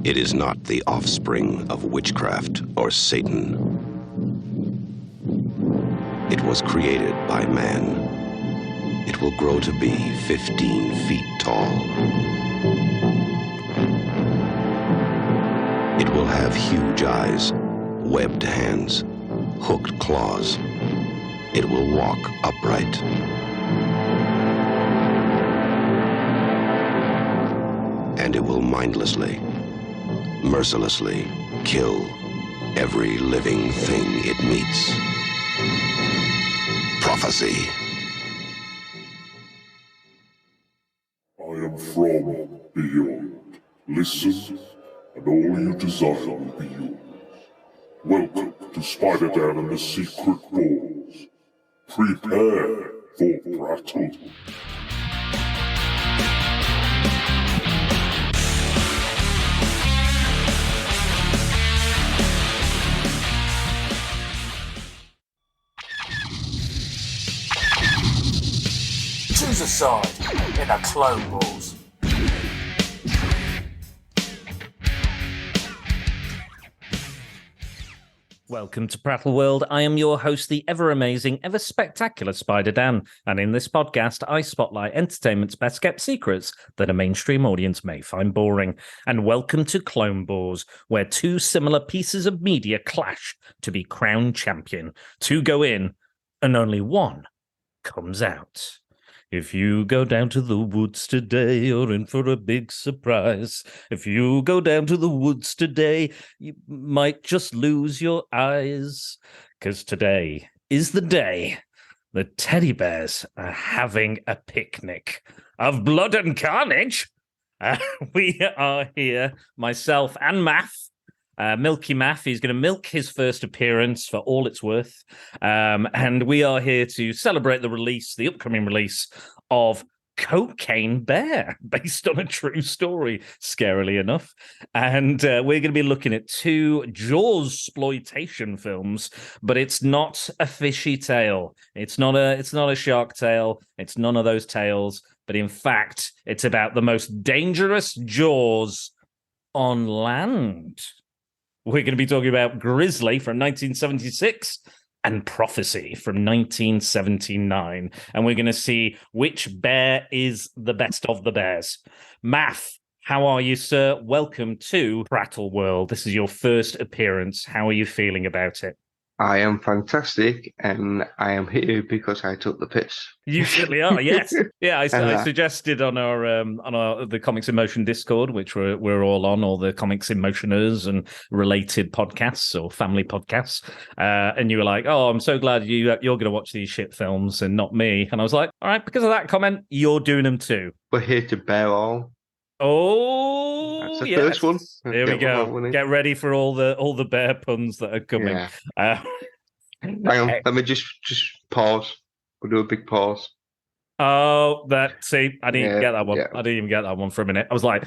It is not the offspring of witchcraft or Satan. It was created by man. It will grow to be 15 feet tall. It will have huge eyes, webbed hands, hooked claws. It will walk upright. And it will mindlessly, mercilessly kill every living thing it meets. Prophecy. I am from beyond. Listen, and all you desire will be yours. Welcome to Spider-Dan and the Secret Balls. Prepare for Prattle. Choose a side in the Clone Wars. Welcome to Prattle World. I am your host, the ever-amazing, ever-spectacular Spider-Dan, and in this podcast, I spotlight entertainment's best-kept secrets that a mainstream audience may find boring. And welcome to Clone Wars, where two similar pieces of media clash to be crowned champion. Two go in, and only one comes out. If you go down to the woods today, you're in for a big surprise. If you go down to the woods today, you might just lose your eyes. 'Cause today is the day the teddy bears are having a picnic of blood and carnage. We are here, myself and Maff. Milky Maff, he's going to milk his first appearance for all it's worth. And we are here to celebrate the upcoming release of Cocaine Bear, based on a true story, scarily enough. And we're going to be looking at two Jawsploitation films, but it's not a fishy tale. It's not a shark tale. It's none of those tales. But in fact, it's about the most dangerous jaws on land. We're going to be talking about Grizzly from 1976 and Prophecy from 1979. And we're going to see which bear is the best of the bears. Maff, how are you, sir? Welcome to Prattle World. This is your first appearance. How are you feeling about it? I am fantastic, and I am here because I took the piss. You certainly are, yes. Yeah, I suggested on our the Comics in Motion Discord, which we're all on, all the Comics in Motioners and related podcasts or family podcasts, and you were like, "Oh, I'm so glad you're going to watch these shit films and not me." And I was like, "All right, because of that comment, you're doing them too." We're here to bear all. Oh, that's the yes. first one. Here we go. Get ready for all the bear puns that are coming. Yeah. Hang on, let me just pause. We'll do a big pause. Oh, I didn't even get that one. Yeah. I didn't even get that one for a minute. I was like,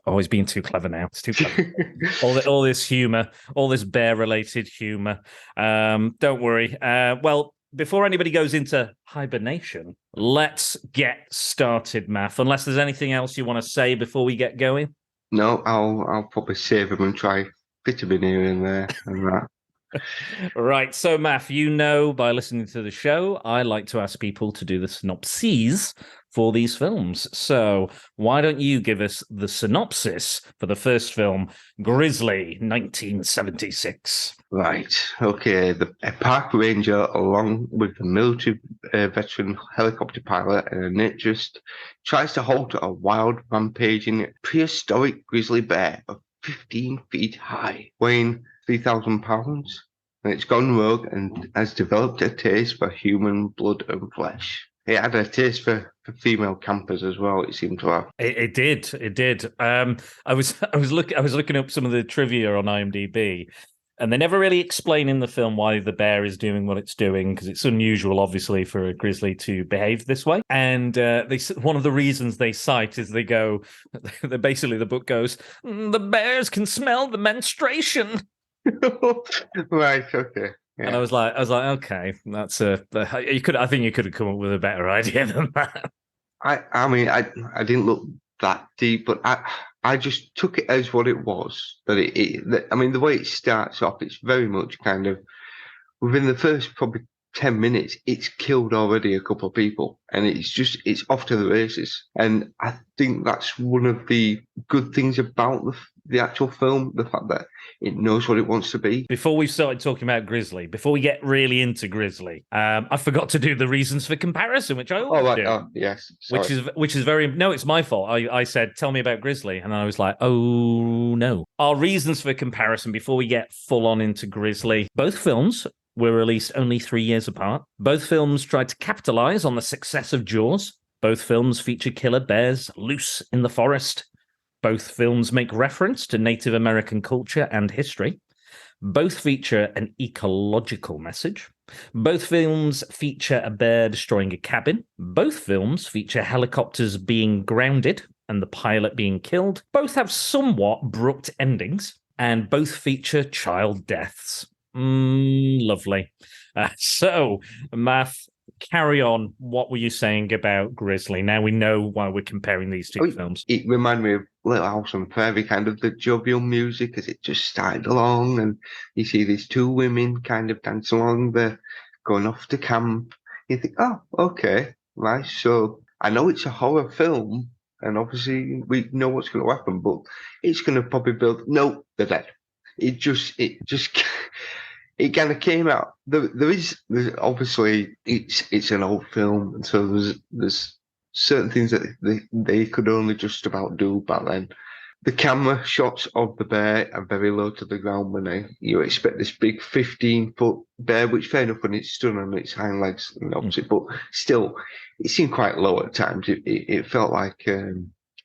oh, he's being too clever now. It's too clever. all this humor, all this bear-related humor. Don't worry. Well, before anybody goes into hibernation, let's get started, Maff. Unless there's anything else you want to say before we get going. No, I'll probably save him and try fit him in here and there and that. Right, so Maff, you know by listening to the show, I like to ask people to do the synopses for these films. So why don't you give us the synopsis for the first film, Grizzly, 1976? Right, okay. A park ranger, along with a military veteran helicopter pilot and a naturalist, tries to halt a wild, rampaging, prehistoric grizzly bear of 15 feet high, weighing 3,000 pounds, and it's gone rogue and has developed a taste for human blood and flesh. It had a taste for female campers as well. It seemed to have. It did. I was looking up some of the trivia on IMDb, and they never really explain in the film why the bear is doing what it's doing, because it's unusual, obviously, for a grizzly to behave this way. And one of the reasons they cite is the book goes, the bears can smell the menstruation. Right. Okay. Yeah. And I was like, okay, that's I think you could have come up with a better idea than that. I mean, I didn't look that deep, but I just took it as what it was. That I mean, the way it starts off, it's very much kind of within the first probably 10 minutes, it's killed already a couple of people, and it's off to the races. And I think that's one of the good things about the actual film, the fact that it knows what it wants to be. Before we started talking about Grizzly, before we get really into Grizzly, I forgot to do the reasons for comparison, which I always do. Oh, yes. Sorry. Which is very... No, it's my fault. I said, tell me about Grizzly, and I was like, oh, no. Our reasons for comparison, before we get full on into Grizzly, both films were released only 3 years apart. Both films tried to capitalize on the success of Jaws. Both films feature killer bears loose in the forest. Both films make reference to Native American culture and history. Both feature an ecological message. Both films feature a bear destroying a cabin. Both films feature helicopters being grounded and the pilot being killed. Both have somewhat abrupt endings, and both feature child deaths. Lovely. So, Maff, carry on. What were you saying about Grizzly? Now we know why we're comparing these two films. It reminded me of Little House on Prairie, kind of the jovial music as it just started along, and you see these two women kind of dance along, they're going off to camp. You think, oh, okay, right. So I know it's a horror film, and obviously we know what's going to happen, but it's going to probably build. No, they're dead. It just. It kind of came out. There's obviously it's an old film, and so there's certain things that they could only just about do back then. The camera shots of the bear are very low to the ground when you expect this big 15-foot bear, which fair enough when it's stood on its hind legs and opposite, but still it seemed quite low at times. It felt like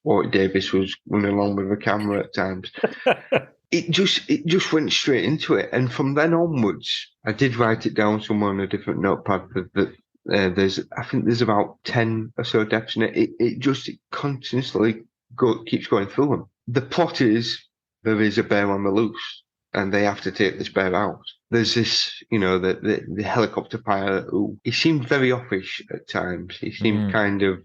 Warwick Davis was running along with the camera at times. It just went straight into it, and from then onwards, I did write it down somewhere on a different notepad that I think there's about 10 or so deaths in it. It continuously keeps going through them. The plot is there is a bear on the loose, and they have to take this bear out. There's this, the helicopter pilot who he seemed very offish at times. He seemed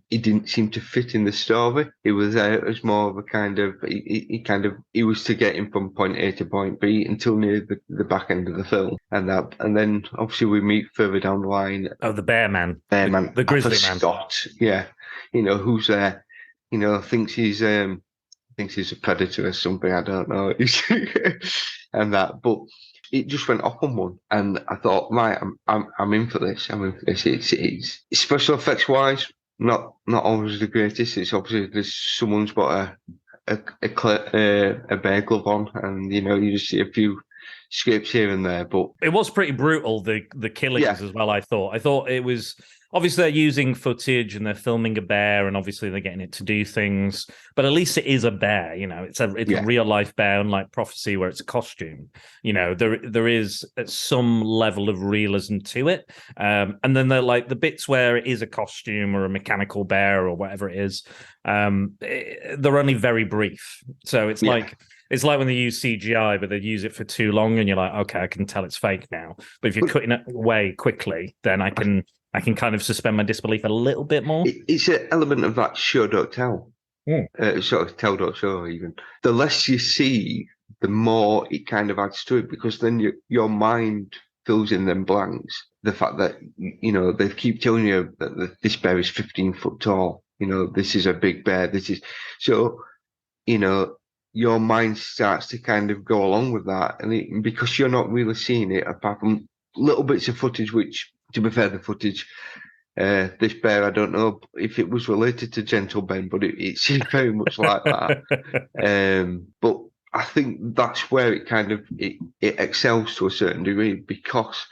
he didn't seem to fit in the story. He was there as more of a kind of, he was to get him from point A to point B until near the back end of the film. And then obviously we meet further down the line. Oh, the bear man. The Grizzly man. Scott, yeah. Who's there, thinks he's a predator or something, I don't know. And that, but it just went off on one, and I thought, right, I'm in for this. It's special effects wise, not always the greatest. It's obviously there's someone's got a bear glove on, and you just see a few scrapes here and there. But it was pretty brutal, the killings as well. I thought it was. Obviously, they're using footage and they're filming a bear, and obviously they're getting it to do things. But at least it is a bear, It's a real life bear, unlike Prophecy, where it's a costume. There is some level of realism to it. And then they're like the bits where it is a costume or a mechanical bear or whatever it is. They're only very brief, so it's like. It's like when they use CGI, but they use it for too long, and you're like, okay, I can tell it's fake now. But if you're cutting it away quickly, then I can kind of suspend my disbelief a little bit more. It's an element of that show don't tell, sort of tell don't show. Even the less you see, the more it kind of adds to it, because then your mind fills in them blanks. The fact that they keep telling you that this bear is 15 foot tall. This is a big bear. This is so. Your mind starts to kind of go along with that, and because you're not really seeing it apart from little bits of footage, which, to be fair, the footage, this bear, I don't know if it was related to Gentle Ben, but it seemed very much like that. But I think that's where it kind of it excels to a certain degree, because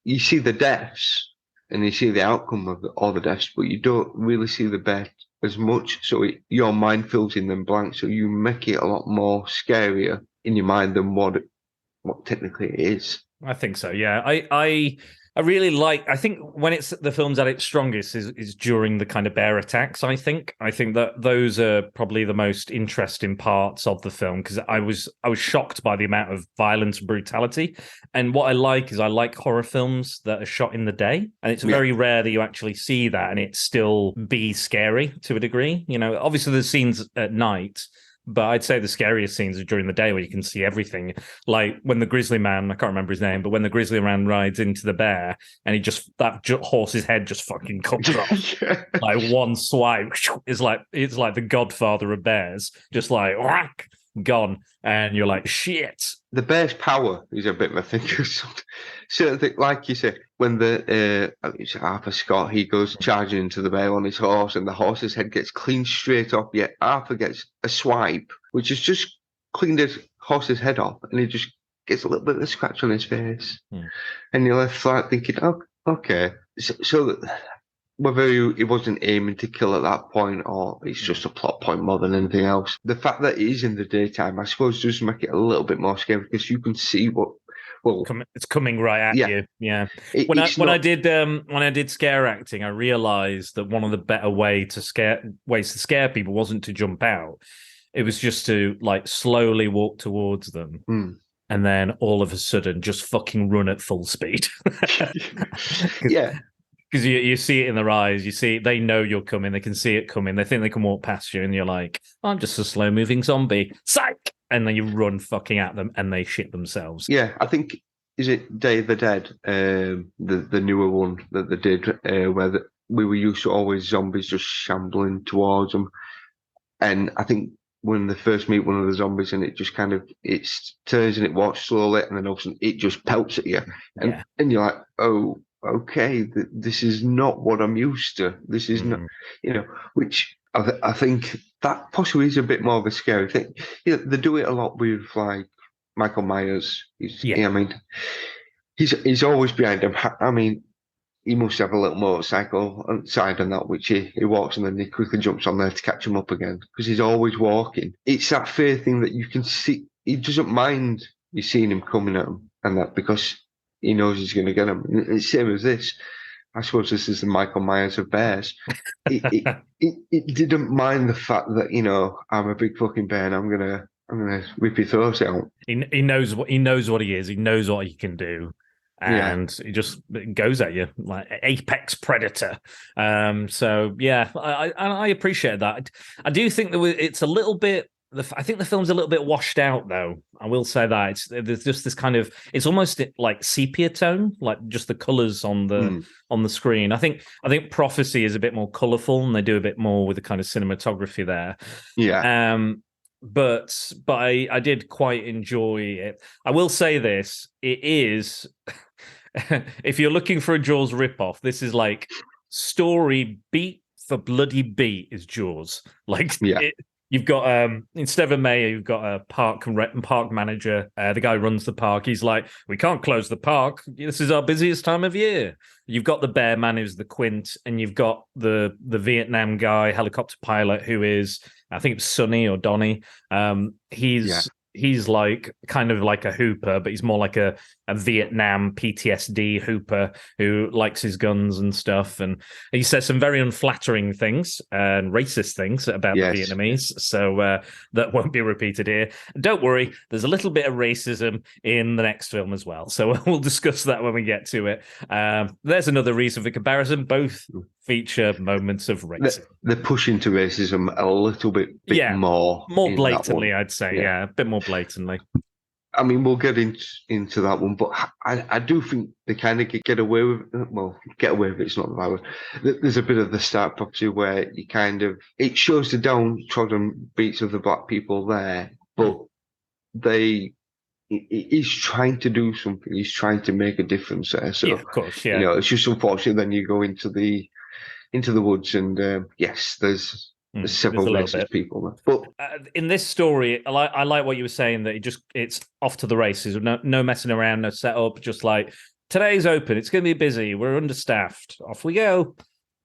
you see the deaths and you see the outcome of all the deaths, but you don't really see the bear as much, so your mind fills in them blanks, so you make it a lot more scarier in your mind than what technically it is. I think so, yeah. I I really like. I think when it's the film's at its strongest is during the kind of bear attacks. I think that those are probably the most interesting parts of the film because I was shocked by the amount of violence and brutality. And what I like is I like horror films that are shot in the day, and it's very rare that you actually see that and it still be scary to a degree. You know, obviously there's scenes at night. But I'd say the scariest scenes are during the day where you can see everything. Like when the Grizzly man, I can't remember his name, but when the Grizzly man rides into the bear and that horse's head just fucking comes off. Like one swipe is like, it's like the Godfather of bears, just like whack, gone. And you're like, shit. The bear's power is a bit of a thing. So, like you said, when it's Arthur Scott, he goes charging into the bear on his horse, and the horse's head gets cleaned straight off. Yet Arthur gets a swipe, which has just cleaned his horse's head off, and he just gets a little bit of a scratch on his face. And you're left like thinking, oh, okay. So whether he wasn't aiming to kill at that point or it's just a plot point more than anything else. The fact that it is in the daytime, I suppose, does make it a little bit more scary because you can see it's coming right at you. Yeah. When I did scare acting, I realized that one of the better ways to scare people wasn't to jump out. It was just to like slowly walk towards them. And then all of a sudden just fucking run at full speed. Yeah. Because you see it in their eyes, they know you're coming, they can see it coming, they think they can walk past you, and you're like, I'm just a slow-moving zombie, psych! And then you run fucking at them, and they shit themselves. Yeah, I think, is it Day of the Dead, the newer one that they did, where we were used to always zombies just shambling towards them, and I think when they first meet one of the zombies and it just kind of, it turns and it walks slowly, and then all of a sudden it just pelts at you, and you're like, oh, okay, this is not what I'm used to. This is not, which I think that possibly is a bit more of a scary thing. They do it a lot with like Michael Myers. I mean, he's always behind him. I mean, he must have a little motorcycle side on that, which he walks and then he quickly jumps on there to catch him up again because he's always walking. It's that fear thing that you can see. He doesn't mind you seeing him coming at him and that because he knows he's going to get him. It's same as this. I suppose this is the Michael Myers of bears. It didn't mind the fact that I'm a big fucking bear and I'm gonna rip your throat out. He knows what he is. He knows what he can do, and he just goes at you like apex predator. So yeah, I appreciate that. I do think that it's a little bit. I think the film's a little bit washed out, though. I will say that there's just this kind of, it's almost like sepia tone, like just the colors on the screen. I think Prophecy is a bit more colorful, and they do a bit more with the kind of cinematography there. Yeah. But I did quite enjoy it. I will say this: it is, if you're looking for a Jaws ripoff, this is like story beat for bloody beat is Jaws. Like, you've got instead of a mayor, you've got a park manager. The guy who runs the park. He's like, we can't close the park. This is our busiest time of year. You've got the bear man who's the Quint, and you've got the Vietnam guy, helicopter pilot, who is, I think it's Sonny or Donnie. He's like kind of like a hooper, but he's more like a Vietnam PTSD hooper who likes his guns and stuff. And he says some very unflattering things and racist things about the Vietnamese. So that won't be repeated here. Don't worry, there's a little bit of racism in the next film as well. So we'll discuss that when we get to it. There's another reason for comparison. Both feature moments of racism. They're pushing to racism a little bit more. More blatantly, I'd say. Yeah, a bit more blatantly. I mean, we'll get into that one, but I do think they kind of get away with it. Well, get away with it's not the right word. There's a bit of the start Prophecy where you kind of, it shows the downtrodden beats of the black people there, but he's trying to do something. He's trying to make a difference there. So, of course, yeah. It's just unfortunate. Then you go into the woods, and yes, there's several racist people there. But in this story, I like what you were saying, that it's off to the races. No messing around, no setup. Just like, today's open. It's going to be busy. We're understaffed. Off we go.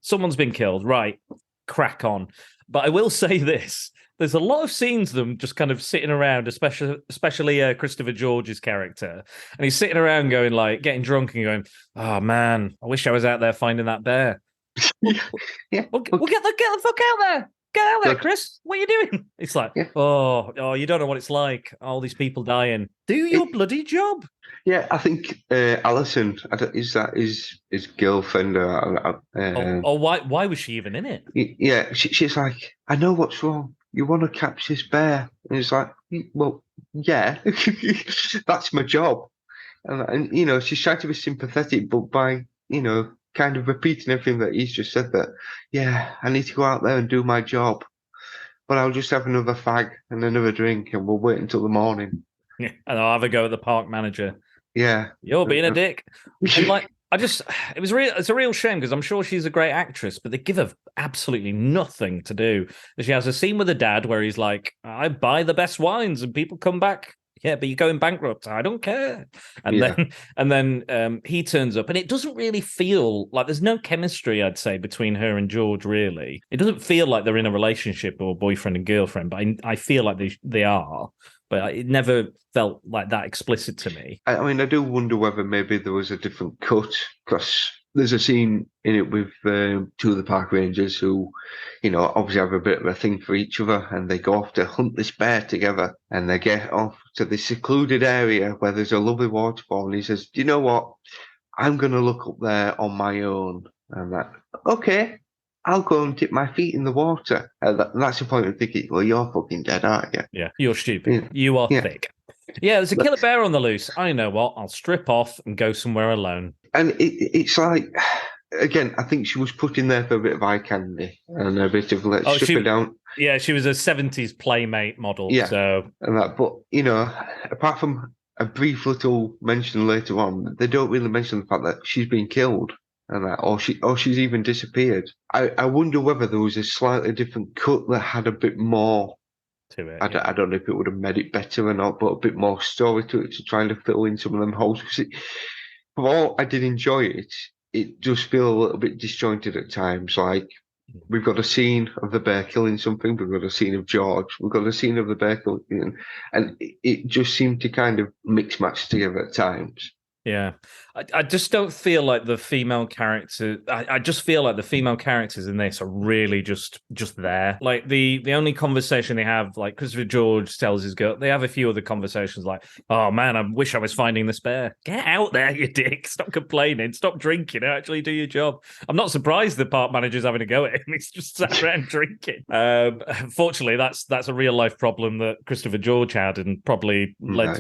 Someone's been killed. Right. crack on. But I will say this. There's a lot of scenes of them just kind of sitting around, especially Christopher George's character. And he's sitting around going like, getting drunk and going, oh man, I wish I was out there finding that bear. Yeah. Well, get the fuck out there. Get out there, Chris. What are you doing? It's like, oh, you don't know what it's like. All these people dying. Do your bloody job. Yeah, I think Alison, is that his girlfriend? Why was she even in it? Yeah, she's like, I know what's wrong. You want to catch this bear. And it's like, well, yeah, that's my job. And, you know, she's trying to be sympathetic, but by, you know, kind of repeating everything that he's just said that, yeah, I need to go out there and do my job. But I'll just have another fag and another drink and we'll wait until the morning. Yeah, and I'll have a go at the park manager. Yeah. You're being a dick. And like, it's a real shame because I'm sure she's a great actress, but they give her absolutely nothing to do. She has a scene with her dad where he's like, I buy the best wines and people come back. Yeah, but you're going bankrupt. I don't care. And then he turns up and it doesn't really feel like there's no chemistry, I'd say, between her and George, really. It doesn't feel like they're in a relationship or boyfriend and girlfriend, but I feel like they are. But it never felt like that explicit to me. I mean, I do wonder whether maybe there was a different cut, because there's a scene in it with two of the park rangers who, you know, obviously have a bit of a thing for each other, and they go off to hunt this bear together, and they get off to this secluded area where there's a lovely waterfall, and he says, do you know what? I'm going to look up there on my own. And that, okay, I'll go and dip my feet in the water. That's the point of thinking, well, you're fucking dead, aren't you? Yeah, you're stupid. Yeah. You are thick. Yeah, there's a killer bear on the loose. I know what. I'll strip off and go somewhere alone. And it's like, again, I think she was put in there for a bit of eye candy and a bit of let's strip her down. Yeah, she was a 70s Playmate model. Yeah, so. And that, but, you know, apart from a brief little mention later on, they don't really mention the fact that she's been killed. And that, or she's even disappeared. I wonder whether there was a slightly different cut that had a bit more to it. I don't know if it would have made it better or not, but a bit more story to it to try and fill in some of them holes. Because for all I did enjoy it, it does feel a little bit disjointed at times. Like we've got a scene of the bear killing something, we've got a scene of George, we've got a scene of the bear killing, and it just seemed to kind of mix match together at times. Yeah, I just don't feel like the female character. I just feel like the female characters in this are really just there. Like the only conversation they have, like Christopher George tells his girl, they have a few other conversations like, "Oh man, I wish I was finding this bear. Get out there, you dick! Stop complaining. Stop drinking. Actually do your job." I'm not surprised the park manager's having a go at him. He's just sat around drinking. Fortunately, that's a real life problem that Christopher George had, and probably led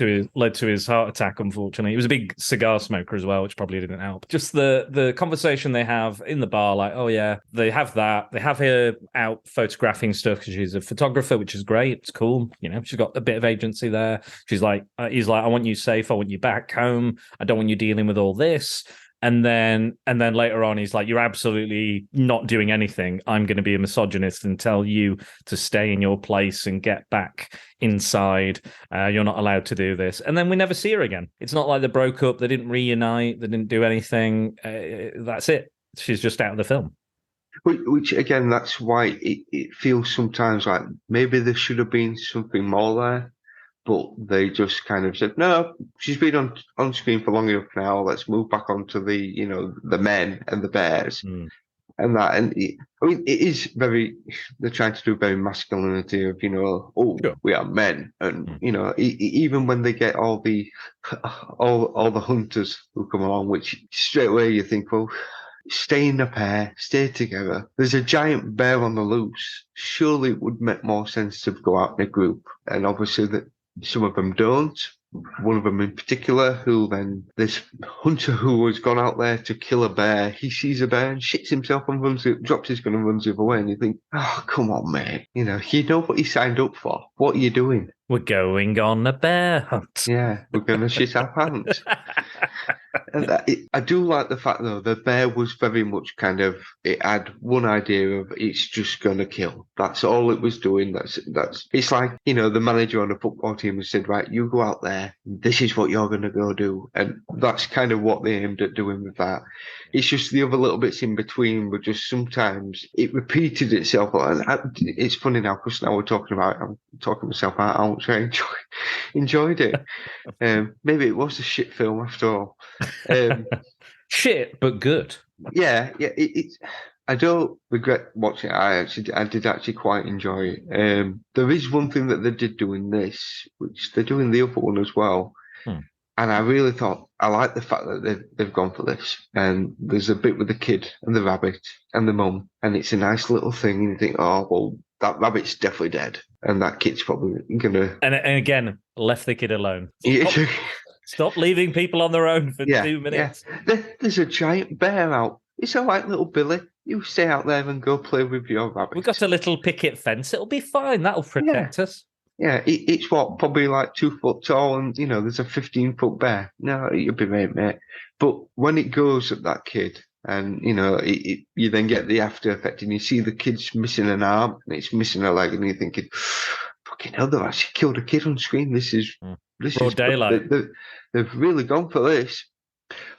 to his heart attack. Unfortunately, he was a big cigar smoker as well, which probably didn't help. Just the conversation they have in the bar, like, oh yeah, they have that. They have her out photographing stuff because she's a photographer, which is great. It's cool. You know, she's got a bit of agency there. She's like, he's like, I want you safe. I want you back home. I don't want you dealing with all this. And then later on, he's like, you're absolutely not doing anything. I'm going to be a misogynist and tell you to stay in your place and get back inside. You're not allowed to do this. And then we never see her again. It's not like they broke up. They didn't reunite. They didn't do anything. That's it. She's just out of the film. Which again, that's why it feels sometimes like maybe there should have been something more there. But they just kind of said, no, she's been on screen for long enough now. Let's move back onto the men and the bears and that. And it is they're trying to do very masculinity of, sure. We are men. And, even when they get all the hunters who come along, which straight away you think, well, stay in a pair, stay together. There's a giant bear on the loose. Surely it would make more sense to go out in a group. And obviously that, some of them don't. One of them in particular, who then, this hunter who has gone out there to kill a bear, he sees a bear and shits himself and drops his gun and runs the other way. And you think, oh, come on, mate. You know what you signed up for. What are you doing? We're going on a bear hunt. Yeah, we're going to shit our pants. I do like the fact, though, the bear was very much kind of, it had one idea of it's just going to kill. That's all it was doing. It's like, the manager on a football team has said, right, you go out there, this is what you're going to go do. And that's kind of what they aimed at doing with that. It's just the other little bits in between were just sometimes it repeated itself. And it's funny now because now I'm talking myself out how much I enjoyed it. Maybe it was a shit film after all. Shit, but good. Yeah. I don't regret watching it. I did actually quite enjoy it. There is one thing that they did do in this, which they're doing the other one as well. And I really thought, I like the fact that they've gone for this. And there's a bit with the kid and the rabbit and the mum, and it's a nice little thing. And you think, oh, well, that rabbit's definitely dead. And that kid's probably going to... And again, left the kid alone. Yeah. Stop leaving people on their own for 2 minutes. Yeah. There's a giant bear out. It's all right, little Billy. You stay out there and go play with your rabbit. We've got a little picket fence. It'll be fine. That'll protect us. Yeah, it's probably like 2 foot tall, and there's a 15-foot bear. No, you'll be right, mate. But when it goes at that kid, and you then get the after effect, and you see the kid's missing an arm and it's missing a leg, and you're thinking, "Fucking hell, they've actually killed a kid on screen. This is broad daylight. They've really gone for this."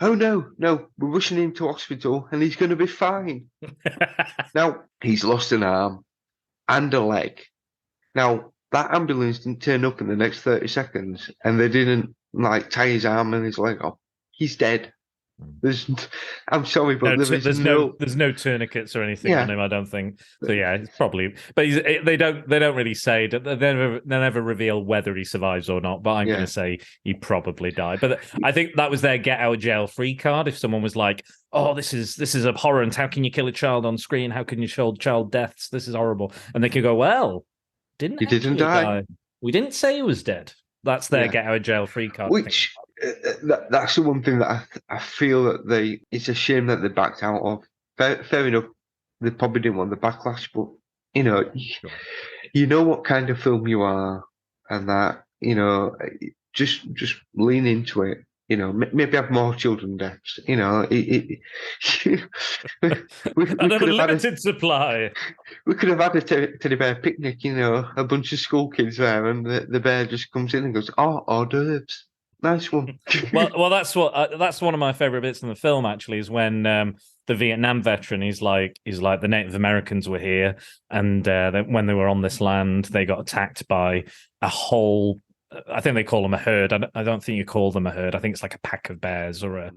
Oh no, we're rushing him to hospital, and he's going to be fine. Now he's lost an arm and a leg. Now. That ambulance didn't turn up in the next 30 seconds, and they didn't tie his arm and his leg off. He's dead. I'm sorry, but there's no tourniquets or anything on him. I don't think. So yeah, it's probably. But they don't really say. They never reveal whether he survives or not. But I'm going to say he probably died. But I think that was their get out of jail free card. If someone was like, "Oh, this is abhorrent. How can you kill a child on screen? How can you show child deaths? This is horrible." And they could go, "Well, he didn't die. We didn't say he was dead." That's their get out of jail free card. Which that's the one thing that I feel that it's a shame that they backed out of. Fair enough, they probably didn't want the backlash, but you know what kind of film you are, and that just lean into it. Maybe have more children deaths. We and a limited supply. We could have had a teddy bear picnic, a bunch of school kids there, and the bear just comes in and goes, "Oh, hors d'oeuvres. Nice one." well, that's one of my favorite bits in the film. Actually, is when the Vietnam veteran, he's like the Native Americans were here, and when they were on this land, they got attacked by a whole. I think they call them a herd. I don't think you call them a herd. I think it's like a pack of bears or a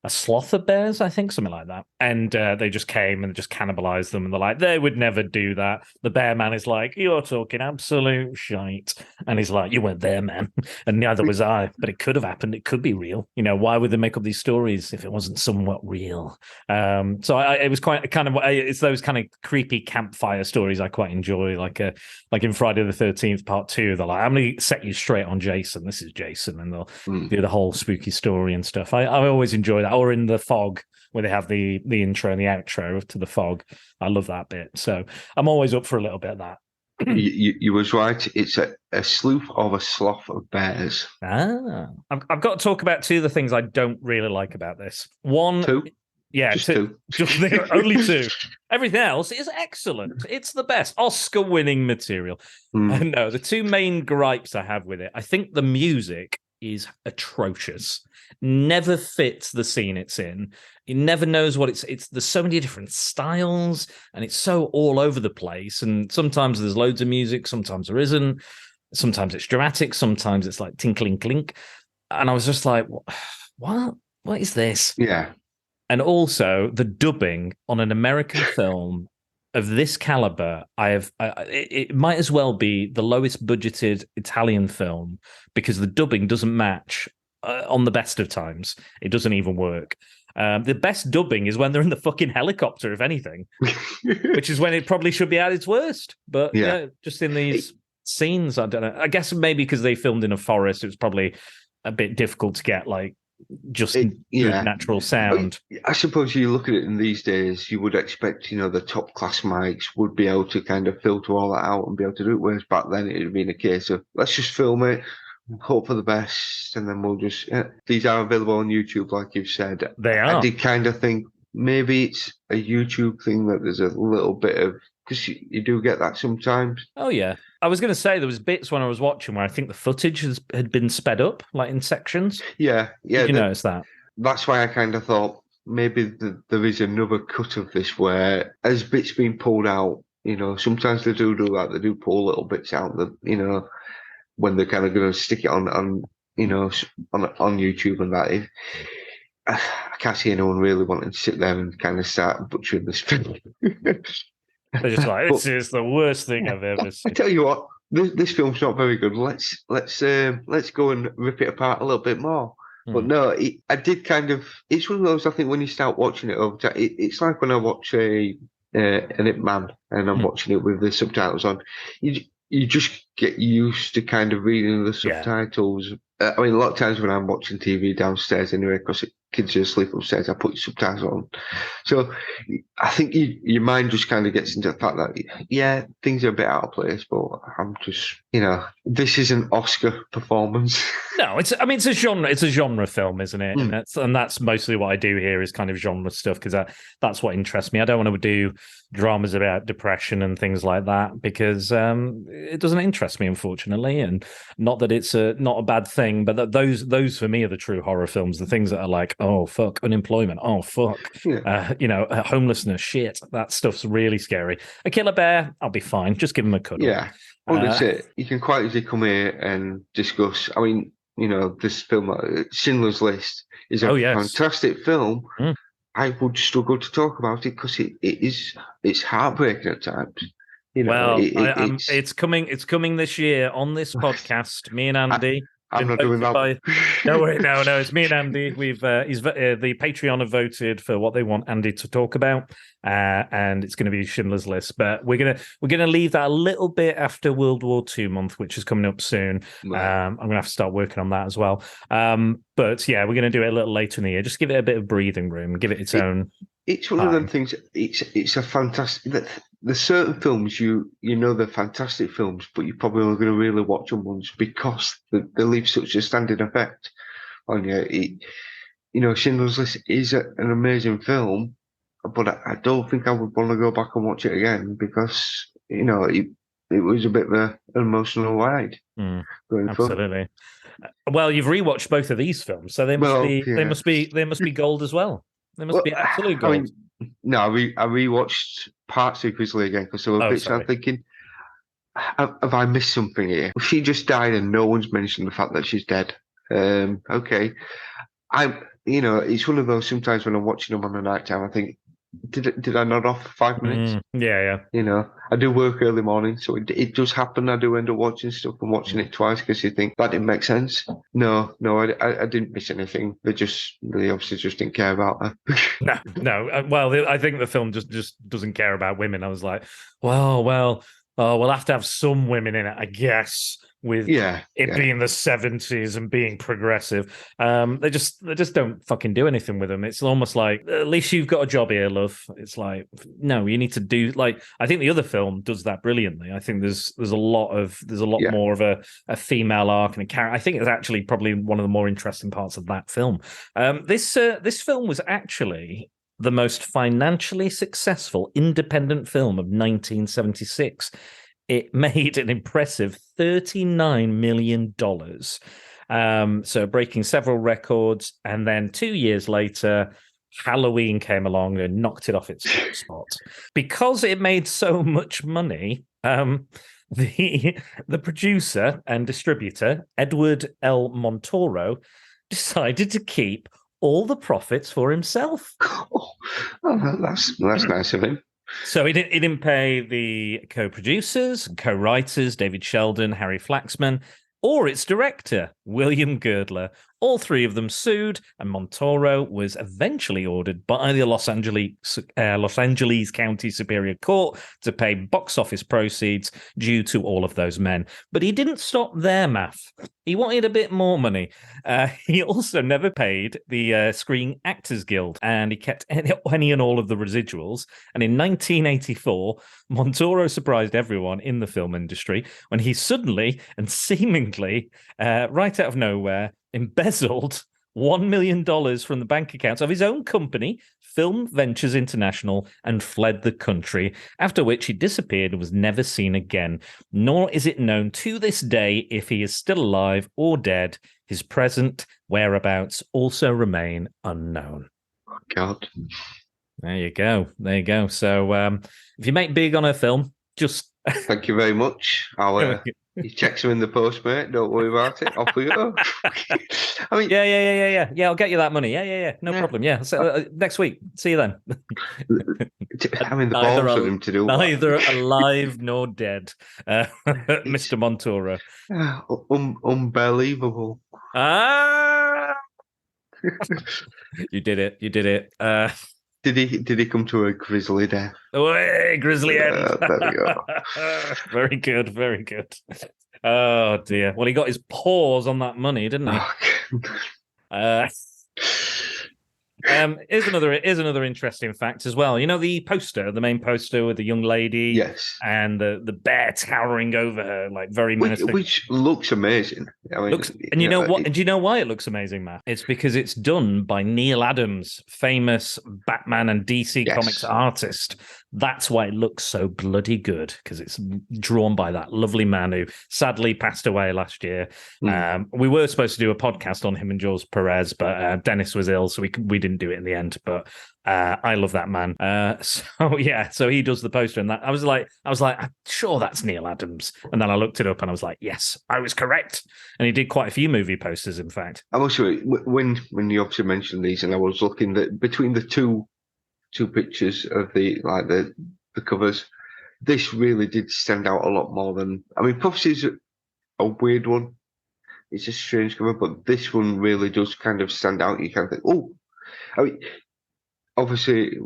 sloth of bears, I think, something like that. And they just came and just cannibalized them. And they're like, they would never do that. The bear man is like, "You're talking absolute shite." And he's like, "You weren't there, man. And neither was I. But it could have happened. It could be real. Why would they make up these stories if it wasn't somewhat real?" So it was quite kind of, it's those kind of creepy campfire stories I quite enjoy. Like in Friday the 13th Part 2, they're like, "I'm going to set you straight on Jason. This is Jason." And they'll do the whole spooky story and stuff. I always enjoy that. Or in The Fog, where they have the intro and the outro to The Fog. I love that bit. So I'm always up for a little bit of that. You was right. It's a sleuth or a sloth of bears. I've got to talk about two of the things I don't really like about this. One... Two? Yeah, two. Only two. Everything else is excellent. It's the best Oscar-winning material. No, the two main gripes I have with it, I think the music is atrocious. Never fits the scene it's in. It never knows what it's. There's so many different styles, and it's so all over the place. And sometimes there's loads of music, sometimes there isn't. Sometimes it's dramatic, sometimes it's like tinkling clink. And I was just like, what? What is this? Yeah. And also the dubbing on an American film of this caliber, it might as well be the lowest budgeted Italian film because the dubbing doesn't match on the best of times. It doesn't even work. The best dubbing is when they're in the fucking helicopter, if anything, which is when it probably should be at its worst. But yeah, just in these scenes, I don't know. I guess maybe because they filmed in a forest, it was probably a bit difficult to get like just good natural sound. I suppose you look at it in these days, you would expect, the top class mics would be able to kind of filter all that out and be able to do it. Whereas back then it would have been a case of let's just film it, hope for the best, and then we'll just. These are available on YouTube, like you've said. They I are. did kind of think maybe it's a YouTube thing that there's a little bit of, because you do get that sometimes. Oh, yeah. I was going to say there was bits when I was watching where I think the footage had been sped up, like in sections. Yeah. Did you notice that? That's why I kind of thought maybe there is another cut of this where, as bits being pulled out, sometimes they do that. They do pull little bits out that, when they're kind of going to stick it on YouTube and that. I can't see anyone really wanting to sit there and kind of start butchering this film. They're just like, this is the worst thing I've ever seen. I tell you what, this film's not very good. Let's go and rip it apart a little bit more. But no, I did kind of. It's one of those. I think when you start watching it over time, it's like when I watch an Ip Man and I'm watching it with the subtitles on. You just get used to kind of reading the subtitles. I mean, a lot of times when I'm watching TV downstairs anyway, because kids are asleep upstairs, I put subtitles on. So I think your mind just kind of gets into the fact that, things are a bit out of place, but I'm just, this is an Oscar performance. No, it's a genre film, isn't it? And that's mostly what I do here is kind of genre stuff, because that's what interests me. I don't want to do dramas about depression and things like that, because it doesn't interest me, unfortunately. And not that it's not a bad thing, but those for me are the true horror films, the things that are like, oh fuck, unemployment, oh fuck, homelessness, shit, that stuff's really scary. A killer bear, I'll be fine, just give him a cuddle. Yeah, well, that's it. You can quite easily come here and discuss. I mean, this film, Schindler's List, is a fantastic film. I would struggle to talk about it because it's heartbreaking at times. It's coming this year on this podcast. Me and Andy. I'm not doing that. No, it's me and Andy. We've the Patreon have voted for what they want Andy to talk about, and it's going to be Schindler's List. But we're gonna leave that a little bit after World War II month, which is coming up soon. Right. I'm gonna have to start working on that as well. But yeah, we're gonna do it a little later in the year. Just give it a bit of breathing room, give it its own. It's one of them things. It's a fantastic. There's certain films they're fantastic films, but you're probably only going to really watch them once because they leave such a standing effect on you. Schindler's List is an amazing film, but I don't think I would want to go back and watch it again because it was a bit of an emotional ride. Absolutely. Well, you've rewatched both of these films, so they must be gold as well. They must be absolute gold. I mean, no, I rewatched parts of Grizzly again because there were bits I'm thinking, have I missed something here? She just died and no one's mentioned the fact that she's dead. Okay. It's one of those sometimes when I'm watching them on the night time, I think, did I nod off for 5 minutes? Yeah. I do work early morning, so it does happen. I do end up watching stuff and watching it twice because you think that didn't make sense. No, I didn't miss anything. They obviously just didn't care about her. No. Well, I think the film just doesn't care about women. I was like, well, we'll have to have some women in it, I guess. With it being the 70s and being progressive, they just don't fucking do anything with them. It's almost like, at least you've got a job here, love. It's like, no, you need to do, like, I think the other film does that brilliantly. I think there's a lot more of a female arc and a character. I think it's actually probably one of the more interesting parts of that film. This film was actually the most financially successful independent film of 1976. It made an impressive $39 million. So breaking several records. And then 2 years later, Halloween came along and knocked it off its spot. Because it made so much money, the producer and distributor, Edward L. Montoro, decided to keep all the profits for himself. That's nice of him. So he didn't pay the co-producers and co-writers, David Sheldon, Harry Flaxman, or its director, William Girdler. All three of them sued, and Montoro was eventually ordered by the Los Angeles County Superior Court to pay box office proceeds due to all of those men. But he didn't stop there, Maff. He wanted a bit more money. He also never paid the Screen Actors Guild, and he kept any and all of the residuals. And in 1984, Montoro surprised everyone in the film industry when he suddenly and seemingly, right out of nowhere, embezzled $1 million from the bank accounts of his own company, Film Ventures International, and fled the country, after which he disappeared and was never seen again. Nor is it known to this day if he is still alive or dead. His present whereabouts also remain unknown. Oh, God. There you go. There you go. So if you make big on a film, just... Thank you very much. He checks them in the post, mate. Don't worry about it. Off we go. I mean, yeah. I'll get you that money. Yeah. No problem. Yeah. So next week. See you then. I mean, the balls for him to do neither alive nor dead, Mr. Montoro. Unbelievable. You did it. Did he come to a grisly death? Oh, hey, Grizzly end. There we go. Very good. Oh dear. Well, he got his paws on that money, didn't he? Here's another interesting fact as well. You know the main poster with the young lady, yes, and the bear towering over her, like very menacing, which looks amazing. I mean, and you know what? And do you know why it looks amazing, Matt? It's because it's done by Neil Adams, famous Batman and DC Comics artist. That's why it looks so bloody good, because it's drawn by that lovely man who sadly passed away last year. We were supposed to do a podcast on him and Jules Perez, but Dennis was ill, so we didn't do it in the end. But I love that man. So he does the poster, and that I was like, I'm sure that's Neil Adams. And then I looked it up, and I was like, yes, I was correct. And he did quite a few movie posters, in fact. I must say, when you obviously mentioned these, and I was looking that between the two pictures of the covers, this really did stand out a lot more than. I mean, Prophecy's a weird one. It's a strange cover, but this one really does kind of stand out. You kind of think, oh, I mean, obviously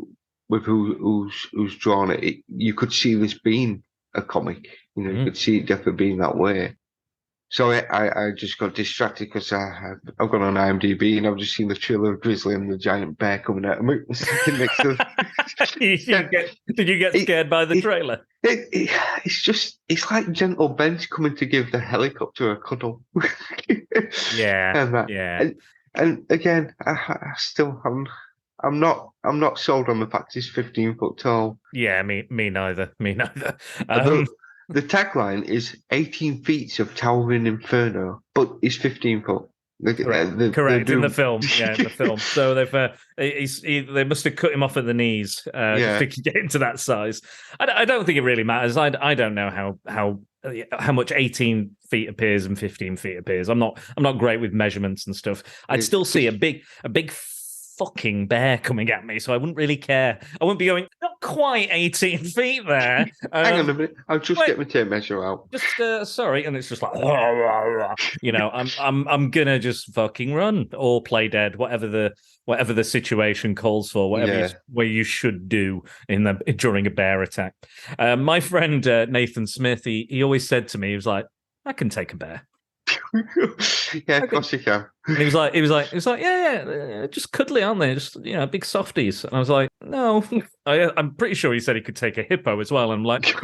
with who's drawn it, you could see this being a comic. You know, you could see it definitely being that way. So I just got distracted because I've gone on IMDb and I've just seen the trailer of Grizzly and the giant bear coming out of me. Did you get scared by the trailer? It's like Gentle Ben's coming to give the helicopter a cuddle. And again, I still haven't. I'm not sold on the fact he's 15 foot tall. Yeah, me neither. The tagline is 18 feet of towering inferno, but he's 15 foot. Correct. In the film. Yeah, in the film. So they must have cut him off at the knees just to get into that size. I don't think it really matters. I don't know how much 18 feet appears and 15 feet appears. I'm not great with measurements and stuff. I'd still see a big fucking bear coming at me, so I wouldn't really care. I wouldn't be going, not quite 18 feet there. Hang on a minute, I'll just get my tape measure out. Just sorry, and it's just like, you know, I'm gonna just fucking run or play dead, whatever the situation calls for, where you should do during a bear attack. My friend Nathan Smith, he always said to me, he was like, I can take a bear. Yeah, of course you can. And he was like, yeah, just cuddly, aren't they? Just, you know, big softies. And I was like, no. I'm pretty sure he said he could take a hippo as well. And I'm like,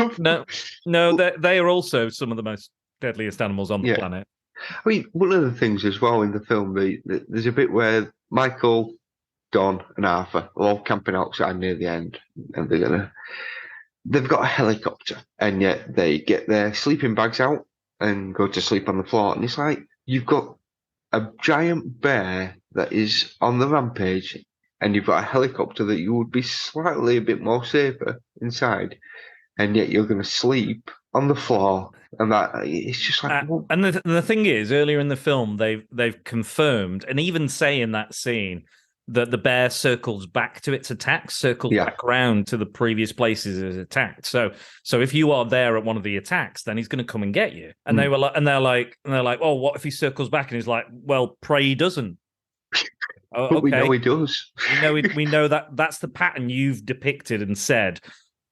no, they are also some of the most deadliest animals on the planet. I mean, one of the things as well in the film, there's a bit where Michael, Don, and Arthur are all camping outside near the end, and they've got a helicopter, and yet they get their sleeping bags out and go to sleep on the floor. And it's like, you've got a giant bear that is on the rampage, and you've got a helicopter that you would be slightly a bit more safer inside, and yet you're going to sleep on the floor. And that it's just like, and the thing is, earlier in the film, they've confirmed, and even say in that scene, the bear circles back to its attack, circles back around to the previous places it's attacked. So if you are there at one of the attacks, then he's going to come and get you. And they're like, oh, what if he circles back? And he's like, well, pray he doesn't. But okay. We know he does. We know that's the pattern you've depicted and said.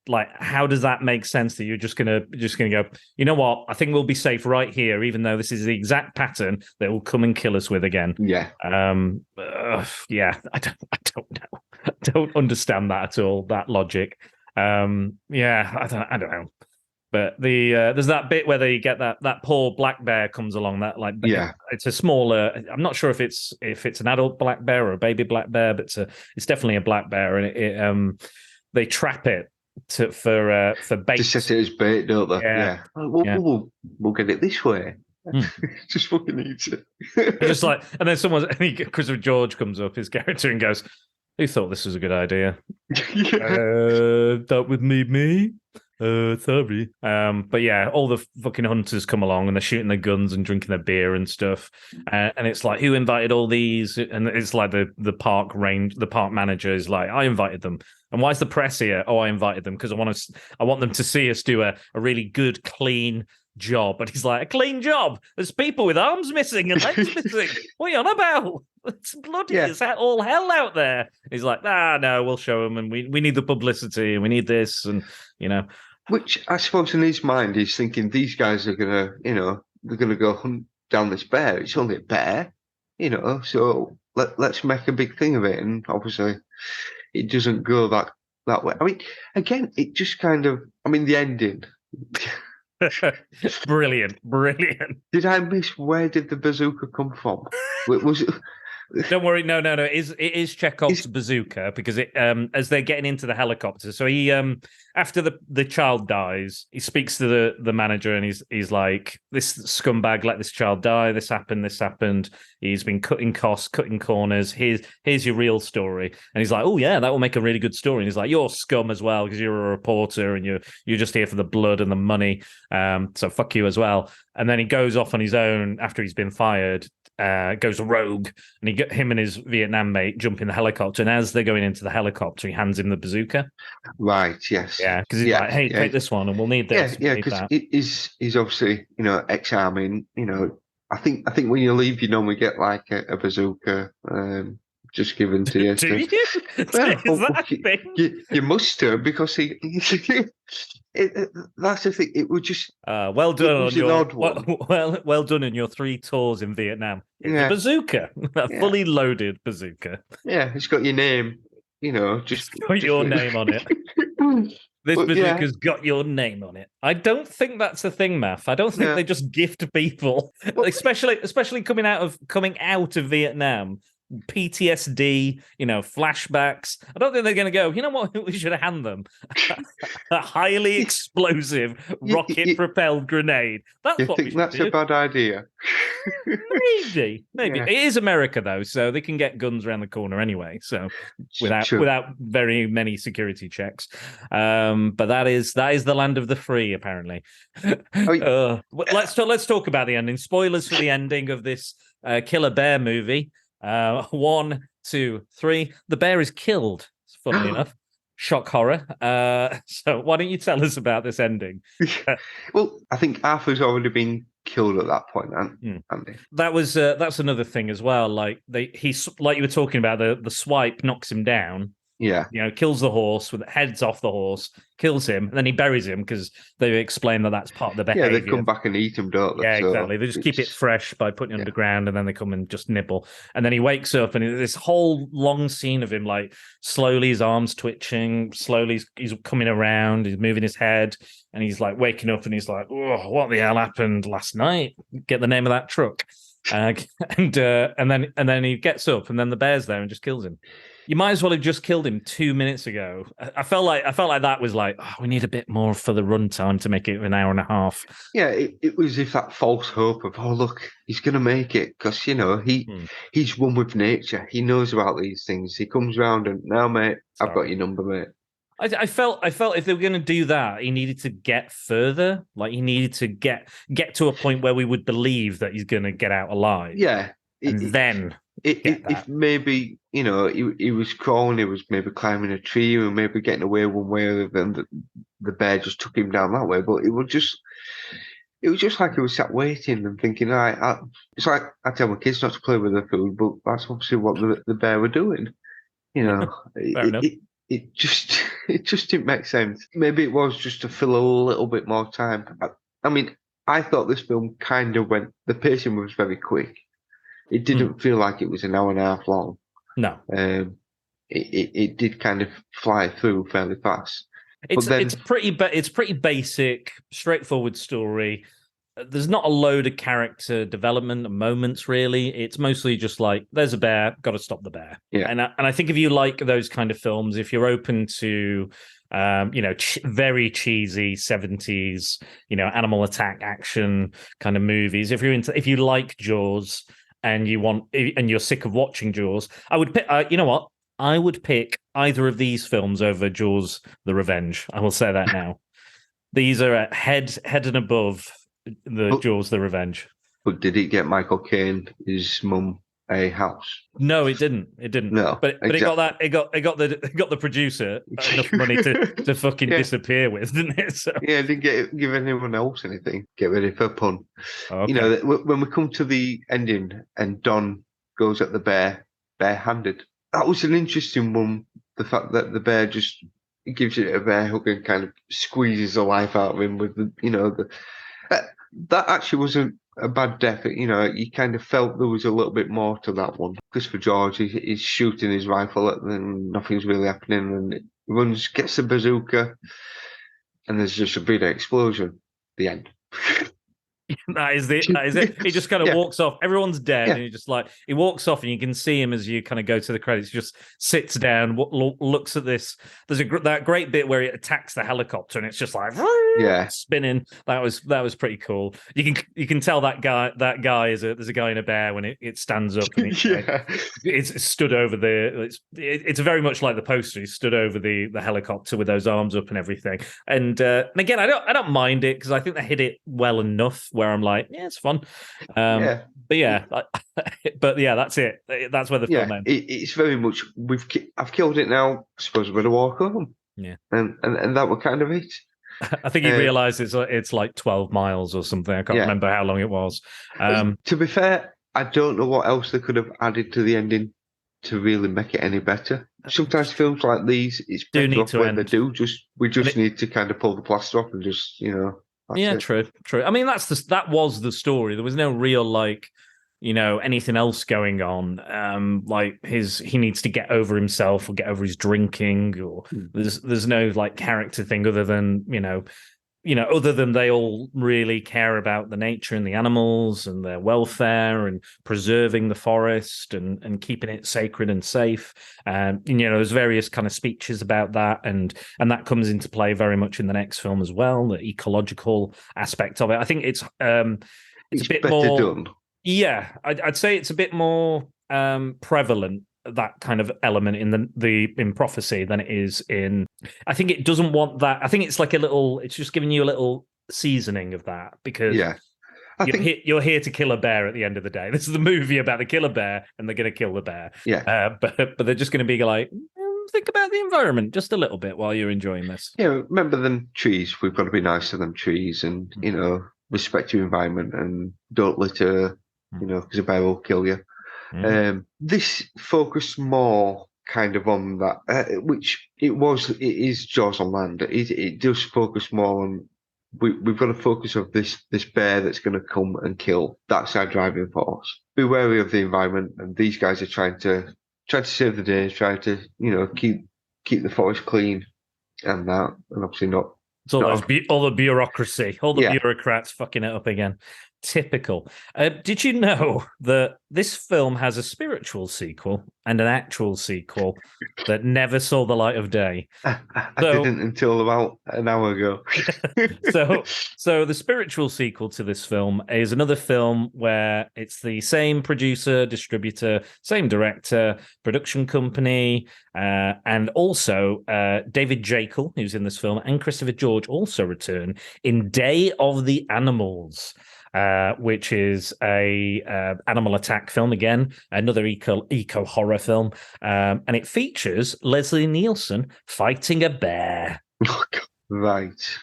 Like, how does that make sense that you're just gonna go, you know what? I think we'll be safe right here, even though this is the exact pattern that will come and kill us with again. Yeah. Yeah. I don't know. I don't understand that at all. That logic. Yeah. I don't know. But there's that bit where they get that poor black bear comes along. That it's a smaller. I'm not sure if it's an adult black bear or a baby black bear, but it's definitely a black bear, and they trap it for bait. To set it as bait, don't they? Yeah. We'll get it this way. Just fucking eat it. Just like, and then Christopher George comes up, his character, and goes, "Who thought this was a good idea?" That would me. Sorry. But yeah, all the fucking hunters come along and they're shooting their guns and drinking their beer and stuff. And it's like, who invited all these? And it's like the park manager is like, I invited them. And why is the press here? Oh, I invited them because I want them to see us do a really good, clean job. And he's like, a clean job? There's people with arms missing and legs missing. What are you on about? It's bloody, it's all hell out there. He's like, no, we'll show them, and we need the publicity, and we need this, and Which I suppose in his mind, he's thinking these guys are gonna go hunt down this bear. It's only a bear, so let's make a big thing of it. And obviously, it doesn't go that way. I mean, again, it just kind of, the ending. Brilliant. Did I miss where did the bazooka come from? Was it? Don't worry, no. It is Chekhov's bazooka, because it as they're getting into the helicopter. So he after the child dies, he speaks to the manager, and he's like, "This scumbag let this child die. This happened. He's been cutting costs, cutting corners. Here's your real story." And he's like, "Oh yeah, that will make a really good story." And he's like, "You're scum as well, because you're a reporter and you're just here for the blood and the money. So fuck you as well." And then he goes off on his own after he's been fired. Goes rogue, and him and his Vietnam mate jump in the helicopter, and as they're going into the helicopter, he hands him the bazooka. Right, yes. Yeah, because he's like, hey, take this one, and we'll need this. Yeah, because he's obviously, ex-army, I think when you leave, you normally get like a bazooka just given to you. Do you? Is that a thing? You must do, because that's the thing. It would just well done on your well done in your 3 tours in Vietnam. It's a bazooka, fully loaded bazooka. Yeah, it's got your name. Just got your name on it. This bazooka's got your name on it. I don't think that's a thing, Maff. I don't think they just gift people, especially coming out of Vietnam. PTSD, flashbacks. I don't think they're going to go, you know what, we should hand them a highly explosive rocket-propelled grenade. That's what we should do. A bad idea? Maybe. Yeah. It is America, though, so they can get guns around the corner anyway, so without very many security checks. But that is the land of the free, apparently. Let's talk about the ending. Spoilers for the ending of this Killer Bear movie. 1, 2, 3. The bear is killed, funnily enough. Shock horror. So why don't you tell us about this ending? Well, I think Arthur's already been killed at that point, hasn't he? That's another thing as well. Like he's like you were talking about, the swipe knocks him down. Yeah. Kills the horse, heads off the horse, kills him, and then he buries him, because they explain that that's part of the behavior. Yeah, they come back and eat him, don't they? Yeah, exactly. They just keep it fresh by putting it underground, and then they come and just nibble. And then he wakes up, and this whole long scene of him, like, slowly his arms twitching, slowly he's coming around, he's moving his head, and he's like waking up, and he's like, oh, what the hell happened last night? Get the name of that truck. And then he gets up, and then the bear's there and just kills him. You might as well have just killed him 2 minutes ago. I felt like that was like, we need a bit more for the runtime to make it an hour and a half. Yeah, it was if that false hope of, look, he's going to make it, because he's one with nature. He knows about these things. He comes round and, now, mate, I've got your number, mate. I felt if they were going to do that, he needed to get further. Like, he needed to get to a point where we would believe that he's going to get out alive. Yeah. And then if maybe, he was crawling, he was maybe climbing a tree, or maybe getting away one way, other than the bear just took him down that way. But it was just like he was sat waiting and thinking, all right, it's like I tell my kids not to play with their food, but that's obviously what the bear were doing. It just didn't make sense. Maybe it was just to fill a little bit more time. I mean, I thought this film kind of the pacing was very quick. It didn't feel like it was an hour and a half long. No. It did kind of fly through fairly fast. It's pretty basic, straightforward story. There's not a load of character development moments, really. It's mostly just like, there's a bear, got to stop the bear. Yeah. And I think if you like those kind of films, if you're open to, very cheesy 70s, animal attack action kind of movies, if you like Jaws and you're sick of watching Jaws, I would pick. You know what? I would pick either of these films over Jaws: The Revenge. I will say that now. These are at head and above Jaws: The Revenge. But did it get Michael Caine, his mum, a house? No, it didn't. No, but exactly. It got the producer enough money to fucking disappear with, didn't it? So. Yeah, it didn't give anyone else anything. Get ready for a pun. Okay. When we come to the ending and Don goes at the bear barehanded, that was an interesting one. The fact that the bear just gives it a bear hug and kind of squeezes the life out of him with that actually wasn't a bad death. You kind of felt there was a little bit more to that one. Christopher George, he's shooting his rifle and nothing's really happening, and he gets the bazooka, and there's just a big explosion. The end. That is it. He just kind of walks off. Everyone's dead, and he walks off, and you can see him as you kind of go to the credits. He just sits down, looks at this. There's that great bit where he attacks the helicopter, and it's just like spinning. That was pretty cool. You can tell that guy there's a guy in a bear when it stands up. And it's stood over it's very much like the poster. He stood over the helicopter with those arms up and everything. And again, I don't mind it because I think they hit it well enough where I'm like, yeah, it's fun. But that's it. That's where the film ends. It's very much I've killed it now. I suppose we're gonna walk home. Yeah, and that was kind of it. I think he realised it's like 12 miles or something. I can't remember how long it was. To be fair, I don't know what else they could have added to the ending to really make it any better. Sometimes films like these, it's better off when they do. We just need to kind of pull the plaster off and just true. I mean, that was the story. There was no real anything else going on. He needs to get over himself or get over his drinking, or there's no character thing other than other than they all really care about the nature and the animals and their welfare and preserving the forest and keeping it sacred and safe. There's various kind of speeches about that, and that comes into play very much in the next film as well. The ecological aspect of it, I think it's a bit more done. Yeah, I'd say it's a bit more prevalent, that kind of element in Prophecy than it is in. I think it doesn't want that. I think it's like it's just giving you a little seasoning of that because you're here to kill a bear at the end of the day. This is the movie about the killer bear, and they're going to kill the bear. Yeah, but they're just going to be like, think about the environment just a little bit while you're enjoying this. Yeah, remember them trees. We've got to be nice to them trees, and respect your environment and don't litter. Because a bear will kill you. This focused more kind of on that, which it is Jaws on land. It does focus more on we've got to focus on this bear that's going to come and kill. That's our driving force. Be wary of the environment, and these guys are trying to save the day, trying to keep the forest clean, and obviously not. It's all the bureaucracy, all the bureaucrats fucking it up again. Typical. Did you know that this film has a spiritual sequel and an actual sequel that never saw the light of day? I didn't until about an hour ago. So the spiritual sequel to this film is another film where it's the same producer, distributor, same director, production company, and also David Jekyll, who's in this film, and Christopher George also return in Day of the Animals. which is a animal attack film again, another eco horror film, and it features Leslie Nielsen fighting a bear. Right.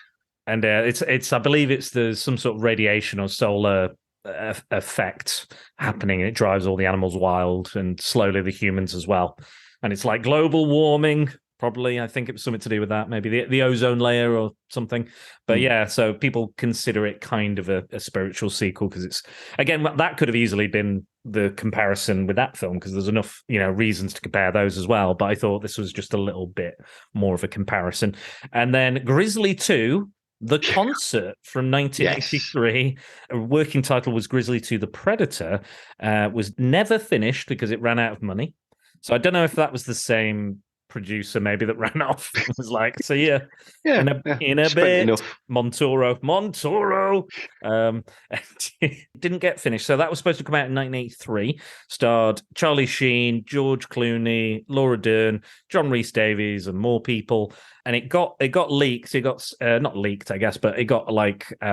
And it's I believe there's some sort of radiation or solar effect happening. It drives all the animals wild and slowly the humans as well. And it's like global warming. Probably, I think it was something to do with that, maybe the ozone layer or something. But yeah, so people consider it kind of a spiritual sequel because it's, again, that could have easily been the comparison with that film because there's enough, reasons to compare those as well. But I thought this was just a little bit more of a comparison. And then Grizzly 2, the concert from 1983, yes. A working title was Grizzly 2, The Predator, was never finished because it ran out of money. So I don't know if that was the same producer maybe that ran off and was like, so in a bit enough. Montoro didn't get finished. So that was supposed to come out in 1983, starred Charlie Sheen, George Clooney, Laura Dern, John Rhys Davies, and more people. And it got leaked. It got not leaked, I guess, but it got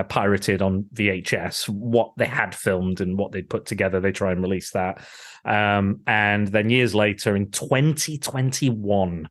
pirated on VHS. What they had filmed and what they'd put together, they try and release that. And then years later, in 2021,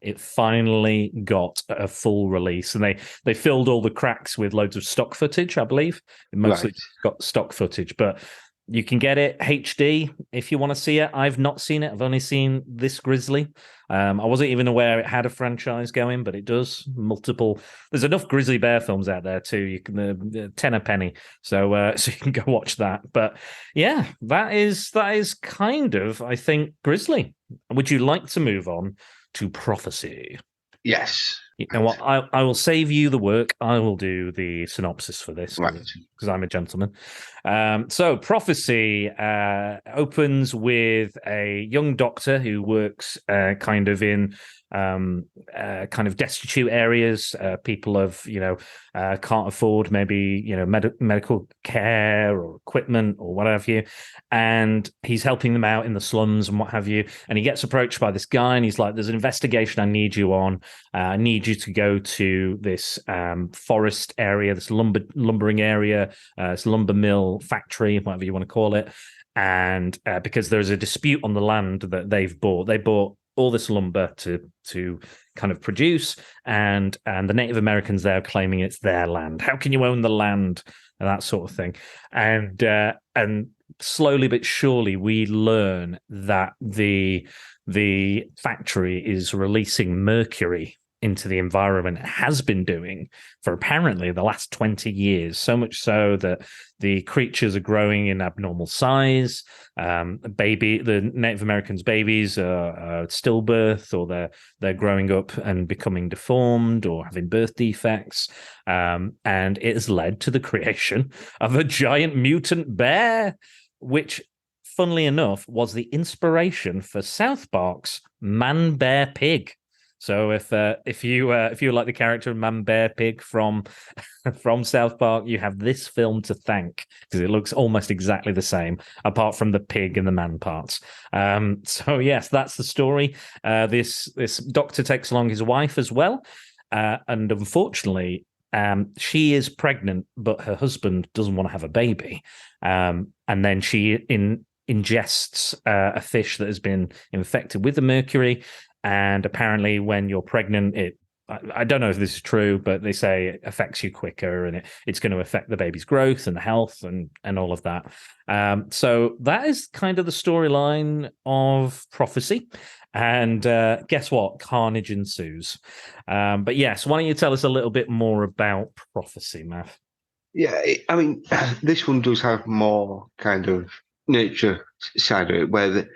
it finally got a full release, and they filled all the cracks with loads of stock footage. I believe it mostly got stock footage, but you can get it HD if you want to see it. I've not seen it. I've only seen this Grizzly. I wasn't even aware it had a franchise going, but it does. Multiple. There's enough Grizzly Bear films out there too. You can 10 a penny, so you can go watch that. But yeah, that is kind of, I think, Grizzly. Would you like to move on to Prophecy? Yes. You know what? I will save you the work. I will do the synopsis for this because I'm a gentleman. So Prophecy opens with a young doctor who works kind of in kind of destitute areas. People can't afford maybe medical care or equipment or what have you, and he's helping them out in the slums and what have you. And he gets approached by this guy, and he's like, "There's an investigation I need you on. I need you to go to this forest area, this lumbering area, this lumber mill factory, whatever you want to call it." And because there's a dispute on the land that they bought all this lumber to kind of produce, and the Native Americans there are claiming it's their land. How can you own the land? And that sort of thing. And slowly but surely we learn that the factory is releasing mercury into the environment. It has been doing for apparently the last 20 years, so much so that the creatures are growing in abnormal size. The Native Americans' babies are stillbirth, or they're growing up and becoming deformed or having birth defects. And it has led to the creation of a giant mutant bear, which, funnily enough, was the inspiration for South Park's Man Bear Pig. So if you like the character Man Bear Pig from South Park, you have this film to thank because it looks almost exactly the same, apart from the pig and the man parts. So yes, that's the story. This doctor takes along his wife as well, and unfortunately, she is pregnant, but her husband doesn't want to have a baby, and then she ingests a fish that has been infected with the mercury. And apparently when you're pregnant, I don't know if this is true, but they say it affects you quicker, and it's going to affect the baby's growth and the health and all of that. So that is kind of the storyline of Prophecy. And guess what? Carnage ensues. But yes, why don't you tell us a little bit more about Prophecy, Maff? Yeah, I mean, this one does have more kind of nature side of it, where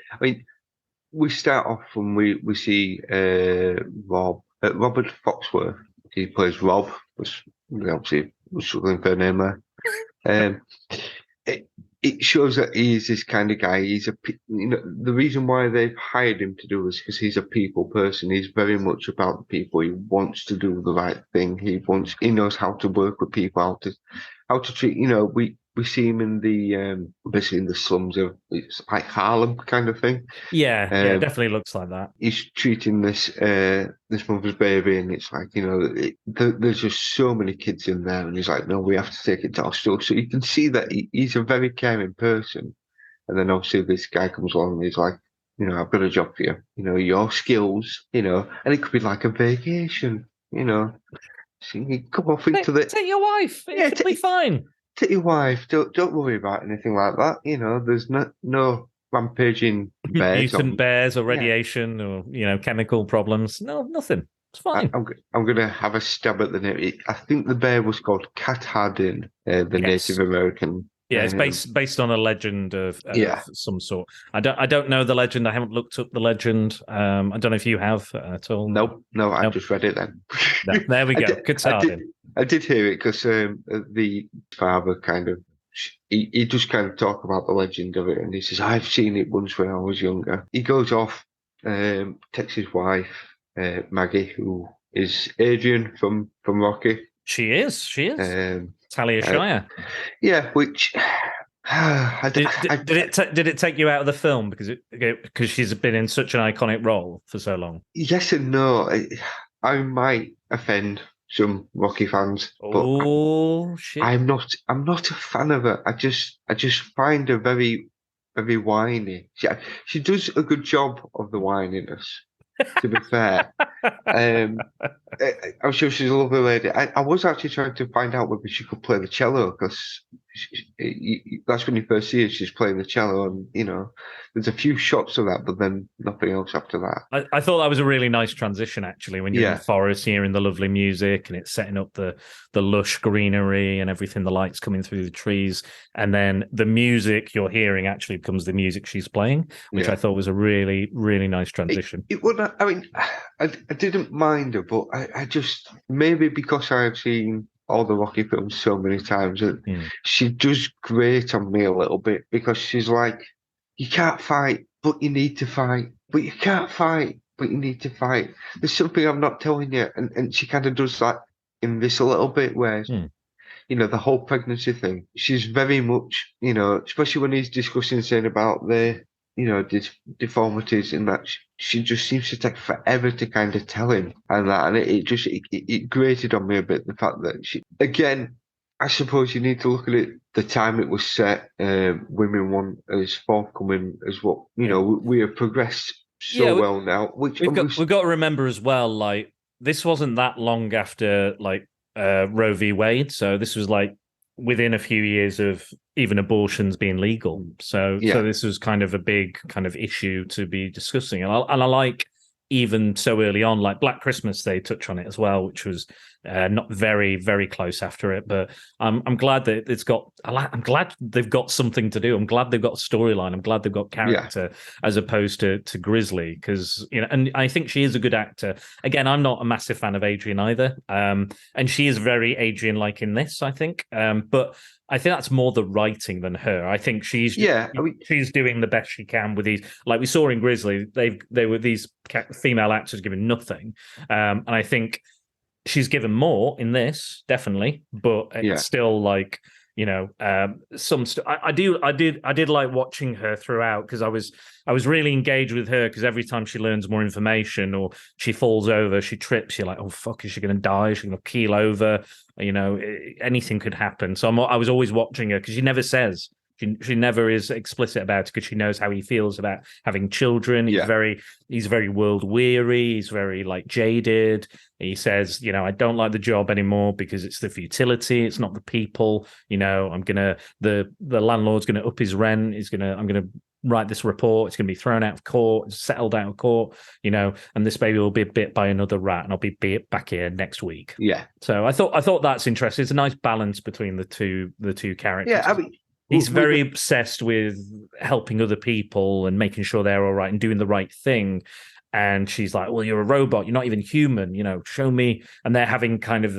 we start off and we see Robert Foxworth. He plays Rob, which obviously was struggling for a name there. It shows that he is this kind of guy. He's the reason why they've hired him to do this because he's a people person. He's very much about the people. He wants to do the right thing. He knows how to work with people, how to treat. we see him in the basically in the slums of, it's like Harlem kind of thing. Yeah, it definitely looks like that. He's treating this this mother's baby, and it's like, there's just so many kids in there, and he's like, no, we have to take it to hospital. So you can see that he's a very caring person. And then obviously this guy comes along and he's like, I've got a job for you. Your skills, and it could be like a vacation, So you can come off into take your wife. It'll be fine. Take your wife. Don't worry about anything like that. There's no rampaging bears, mutant bears, or radiation, or chemical problems. No, nothing. It's fine. I'm going to have a stab at the name. I think the bear was called Cat Hardin, the Native American. Yeah, it's based on a legend of some sort. I don't know the legend. I haven't looked up the legend. I don't know if you have at all. Nope. I just read it then. No, there we go. Good starting. I did hear it because the father kind of, he just kind of talk about the legend of it, and he says, I've seen it once when I was younger. He goes off, takes his wife, Maggie, who is Adrian from Rocky. She is. Talia Shire. Yeah, which did it take you out of the film because she's been in such an iconic role for so long? Yes and no. I might offend some Rocky fans, but shit! I'm not a fan of her. I just find her very, very whiny. She does a good job of the whininess, to be fair. I'm sure she's a lovely lady. I was actually trying to find out whether she could play the cello, because that's when you first see her. She's playing the cello, and there's a few shots of that, but then nothing else after that. I thought that was a really nice transition, actually, when you're in the forest, hearing the lovely music, and it's setting up the lush greenery and everything, the lights coming through the trees, and then the music you're hearing actually becomes the music she's playing, which I thought was a really, really nice transition. It wouldn't. I mean, I didn't mind her, but I just, maybe because I have seen all the Rocky films so many times, she does grate on me a little bit, because she's like, you can't fight, but you need to fight. But you can't fight, but you need to fight. There's something I'm not telling you. And she kind of does that in this a little bit, where, the whole pregnancy thing, she's very much, especially when he's discussing, saying about the, deformities, and that she just seems to take forever to kind of tell him, and that, and it grated on me a bit, the fact that she, again, I suppose you need to look at it, the time it was set, women weren't as forthcoming as what, we have progressed well now, which we've got to remember as well, like, this wasn't that long after, like, Roe v. Wade, so this was like within a few years of even abortions being legal. So this was kind of a big kind of issue to be discussing. And I like, even so early on, like Black Christmas, they touch on it as well, which was not very, very close after it. But I'm glad that it's got. I'm glad they've got something to do. I'm glad they've got a storyline. I'm glad they've got character, as opposed to Grizzly, because and I think she is a good actor. Again, I'm not a massive fan of Adrian either, and she is very Adrian-like in this, I think. But I think that's more the writing than her. I think she's doing the best she can with these. Like we saw in Grizzly, they were these female actors given nothing, and I think she's given more in this, definitely. But it's still like, I did like watching her throughout, because I was really engaged with her, because every time she learns more information or she falls over, she trips, you're like, oh fuck, is she going to die? Is she going to keel over? Anything could happen. So I was always watching her, because she never says. She never is explicit about it, because she knows how he feels about having children. He's very world weary. He's very like jaded. He says, I don't like the job anymore because it's the futility. It's not the people. The landlord's going to up his rent. I'm going to write this report. It's going to be thrown out of court, settled out of court, and this baby will be bit by another rat, and I'll be back here next week. Yeah. So I thought that's interesting. It's a nice balance between the two characters. Yeah, I mean, he's very obsessed with helping other people and making sure they're all right and doing the right thing. And she's like, well, you're a robot. You're not even human, show me. And they're having kind of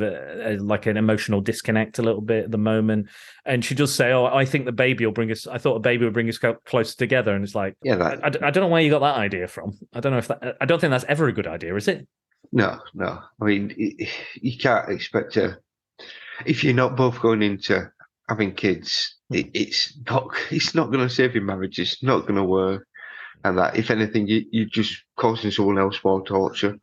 like an emotional disconnect a little bit at the moment. And she does say, I think the baby will bring us, I thought a baby would bring us closer together. And it's like, I don't know where you got that idea from. I don't think that's ever a good idea, is it? No. I mean, you can't expect if you're not both going into having kids, it's not going to save your marriage. It's not going to work. And that, if anything, you're just causing someone else more torture.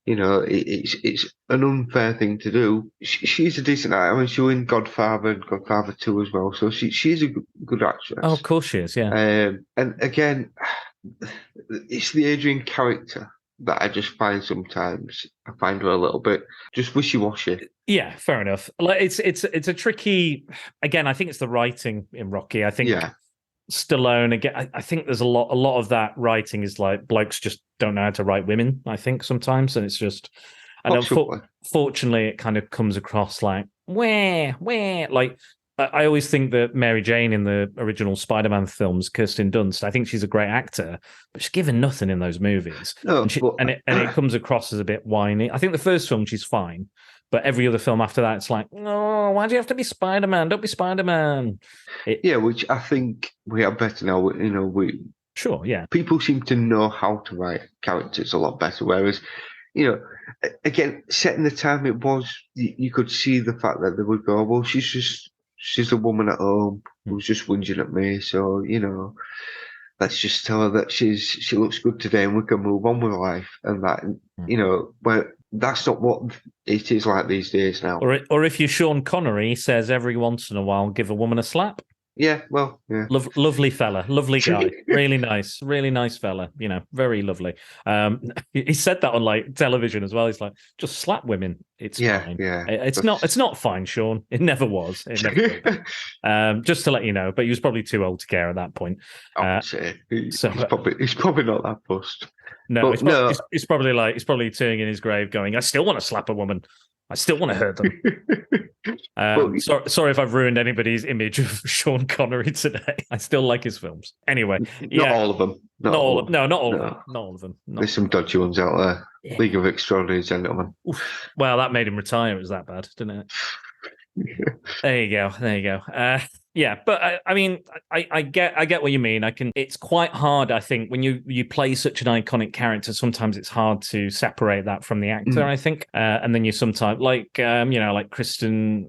It's an unfair thing to do. She's a decent actor. I mean, she was in Godfather and Godfather 2 as well. So she's a good actress. Oh, of course she is, yeah. And again, it's the Adrian character that I just find sometimes. I find her a little bit just wishy-washy. Yeah, fair enough. Like it's a tricky. Again, I think it's the writing in Rocky. I think Stallone. Again, I think there's a lot of that writing is like blokes just don't know how to write women. I think sometimes, and it's just. And unfortunately, it kind of comes across like where like. I always think that Mary Jane in the original Spider-Man films, Kirsten Dunst, I think she's a great actor, but she's given nothing in those movies. No, and it comes across as a bit whiny. I think the first film, she's fine, but every other film after that, it's like, no, why do you have to be Spider-Man? Don't be Spider-Man. Which I think we are better now. Sure, yeah. People seem to know how to write characters a lot better, whereas, again, set in the time it was, you could see the fact that they would go, well, she's a woman at home who's just whinging at me. So, let's just tell her that she looks good today and we can move on with life. And that, but that's not what it is like these days now. Or if you're Sean Connery, says every once in a while, give a woman a slap. Yeah, well, yeah. Lovely fella, lovely guy, really nice fella, very lovely. He said that on like television as well. He's like, just slap women. It's fine. Yeah. It's not fine, Sean. It never was. It never will be. Just to let you know, but he was probably too old to care at that point. He's probably not that fussed. No, he's probably turning in his grave going, I still want to slap a woman. I still want to hurt them. Sorry if I've ruined anybody's image of Sean Connery today. I still like his films. Anyway, not all of them. Not all of them. There's some dodgy ones out there. Yeah. League of Extraordinary Gentlemen. Oof. Well, that made him retire. It was that bad, didn't it? There you go. But I mean, I get what you mean. It's quite hard, I think, when you play such an iconic character. Sometimes it's hard to separate that from the actor. I think, and then you sometimes like Kristen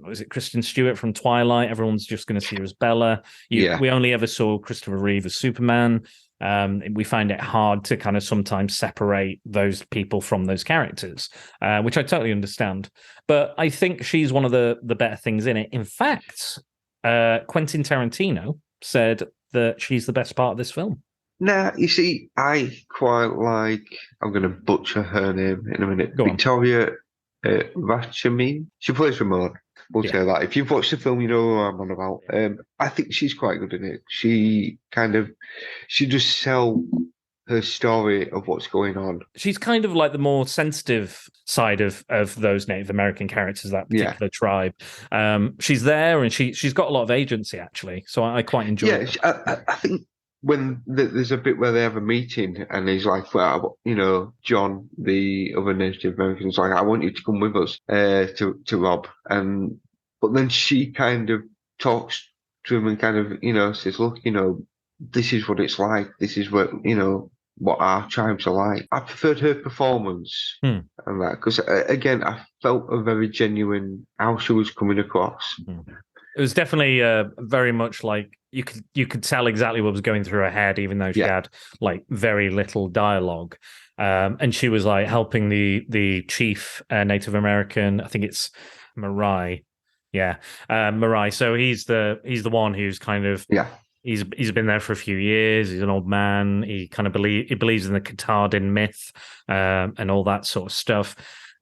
Stewart from Twilight. Everyone's just going to see her as Bella. We only ever saw Christopher Reeve as Superman. We find it hard to kind of sometimes separate those people from those characters, which I totally understand. But I think she's one of the better things in it. In fact, Quentin Tarantino said that she's the best part of this film. Now, you see, I quite like, I'm going to butcher her name in a minute, Victoria Rachami. She plays Ramon. We'll say that. If you've watched the film, you know who I'm on about. I think she's quite good in it. She just sell her story of what's going on. She's kind of like the more sensitive side of those Native American characters, that particular tribe. She's there and she's got a lot of agency, actually. So I quite enjoy it. I think when there's a bit where they have a meeting and he's like, well, John, the other Native American, is like, I want you to come with us to Rob. But then she kind of talks to him and kind of, says, look, this is what it's like. This is what, what our tribes are like. I preferred her performance and that because, again, I felt a very genuine how she was coming across. It was definitely very much like you could tell exactly what was going through her head, even though she had like very little dialogue. And she was like helping the chief Native American. I think it's Marai. Yeah, Marai. So he's the one who's kind of He's been there for a few years. He's an old man. He kind of believes in the Catardin myth and all that sort of stuff.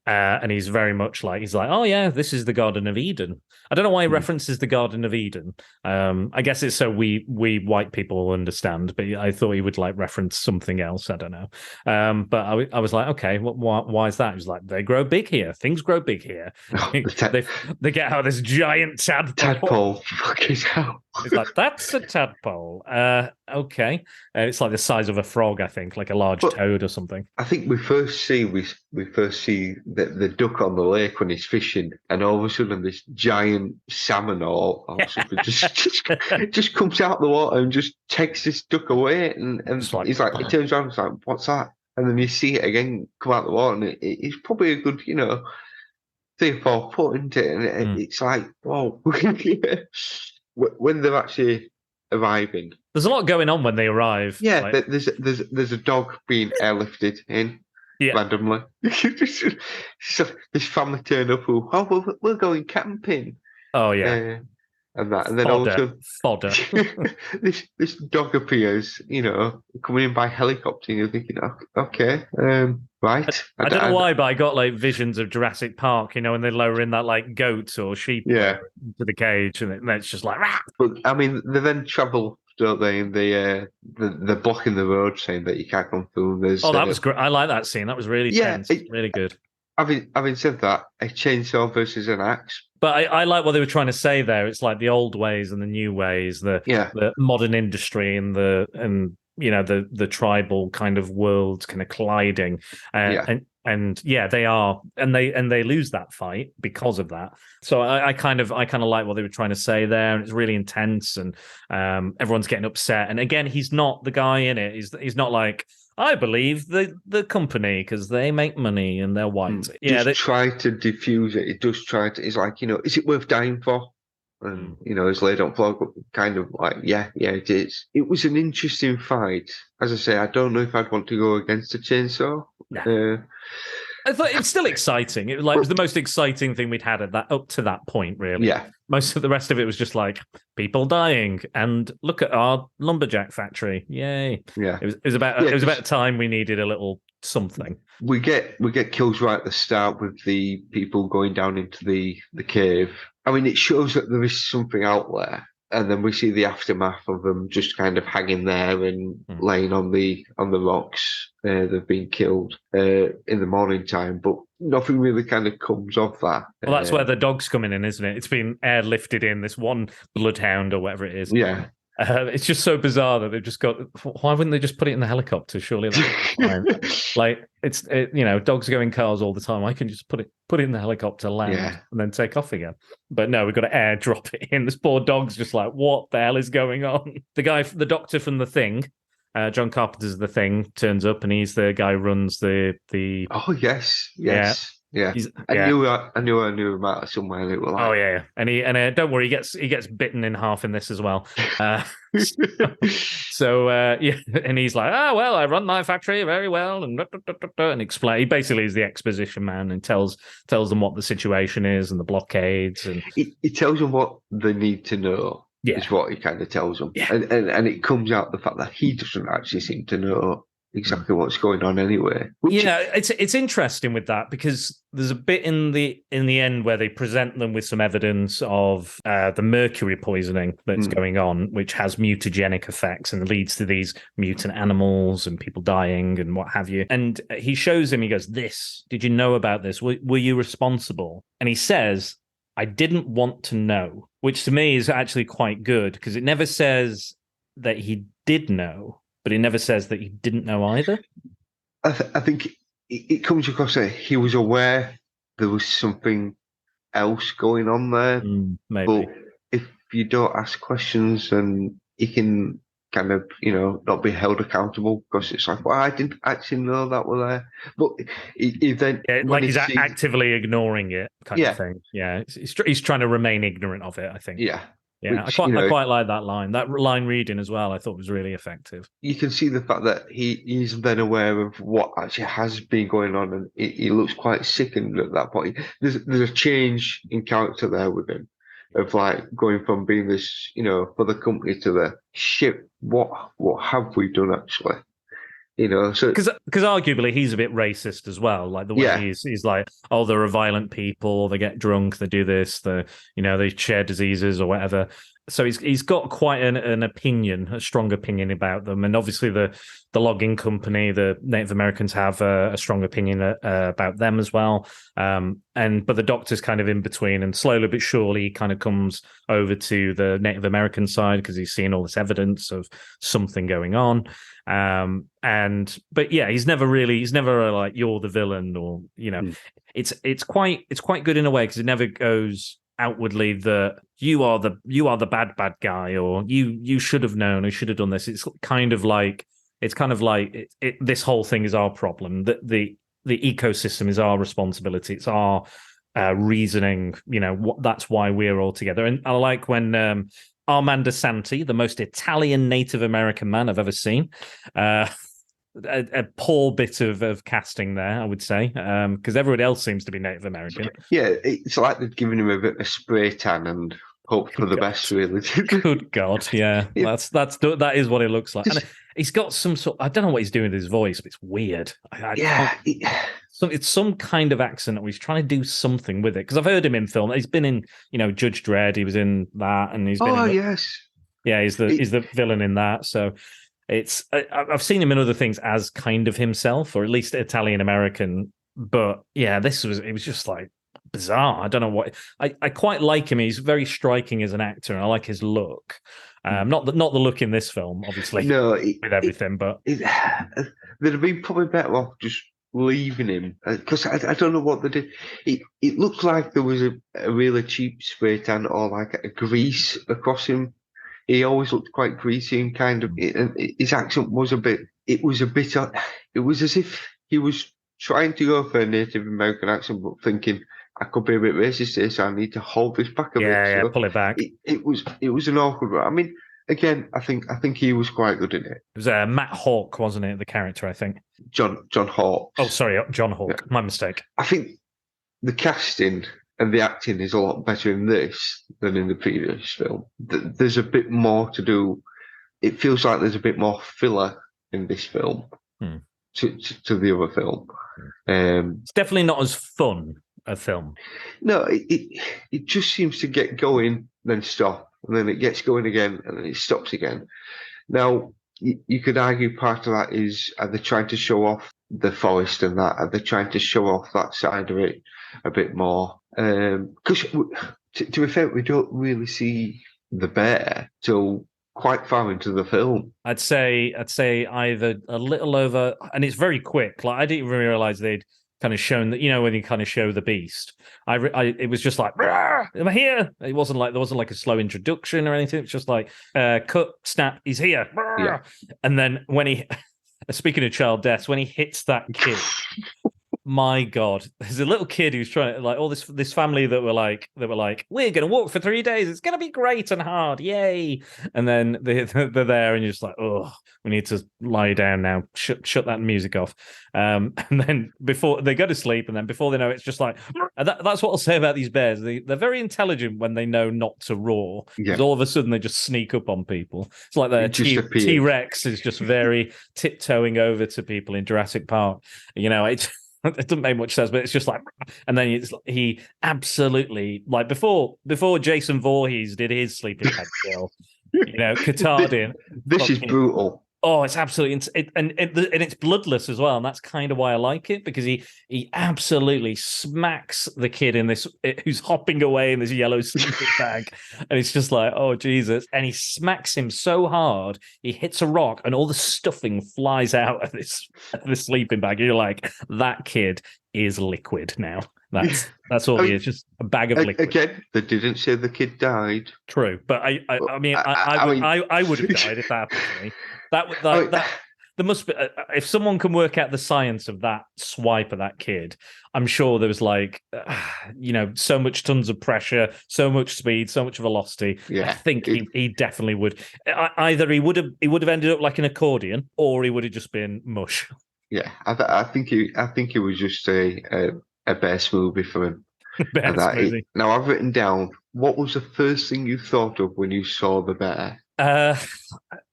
And he's very much like, oh yeah, this is the Garden of Eden. I don't know why he references the Garden of Eden. I guess it's so we white people will understand, but I thought he would like reference something else. I don't know. But I was like, okay, why is that? He was like, they grow big here. Things grow big here. They get out this giant tadpole. Tadpole. Fucking hell. It's like, that's a tadpole. Okay. It's like the size of a frog, I think, like a large toad or something. I think we first see the duck on the lake when he's fishing, and all of a sudden this giant salmon or something just comes out of the water and just takes this duck away. And he's like, he turns around and he's like, what's that? And then you see it again come out of the water, and it's probably a good, 3 or 4 foot, isn't it? And it's like, whoa. when they're actually arriving. There's a lot going on when they arrive. Yeah, like, there's a dog being airlifted in randomly. So this family turn up who, we're going camping. Oh yeah. And then fodder. this dog appears, coming in by helicopter, and you're thinking, okay, right. I don't know why, but I got like visions of Jurassic Park, when they lower in that like goat or sheep into the cage, and it's just like, rah! But I mean, they then travel, don't they? And they're blocking the road, saying that you can't come through. That was great. I like that scene. That was really tense. Really good. Having said that, a chainsaw versus an axe. But I like what they were trying to say there. It's like the old ways and the new ways, the modern industry and the tribal kind of worlds kind of colliding. And they are, and they lose that fight because of that. So I kind of like what they were trying to say there, and it's really intense, and everyone's getting upset. And again, he's not the guy in it. He's not like, I believe the company because they make money and they're white. They try to diffuse it. It does try to. It's like, is it worth dying for? And it's laid on floor, kind of like, yeah, it is. It was an interesting fight. As I say, I don't know if I'd want to go against a chainsaw. Nah. I thought it was still exciting. It was the most exciting thing we'd had up to that point, really. Yeah. Most of the rest of it was just like people dying and look at our lumberjack factory. Yay. Yeah. It was about time we needed a little something. We get kills right at the start with the people going down into the cave. I mean, it shows that there is something out there. And then we see the aftermath of them just kind of hanging there and laying on the rocks. They've been killed in the morning time, but nothing really kind of comes of that. Well, that's where the dog's coming in, isn't it? It's been airlifted in, this one bloodhound or whatever it is. Yeah. It's just so bizarre that they've just got. Why wouldn't they just put it in the helicopter? Surely that's fine. Like dogs go in cars all the time. I can just put it in the helicopter, land, and then take off again. But no, we've got to airdrop it in. This poor dog's just like, what the hell is going on? The doctor from The Thing, John Carpenter's The Thing, turns up, and he's the guy who runs the. Oh yes. Yeah, I knew him out somewhere. They were like, oh yeah, and don't worry, he gets bitten in half in this as well. So and he's like, well, I run my factory very well, and explain. He basically is the exposition man and tells them what the situation is and the blockades, and he tells them what they need to know. Yeah. Is what he kind of tells them, and it comes out the fact that he doesn't actually seem to know exactly what's going on anyway. It's interesting with that because there's a bit in the end where they present them with some evidence of the mercury poisoning that's going on, which has mutagenic effects and leads to these mutant animals and people dying and what have you. And he shows him, he goes, did you know about this? Were you responsible? And he says, I didn't want to know, which to me is actually quite good because it never says that he did know, but he never says that he didn't know either. I think it comes across that he was aware there was something else going on there. Maybe. But if you don't ask questions, then he can kind of, not be held accountable because it's like, well, I didn't actually know that were there. But he then... Yeah, like he's actively ignoring it kind of thing. Yeah, he's trying to remain ignorant of it, I think. Yeah. Yeah, which, I quite like that line. That line reading as well, I thought was really effective. You can see the fact that he's then aware of what actually has been going on, and he looks quite sickened at that point. There's a change in character there with him, of like going from being this, for the company to the shit. What have we done actually? So because arguably he's a bit racist as well, like the way he's like, oh, they're a violent people, they get drunk, they do this, they share diseases or whatever. So he's got quite an opinion, a strong opinion about them, and obviously the logging company, the Native Americans have a strong opinion about them as well. But the doctor's kind of in between, and slowly but surely he kind of comes over to the Native American side because he's seen all this evidence of something going on. But he's never like, you're the villain, or it's quite good in a way because it never goes outwardly that you are the bad guy, or you should have known, or should have done this. It's kind of like this whole thing is our problem, that the ecosystem is our responsibility, it's our reasoning, that's why we're all together. And I like when Armando Santi, the most Italian Native American man I've ever seen. A poor bit of casting there, I would say, because everyone else seems to be Native American. Yeah, it's like they've given him a bit of spray tan and hope for the best, really. Good God, yeah. That is what it looks like. And he's got some sort. I don't know what he's doing with his voice, but it's weird. It's some kind of accent, or he's trying to do something with it. Because I've heard him in film. He's been in, Judge Dredd. He was in that, and he's been. Oh yes. Yeah, he's the villain in that. So I've seen him in other things as kind of himself, or at least Italian American. But yeah, it was just like bizarre. I don't know what I quite like him. He's very striking as an actor, and I like his look. Not the look in this film, obviously. No, with everything, but they'd have been probably better off just leaving him, because I don't know what they did. It looked like there was a really cheap spray tan or like a grease across him. He always looked quite greasy and kind of. His accent was a bit. It was as if he was trying to go for a Native American accent, but thinking, I could be a bit racist here, so I need to hold this back a bit. Yeah, so pull it back. It was an awkward one. I mean, again, I think he was quite good in it. It was Matt Hawke, wasn't it? The character, I think. John Hawke. Oh, sorry, John Hawke. Yeah. My mistake. I think the casting and the acting is a lot better in this than in the previous film. There's a bit more to do. It feels like there's a bit more filler in this film to the other film. It's definitely not as fun a film. No, it just seems to get going, then stop, and then it gets going again, and then it stops again. Now, you could argue part of that is, are they trying to show off the forest and that? Are they trying to show off that side of it a bit more? Because to be fair, we don't really see the bear till quite far into the film. I'd say either a little over, and it's very quick. Like I didn't even realize they'd kind of shown that, when you kind of show the beast. It was just like, am I here? It wasn't like there wasn't like a slow introduction or anything. It's just like cut, snap, he's here. Yeah. And then when he, speaking of child deaths, when he hits that kid. My God, there's a little kid who's trying to, like, all this family that were like, we're going to walk for 3 days. It's going to be great and hard. Yay. And then they're there and you're just like, oh, we need to lie down now. Shut that music off. And then before they go to sleep, and then before they know, it's just like, that's what I'll say about these bears. They're very intelligent when they know not to roar. Because all of a sudden they just sneak up on people. It's like their T-Rex is just very tiptoeing over to people in Jurassic Park. It doesn't make much sense, but it's just like, and then he absolutely, like before Jason Voorhees did his sleeping bag kill, Katardin. This is brutal. Oh, it's absolutely, and it's bloodless as well, and that's kind of why I like it, because he absolutely smacks the kid who's hopping away in this yellow sleeping bag, and it's just like, oh Jesus! And he smacks him so hard, he hits a rock, and all the stuffing flies out of this sleeping bag. You're like, that kid is liquid now. That's all he is, just a bag of liquid. Again, they didn't say the kid died. True, but I would have died if that happened to me. That there must be, if someone can work out the science of that swipe of that kid, I'm sure there was like, so much tons of pressure, so much speed, so much velocity. Yeah, I think he definitely would. Either he would have ended up like an accordion, or he would have just been mush. Yeah, I think he was just a bear smoothie for him. Now I've written down, what was the first thing you thought of when you saw the bear?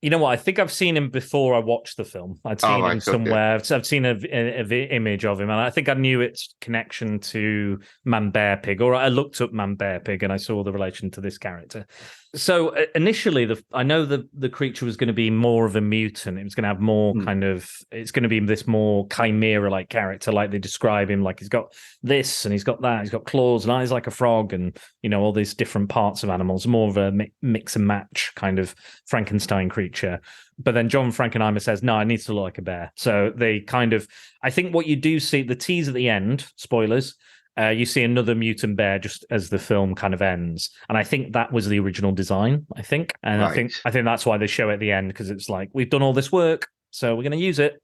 You know what? I think I've seen him before I watched the film. I'd seen him somewhere. Okay. I've seen an image of him, and I think I knew its connection to Man Bear Pig, or I looked up Man Bear Pig and I saw the relation to this character. So initially, I know the creature was going to be more of a mutant. It was going to have more it's going to be this more chimera-like character, like they describe him. Like he's got this and he's got that. He's got claws and eyes like a frog, and all these different parts of animals. More of a mix and match kind of Frankenstein creature. But then John Frankenheimer says, no, it needs to look like a bear. So they I think what you do see, the tease at the end, spoilers, you see another mutant bear just as the film kind of ends. And I think that was the original design, I think. And right. I think that's why they show it at the end, because it's like, we've done all this work, so we're going to use it.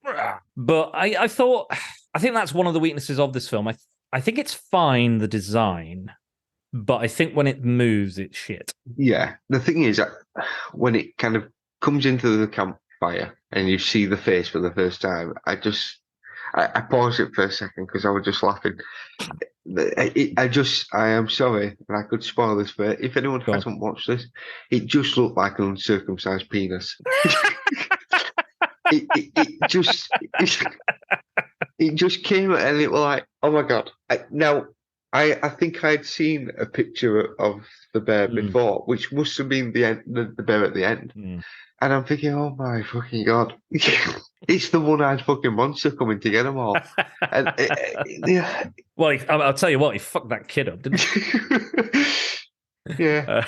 But I think that's one of the weaknesses of this film. I think it's fine, the design, but I think when it moves, it's shit. Yeah. The thing is, when it kind of comes into the campfire and you see the face for the first time, I paused it for a second because I was just laughing. I am sorry, and I could spoil this, but if anyone hasn't watched this, it just looked like an uncircumcised penis. it just came and it was like, oh my God. I think I'd seen a picture of the bear before, which must have been the bear at the end. And I'm thinking, oh my fucking God. It's the one-eyed fucking monster coming to get them all. And, yeah. Well, I'll tell you what, he fucked that kid up, didn't he? Yeah.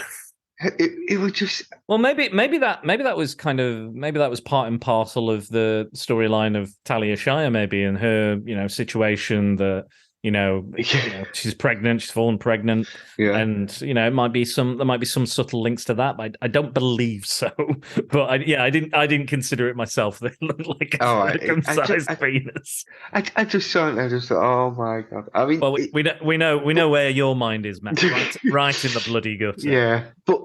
It was just... Well, maybe that was part and parcel of the storyline of Talia Shire, maybe, and her, situation that... she's pregnant. She's fallen pregnant, and there might be some subtle links to that. But I don't believe so. But I didn't consider it myself. They looked like a circumcised penis. I just saw it. And I just thought, oh my God. I mean, well, we know where your mind is, Matt. Right in the bloody gutter. Yeah, but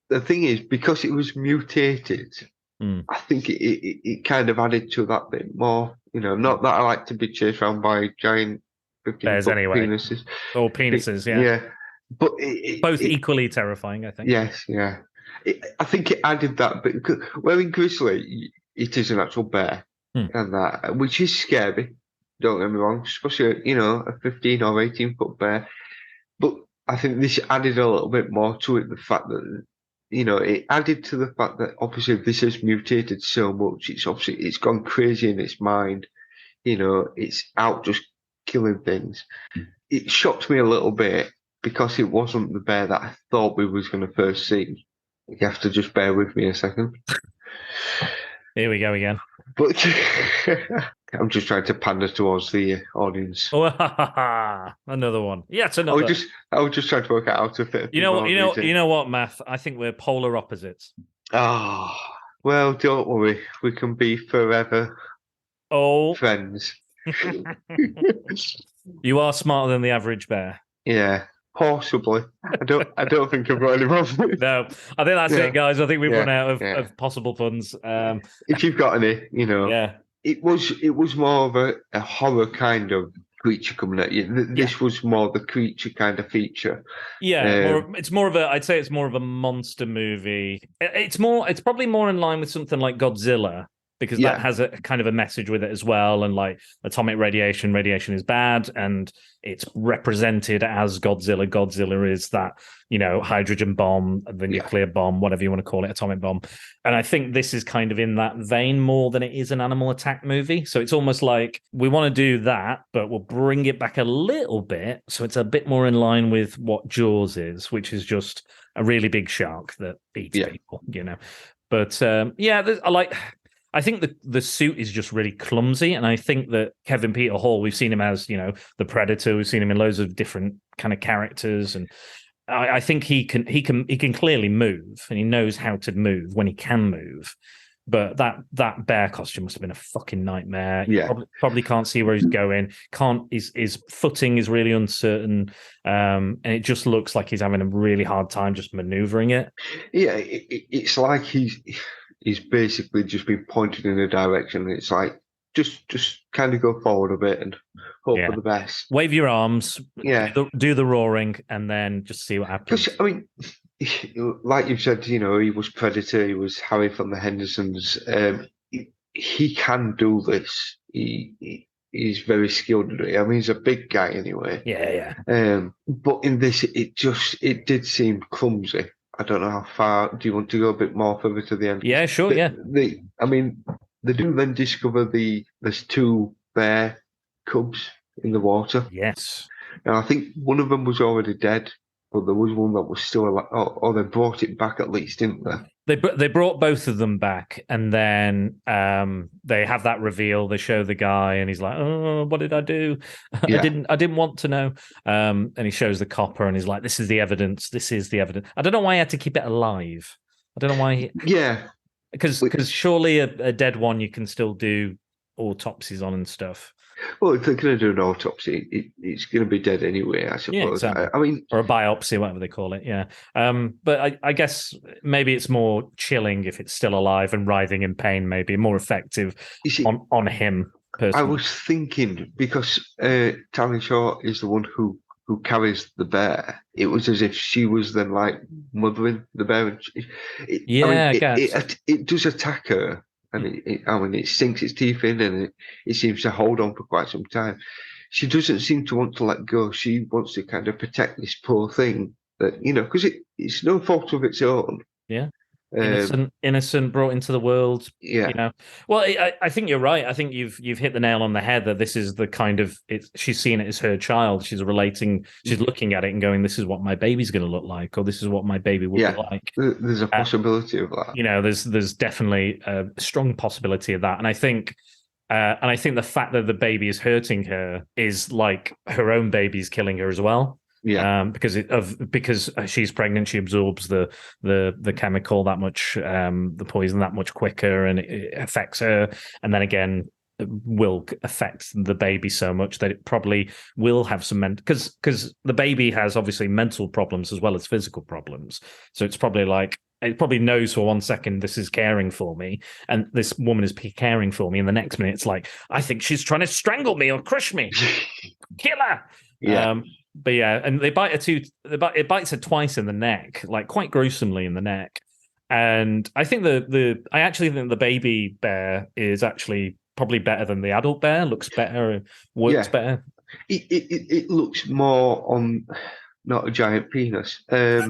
the thing is, because it was mutated, I think it kind of added to that bit more. Not that I like to be chased around by giant. Bears anyway. Penises. Or penises, yeah. Yeah. But both equally terrifying, I think. Yes, yeah. I think it added that bit. Well, in Grizzly, it is an actual bear, and that, which is scary. Don't get me wrong, especially a 15 or 18-foot bear. But I think this added a little bit more to it. The fact that it added to the fact that obviously this has mutated so much. It's gone crazy in its mind. It's out just killing things. It shocked me a little bit because it wasn't the bear that I thought we was going to first see. You have to just bear with me a second. Here we go again. But I'm just trying to pander towards the audience. Oh, another one. Yeah, it's another. I was just trying to work out how to fit. You know what, Maff? I think we're polar opposites. Oh, well, don't worry. We can be forever friends. You are smarter than the average bear. Yeah, possibly. I don't think I've got any problem. No, I think that's it, guys. I think we've run out of possible puns. If you've got any, it was more of a horror kind of creature coming at you. This was more the creature kind of feature. Yeah, I'd say it's more of a monster movie. It's probably more in line with something like Godzilla. Because that has a kind of a message with it as well, and like atomic radiation is bad, and it's represented as Godzilla. Godzilla is that hydrogen bomb, the nuclear bomb, whatever you want to call it, atomic bomb. And I think this is kind of in that vein more than it is an animal attack movie. So it's almost like we want to do that, but we'll bring it back a little bit, so it's a bit more in line with what Jaws is, which is just a really big shark that eats people. But I think the suit is just really clumsy, and I think that Kevin Peter Hall, we've seen him as the Predator, we've seen him in loads of different kind of characters, and I think he can clearly move, and he knows how to move when he can move. But that bear costume must have been a fucking nightmare. Yeah, probably can't see where he's going. His footing is really uncertain, and it just looks like he's having a really hard time just maneuvering it. Yeah, it's like he's basically just been pointed in a direction. It's like just kind of go forward a bit and hope for the best. Wave your arms, do the roaring, and then just see what happens. Because I mean, like you've said, he was Predator. He was Harry from the Hendersons. He can do this. He's very skilled at it. I mean, he's a big guy anyway. Yeah. But in this, it did seem clumsy. I don't know how far. Do you want to go a bit more further to the end? Yeah, sure. They do then discover there's 2 bear cubs in the water. Yes. And I think one of them was already dead, but there was one that was still alive. Or they brought it back at least, didn't they? They brought both of them back, and then they have that reveal. They show the guy, and he's like, "Oh, what did I do? Yeah. I didn't want to know." And he shows the copper, and he's like, "This is the evidence. This is the evidence." I don't know why he had to keep it alive. I don't know why. Because surely a dead one you can still do autopsies on and stuff. Well, if they're going to do an autopsy, it's going to be dead anyway, I suppose. Yeah, exactly. I mean, or a biopsy, whatever they call it. Yeah. But I guess maybe it's more chilling if it's still alive and writhing in pain. Maybe more effective on him personally. I was thinking because Tally Shaw is the one who carries the bear. It was as if she was then like mothering the bear. It does attack her. And it sinks its teeth in, and it seems to hold on for quite some time. She doesn't seem to want to let go. She wants to kind of protect this poor thing that, because it's no fault of its own. Yeah. Innocent brought into the world. Yeah. Well, I think you're right. I think you've hit the nail on the head that this is the kind of she's seeing it as her child. She's looking at it and going, "This is what my baby's going to look like," or "This is what my baby will look like." There's a possibility of that. There's definitely a strong possibility of that, and I think the fact that the baby is hurting her is like her own baby's killing her as well. Yeah, because she's pregnant, she absorbs the chemical that much, the poison that much quicker, and it affects her. And then again, will affect the baby so much that it probably will have some because the baby has obviously mental problems as well as physical problems. So it's probably like it probably knows for 1 second this is caring for me, and this woman is caring for me, and the next minute it's like I think she's trying to strangle me or crush me, kill her. Yeah. But yeah, and they bite her it bites her twice in the neck, like quite gruesomely in the neck. And I think I actually think the baby bear is actually probably better than the adult bear. Looks better, works better. It looks more on not a giant penis. There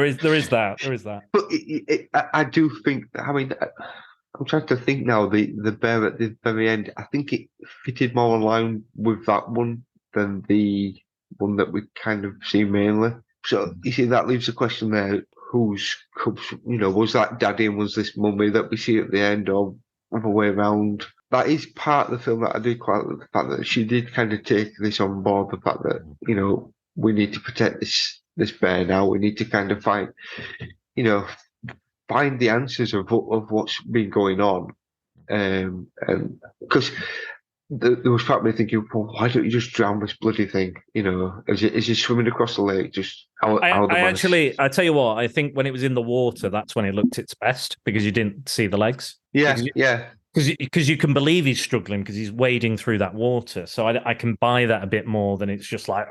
is that. But I do think. I mean, I'm trying to think now. The bear at the very end. I think it fitted more in line with that one than the one that we kind of see mainly. So you see, that leaves a question there: whose cubs? Was that daddy and was this mummy that we see at the end, or other way around? That is part of the film that I do quite like, the fact that she did kind of take this on board. The fact that we need to protect this bear now. We need to kind of find the answers of what's been going on, and because. There was part of me thinking, well, why don't you just drown this bloody thing? As you're swimming across the lake, just I tell you what, I think when it was in the water, that's when it looked its best because you didn't see the legs. Yeah. Because you can believe he's struggling because he's wading through that water. So I can buy that a bit more than it's just like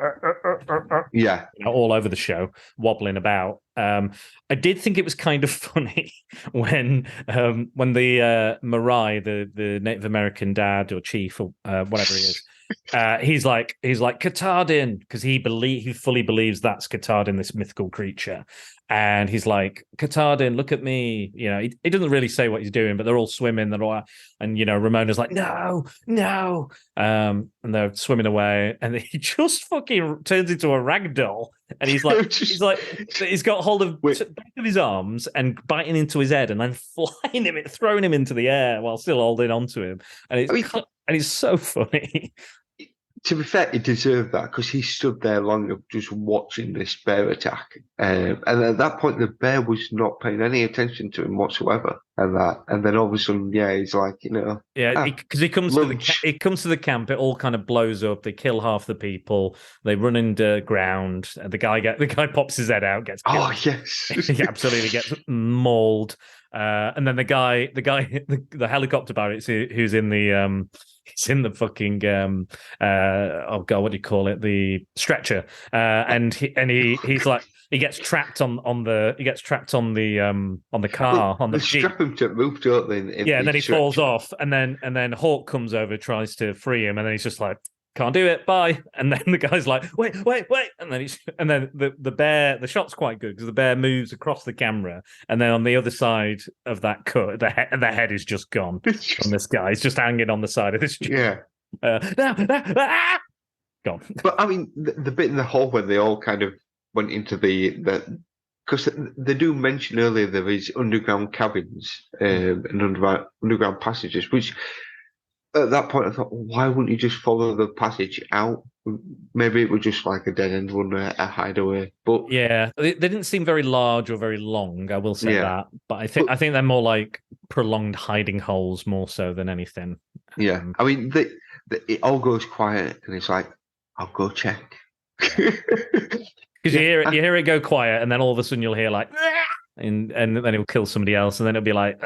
all over the show, wobbling about. I did think it was kind of funny when the Marai, the Native American dad or chief or whatever he is, he's like Katardin because he fully believes that's Katardin, this mythical creature. And he's like, Katardin, look at me. He doesn't really say what he's doing, but they're all swimming. And Ramona's like, no. And they're swimming away, and he just fucking turns into a rag doll. And he's got hold of both of his arms and biting into his head, and then throwing him into the air while still holding onto him. And it's so funny. To be fair, he deserved that because he stood there long enough just watching this bear attack. And at that point, the bear was not paying any attention to him whatsoever. And then all of a sudden, he's like, Yeah, because he comes to the camp, it all kind of blows up. They kill half the people. They run into ground. The guy pops his head out, gets killed. Oh, yes. He absolutely gets mauled. And then the helicopter pilot who's in the he's in the fucking oh god, what do you call it? The stretcher. And he's like he gets trapped on the car on the Jeep. Strap him to a roof, don't they? And then he falls off, and then Hawk comes over, tries to free him, and then he's just like, can't do it, bye. And then the guy's like, wait, and then the shot's quite good because the bear moves across the camera, and then on the other side of that cut, the head is just gone from this guy. He's just hanging on the side of this Jeep. Gone. But I mean, the bit in the hole when they all kind of went into the because they do mention earlier there is underground cabins and underground passages, which at that point I thought, why wouldn't you just follow the passage out? Maybe it was just like a dead end one, a hideaway. But yeah, they didn't seem very large or very long. I will say that, but I think they're more like prolonged hiding holes more so than anything. Yeah, I mean it all goes quiet, and it's like, I'll go check. Because you hear it go quiet, and then all of a sudden you'll hear like, and then he'll kill somebody else, and then it'll be like,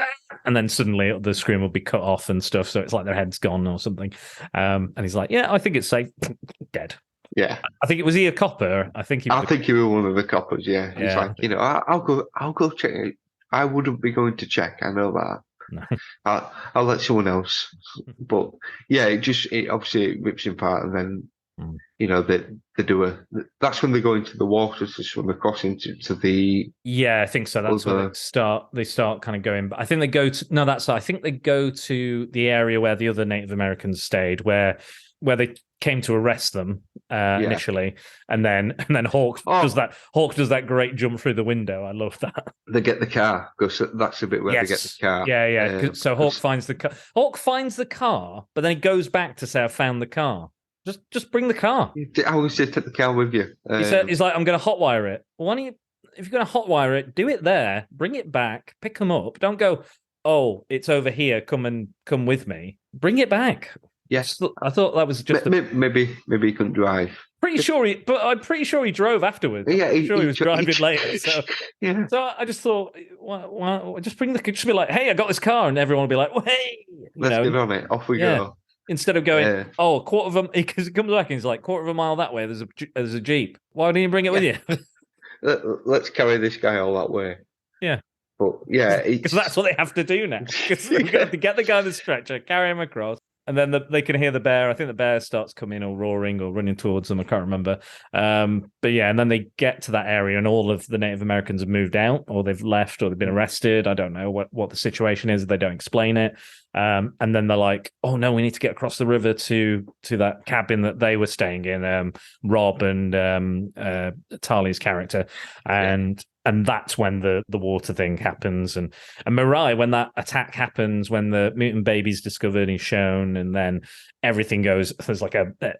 and then suddenly the scream will be cut off and stuff, so it's like their head's gone or something. And he's like, "Yeah, I think it's safe." Dead. Yeah, I think it was he a copper. I think he was one of the coppers. Yeah, he's like, I'll go check it. I wouldn't be going to check. I know that. No. I'll let someone else. But yeah, it obviously rips him apart, and then they do that's when they go into the water to swim across into the. Yeah, I think so. That's when they start kind of going. But I think they go to I think they go to the area where the other Native Americans stayed, where they came to arrest them initially, and then Hawk does that. Hawk does that great jump through the window. I love that. They get the car, because that's the bit where they get the car. Yeah. So Hawk finds the car. Hawk finds the car, but then he goes back to say, "I found the car." Just bring the car. I always say, take the car with you. He's like, "I'm going to hotwire it." Well, why don't you? If you're going to hotwire it, do it there. Bring it back. Pick them up. Don't go. "Oh, it's over here. Come with me." Bring it back. Yes, I thought that was just maybe he couldn't drive. I'm pretty sure he drove afterwards. Yeah, he was driving later. So yeah. So I just thought, well, just just be like, "Hey, I got this car," and everyone will be like, "Well, hey, let's get on it. Off we go." Instead of going, a quarter of them, because it comes back and he's like, quarter of a mile that way, there's a Jeep. Why didn't you bring it with you? Let's carry this guy all that way. Yeah. But yeah, because that's what they have to do now. Because they have to get the guy on the stretcher, carry him across, and then they can hear the bear. I think the bear starts coming or roaring or running towards them. I can't remember. But yeah, and then they get to that area, and all of the Native Americans have moved out, or they've left, or they've been arrested. I don't know what the situation is. They don't explain it. And then they're like, "Oh no, we need to get across the river to that cabin that they were staying in." Rob and Tali's character, and that's when the water thing happens, and Mirai, when that attack happens, when the mutant baby's discovered and shown, and then everything goes. There's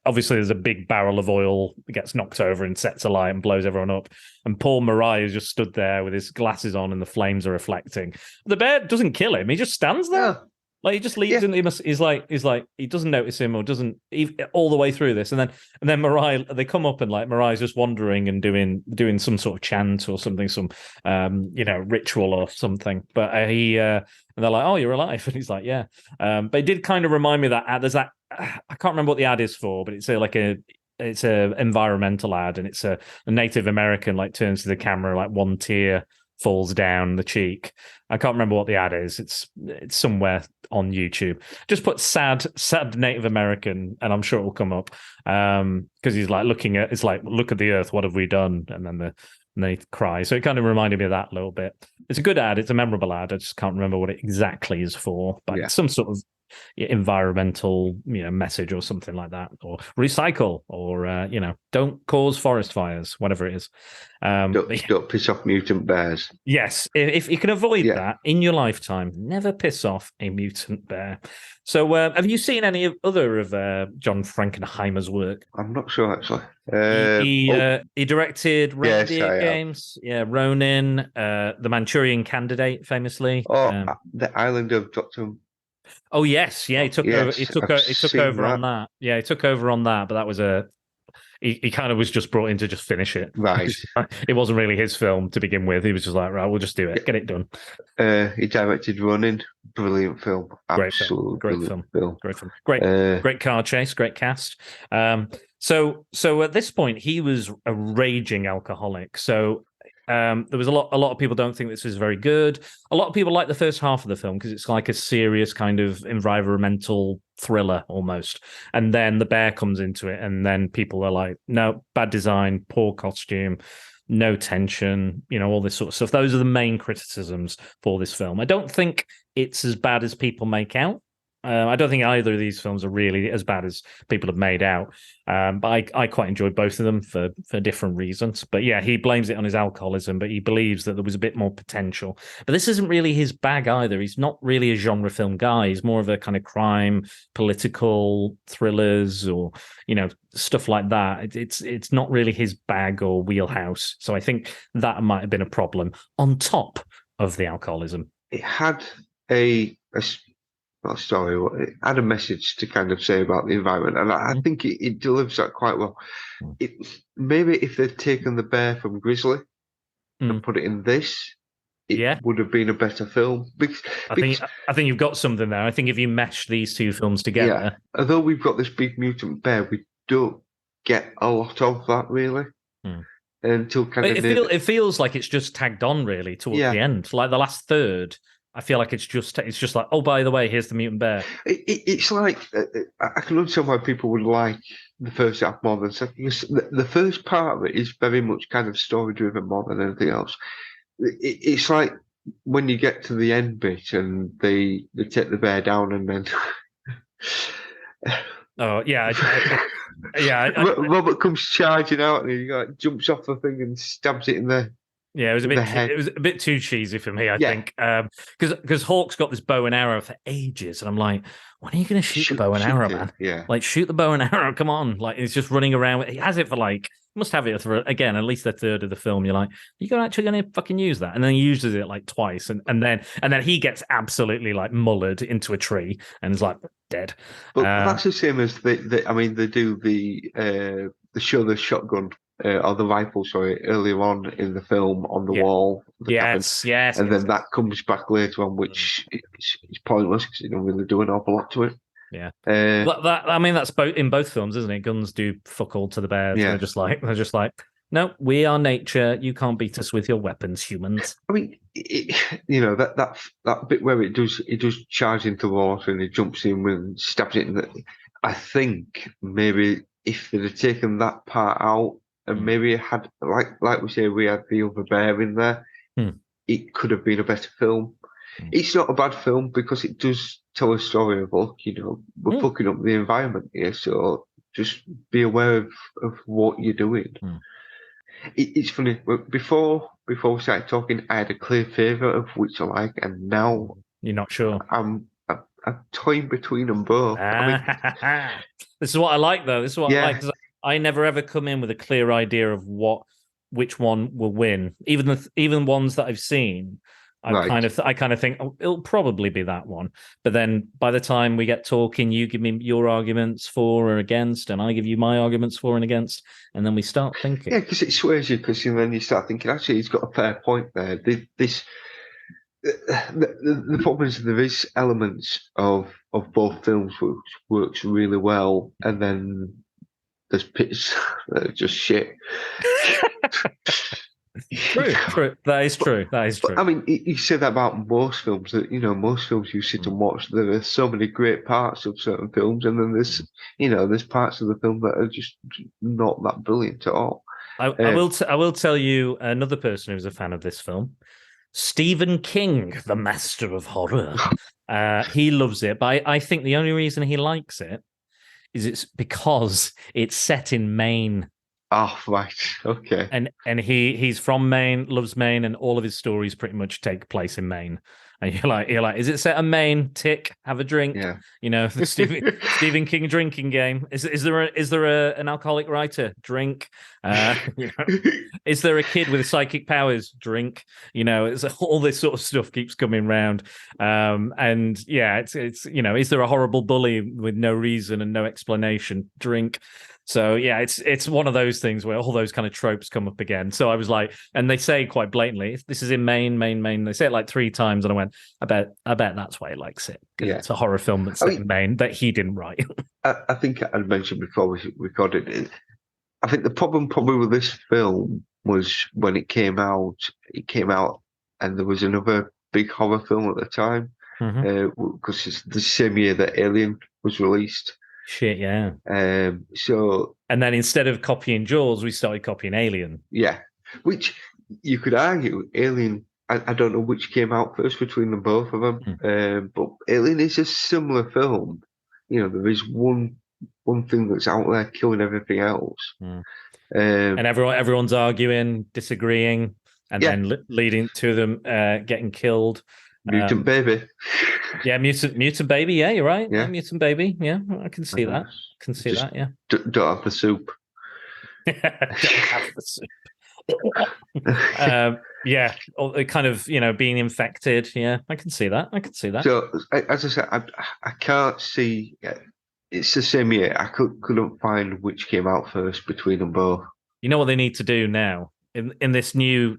obviously there's a big barrel of oil that gets knocked over and sets alight and blows everyone up. And poor Mirai has just stood there with his glasses on, and the flames are reflecting. The bear doesn't kill him; he just stands there. Yeah. Like he just leaves, and he's like he doesn't notice him, or doesn't all the way through this, and then Mirai, they come up, and like Mirai's just wandering and doing some sort of chant or something, some ritual or something. But and they're like, "Oh, you're alive," and he's like, "Yeah." But it did kind of remind me of that ad. There's that I can't remember what the ad is for, but it's a environmental ad, and it's a Native American like turns to the camera, like one tear falls down the cheek. I can't remember what the ad is. It's somewhere on YouTube. Just put sad Native American, and I'm sure it will come up. Because he's like look at the earth, what have we done? And then they cry. So it kind of reminded me of that a little bit. It's a good ad. It's a memorable ad. I just can't remember what it exactly is for, but it's some sort of environmental message or something like that, or recycle, or don't cause forest fires, whatever it is. Don't piss off mutant bears. Yes, if you can avoid that in your lifetime, never piss off a mutant bear. So have you seen any other of John Frankenheimer's work? I'm not sure actually. He directed Reindeer Games, Ronin, The Manchurian Candidate, famously. The Island of Dr. Oh yes, he took over on that. Yeah, he took over on that, but that was he kind of was just brought in to just finish it. Right. It wasn't really his film to begin with. He was just like, right, we'll just do it, get it done. He directed Running, brilliant film, absolutely great film. Great car chase, great cast. So at this point, he was a raging alcoholic. So there was a lot of people don't think this was very good. A lot of people like the first half of the film because it's like a serious kind of environmental thriller almost. And then the bear comes into it, and then people are like, no, bad design, poor costume, no tension, all this sort of stuff. Those are the main criticisms for this film. I don't think it's as bad as people make out. I don't think either of these films are really as bad as people have made out. But I quite enjoyed both of them for different reasons. But yeah, he blames it on his alcoholism, but he believes that there was a bit more potential. But this isn't really his bag either. He's not really a genre film guy. He's more of a kind of crime, political thrillers, or stuff like that. It's not really his bag or wheelhouse. So I think that might have been a problem on top of the alcoholism. It had a not a story. It had a message to kind of say about the environment, and I think it delivers that quite well. Maybe if they'd taken the bear from Grizzly and put it in this, it would have been a better film. I think you've got something there. I think if you mesh these two films together, although we've got this big mutant bear, we don't get a lot of that really. Until kind of it feels like it's just tagged on really towards the end, like the last third. I feel like it's just like, oh, by the way, here's the mutant bear. It's like I can understand why people would like the first half more than the second. Because the first part of it is very much kind of story driven more than anything else. It's like when you get to the end bit and they take the bear down and then. Oh yeah, Robert comes charging out and he jumps off the thing and stabs it in the. Yeah, it was a bit too cheesy for me, I think, because Hawk's got this bow and arrow for ages, and I'm like, when are you going to shoot the bow and arrow, man? Yeah, like shoot the bow and arrow, come on! Like it's just running around. He has it for must have it for again at least a third of the film. You're like, you actually going to fucking use that? And then he uses it like twice, and then he gets absolutely like mullered into a tree and is like dead. But that's the same as they do the show the shotgun. Or the rifle, sorry, earlier on in the film on the wall. Yes. And then that comes back later on, which is pointless because you don't really do an awful lot to it. Yeah. That's in both films, isn't it? Guns do fuck all to the bears. Yeah. They're just like, no, we are nature. You can't beat us with your weapons, humans. I mean, that bit where it does charge into the water and it jumps in and stabs it. I think maybe if they'd have taken that part out, and maybe it had, like we say, we had the other bear in there, it could have been a better film. It's not a bad film because it does tell a story of, look, we're fucking up the environment here, so just be aware of what you're doing. It's funny, before we started talking, I had a clear favourite of which I like, and now you're not sure. I'm toying between them both. This is what I like, though. This is what I like. I never ever come in with a clear idea of which one will win. Even ones that I've seen, I kind of think it'll probably be that one. But then by the time we get talking, you give me your arguments for or against, and I give you my arguments for and against, and then we start thinking. Yeah, because it sways you. Because then you start thinking, actually, he's got a fair point there. The problem is there is elements of both films which works really well, and then there's bits that are just shit. True. That is true. But, I mean, you say that about most films. That most films you sit and watch. There are so many great parts of certain films, and then there's parts of the film that are just not that brilliant at all. I will tell you another person who's a fan of this film, Stephen King, the master of horror. He loves it, but I think the only reason he likes it is it's because it's set in Maine. Oh, right. Okay. And he's from Maine, loves Maine, and all of his stories pretty much take place in Maine. And you're like, is it set in Maine? Tick, have a drink. Yeah. The Stephen King drinking game. Is there an alcoholic writer? Drink. Is there a kid with psychic powers? Drink. It's all this sort of stuff keeps coming round. And yeah, it's is there a horrible bully with no reason and no explanation? Drink. So yeah, it's one of those things where all those kind of tropes come up again. So I was like, and they say quite blatantly, this is in Maine. They say it like 3 times, and I went, I bet that's why he likes it, because it's a horror film that's set in Maine that he didn't write. I think I mentioned before we recorded it. I think the problem probably with this film was when it came out, and there was another big horror film at the time, because it's the same year that Alien was released. Shit, yeah. So, and then instead of copying Jaws, we started copying Alien. Yeah, which you could argue Alien. I don't know which came out first between them, both of them. But Alien is a similar film. There is one thing that's out there killing everything else. And everyone's arguing, disagreeing, and then leading to them getting killed. Mutant baby. Yeah, mutant baby. Yeah, you're right. Yeah, mutant baby. Yeah, I can see that. Yeah. Don't have the soup. Don't have the soup. Yeah, or it kind of, being infected. Yeah, I can see that. So, as I said, I can't see. It's the same year. I couldn't find which came out first between them both. You know what they need to do now in this new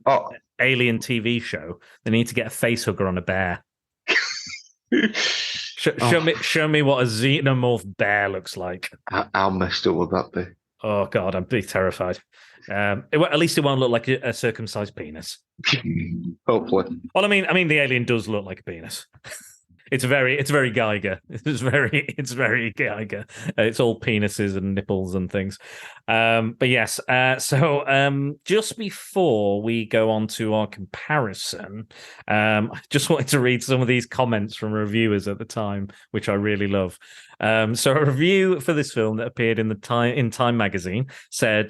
Alien TV show? They need to get a face hugger on a bear. Show me what a xenomorph bear looks like. How messed up would that be? Oh God, I'd be terrified. At least it won't look like a circumcised penis. Hopefully. Well, I mean, the alien does look like a penis. It's very Geiger. It's very Geiger. It's all penises and nipples and things. But yes. So just before we go on to our comparison, I just wanted to read some of these comments from reviewers at the time, which I really love. So a review for this film that appeared in Time magazine said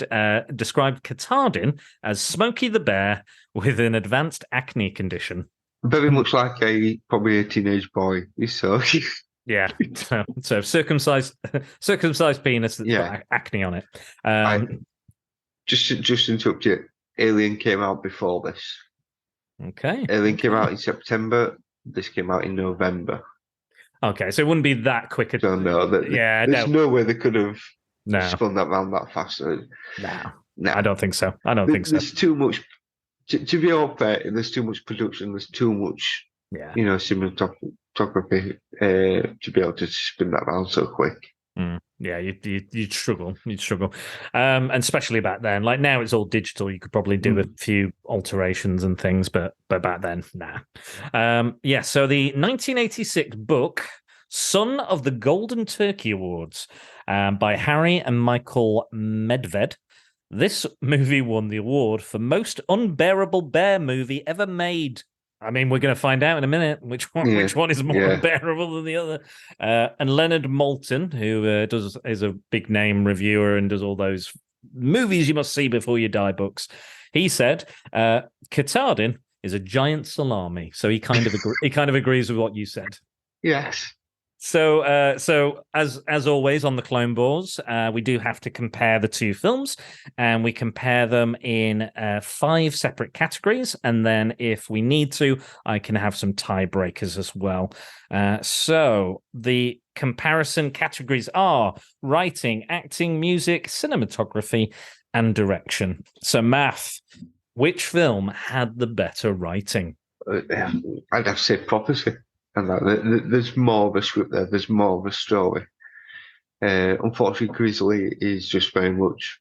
described Catardin as Smokey the Bear with an advanced acne condition. Very much like probably a teenage boy. So yeah, so circumcised penis that's got acne on it. Just interrupt you. Alien came out before this. Okay. Alien came out in September. This came out in November. Okay, so it wouldn't be that quick. There's no way they could have spun that round that fast. No, I don't think so. There's too much. To be all fair, there's too much production. There's too much, cinematography to be able to spin that round so quick. Yeah, you'd struggle. And especially back then. Like now, it's all digital. You could probably do a few alterations and things, but back then, nah. So the 1986 book "Son of the Golden Turkey Awards" by Harry and Michael Medved. This movie won the award for most unbearable bear movie ever made. I mean, we're going to find out in a minute which one is more unbearable than the other. And Leonard Moulton, who is a big name reviewer and does all those movies you must see before you die books, he said Catardin is a giant salami. So he kind of agrees with what you said. Yes. So as always on the Clone Wars, we do have to compare the two films, and we compare them in 5 separate categories. And then, if we need to, I can have some tiebreakers as well. So the comparison categories are writing, acting, music, cinematography, and direction. So, Maff, which film had the better writing? I'd have to say Prophecy. And there's more of a script there. There's more of a story. Unfortunately, Grizzly is just very much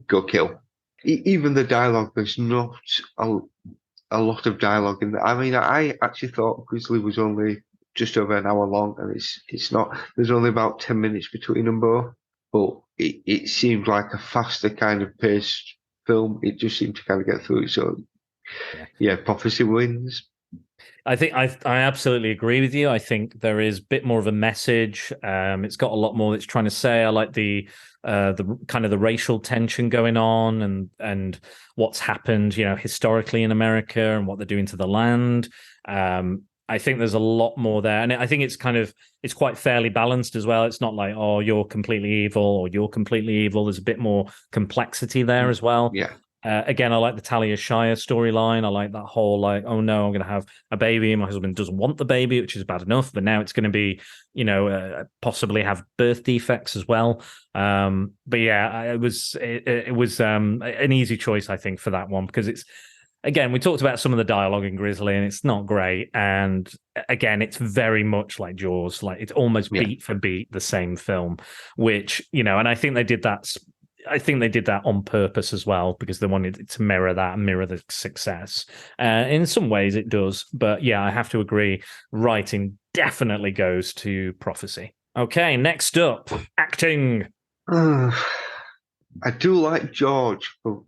go kill. Even the dialogue, there's not a lot of dialogue in there. I mean, I actually thought Grizzly was only just over an hour long, and it's not. There's only about 10 minutes between them both. But it seemed like a faster kind of paced film. It just seemed to kind of get through it. So, yeah, Prophecy wins. I think I absolutely agree with you. I think there is a bit more of a message. It's got a lot more it's trying to say. I like the kind of the racial tension going on and what's happened, historically in America and what they're doing to the land. I think there's a lot more there, and I think it's quite fairly balanced as well. It's not like, oh, you're completely evil or you're completely evil. There's a bit more complexity there as well. Yeah. Again, I like the Talia Shire storyline. I like that whole oh no, I'm going to have a baby and my husband doesn't want the baby, which is bad enough. But now it's going to be, possibly have birth defects as well. But yeah, it was an easy choice, I think, for that one, because it's, again, we talked about some of the dialogue in Grizzly and it's not great. And again, it's very much like Jaws. Like it's almost beat for beat the same film, which, and I think they did that. I think they did that on purpose as well, because they wanted it to mirror the success. In some ways it does. But yeah, I have to agree. Writing definitely goes to Prophecy. Okay, next up, acting. I do like George for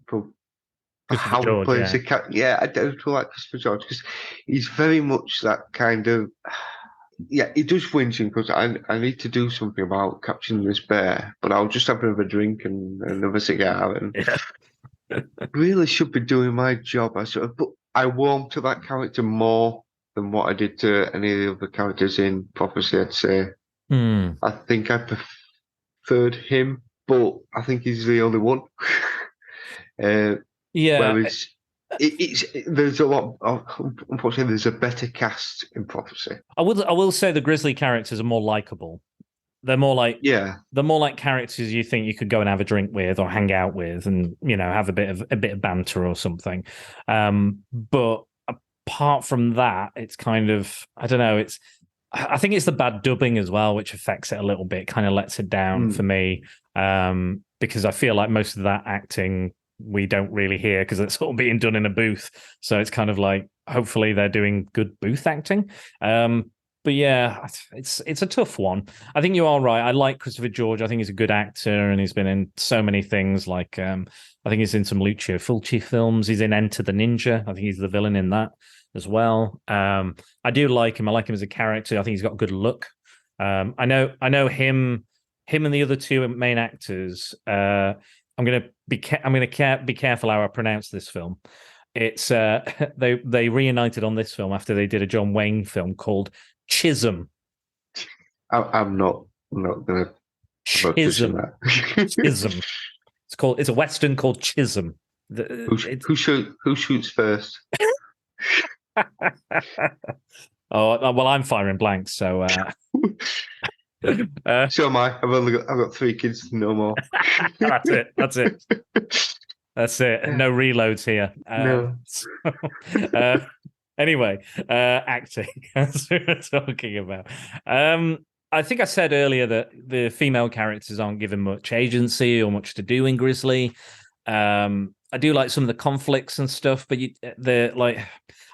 how he plays the character. Yeah, I do like Christopher George because he's very much that kind of... Yeah, it does flinch because I need to do something about capturing this bear, but I'll just have a bit of a drink and another cigar and really should be doing my job. But I warm to that character more than what I did to any of the other characters in Prophecy, I'd say. I think I preferred him, but I think he's the only one. Whereas There's a lot of, unfortunately, there's a better cast in Prophecy. I will say the Grizzly characters are more likable. They're more like characters you think you could go and have a drink with or hang out with, and have a bit of banter or something. But apart from that, it's kind of, I don't know. I think it's the bad dubbing as well, which affects it a little bit. Kind of lets it down for me, because I feel like most of that acting we don't really hear because it's all being done in a booth. So it's kind of like, hopefully they're doing good booth acting. But yeah, it's a tough one. I think you are right. I like Christopher George. I think he's a good actor, and he's been in so many things. Like I think he's in some Lucio Fulci films. He's in Enter the Ninja. I think he's the villain in that as well. I do like him. I like him as a character. I think he's got a good look. I know him and the other two main actors. I'm gonna be careful how I pronounce this film. It's they reunited on this film after they did a John Wayne film called Chisholm. I'm not gonna Chisholm. Chisholm. It's a western called Chisholm. Who shoots first? Oh well, I'm firing blanks, so. So am I. I've got 3 kids, no more. That's it. No reloads here. No. Anyway, acting, as we were talking about. I think I said earlier that the female characters aren't given much agency or much to do in Grizzly. I do like some of the conflicts and stuff, but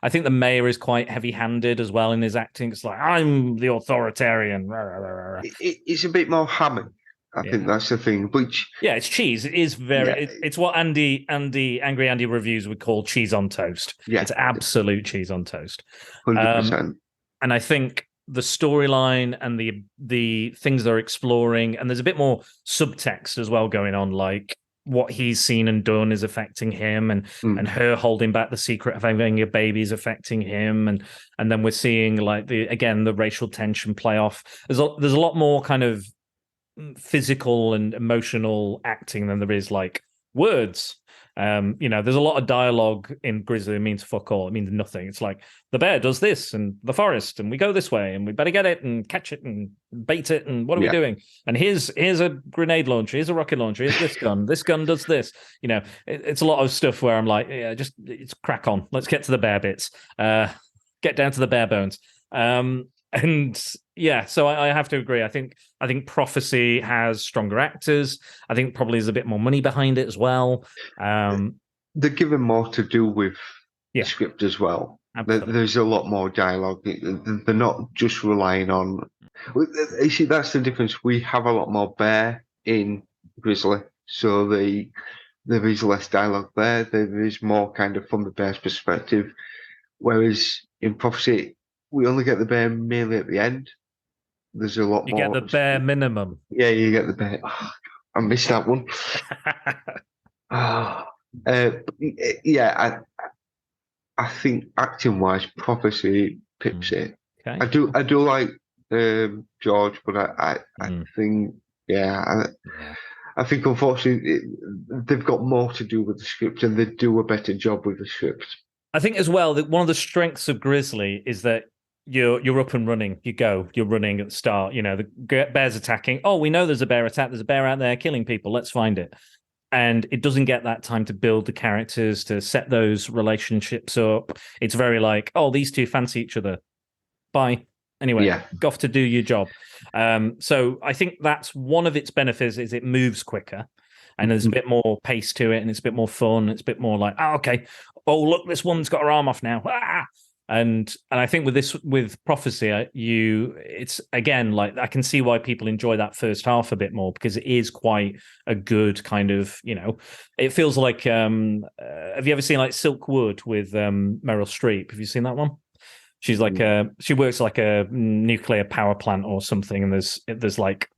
I think the mayor is quite heavy-handed as well in his acting. It's like, I'm the authoritarian. It's a bit more hammy. I think that's the thing. Which it's cheese. It is very. It's what Angry Andy reviews would call cheese on toast. Yeah, it's absolute cheese on toast. 100%. And I think the storyline and the things they're exploring, and there's a bit more subtext as well going on, like what he's seen and done is affecting him, and her holding back the secret of having a baby is affecting him, and then we're seeing like the racial tension play off. There's a lot more kind of physical and emotional acting than there is like words. There's a lot of dialogue in Grizzly that means fuck all. It means nothing. It's like the bear does this and the forest and we go this way and we better get it and catch it and bait it and what are we doing? And here's a grenade launcher, here's a rocket launcher, here's this gun does this. It's a lot of stuff where I'm like, it's crack on. Let's get to the bear bits. Get down to the bare bones. So I have to agree. I think Prophecy has stronger actors. I think probably there's a bit more money behind it as well. They're given more to do with the script as well. Absolutely. There's a lot more dialogue. They're not just relying on. You see, that's the difference. We have a lot more bear in Grizzly, so there is less dialogue there. There is more kind of from the bear's perspective, whereas in Prophecy, we only get the bear mainly at the end. There's a lot more. You get the bare minimum. Yeah, you get the bare. Oh, I missed that one. I think acting-wise, Prophecy pips it. Okay. I do like George, but I think I think unfortunately they've got more to do with the script, and they do a better job with the script. I think as well that one of the strengths of Grizzly is that you're up and running. You're running at the start. The bear's attacking. Oh, we know there's a bear attack. There's a bear out there killing people. Let's find it. And it doesn't get that time to build the characters, to set those relationships up. It's very like, oh, these two fancy each other. Bye. Anyway, go off to do your job. So I think that's one of its benefits is it moves quicker. And there's a bit more pace to it, and it's a bit more fun. It's a bit more like, okay. Oh, look, this woman's got her arm off now. And I think with Prophecy, it's again like I can see why people enjoy that first half a bit more, because it is quite a good kind of, it feels like have you ever seen like Silkwood with Meryl Streep? Have you seen that one? She's like she works like a nuclear power plant or something, and there's like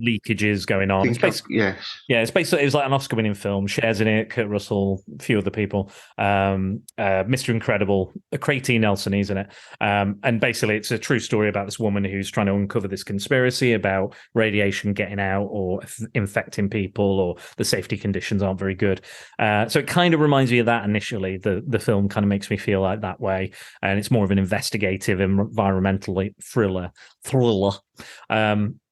leakages going on. It's basically, yes. Yeah, it's basically, it was like an Oscar-winning film. Shares in it, Kurt Russell, a few other people. Mr. Incredible, Craig Nelson, he's in it. And basically, it's a true story about this woman who's trying to uncover this conspiracy about radiation getting out or infecting people, or the safety conditions aren't very good. So it kind of reminds me of that initially. The film kind of makes me feel like that way. And it's more of an investigative, environmental thriller.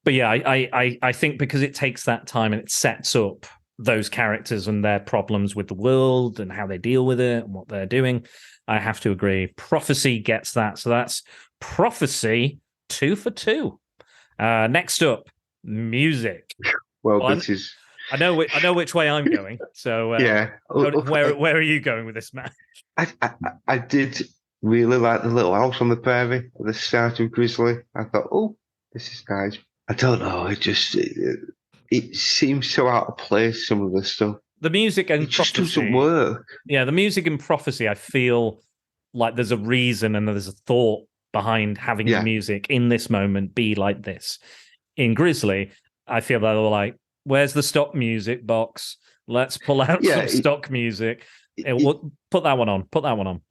But yeah, I think because it takes that time and it sets up those characters and their problems with the world and how they deal with it and what they're doing, I have to agree. Prophecy gets that. So that's Prophecy 2 for 2. Next up, music. Well, this is... I know which way I'm going. So yeah. Where are you going with this, man? I did really like the little house on the prairie at the start of Grizzly. I thought, oh, this is nice. I don't know. It seems so out of place, some of the stuff. The music and Prophecy just doesn't work. Yeah, the music and Prophecy, I feel like there's a reason and there's a thought behind having the music in this moment be like this. In Grizzly, I feel that they were like, where's the stock music box? Let's pull out some stock music. Put that one on. Put that one on.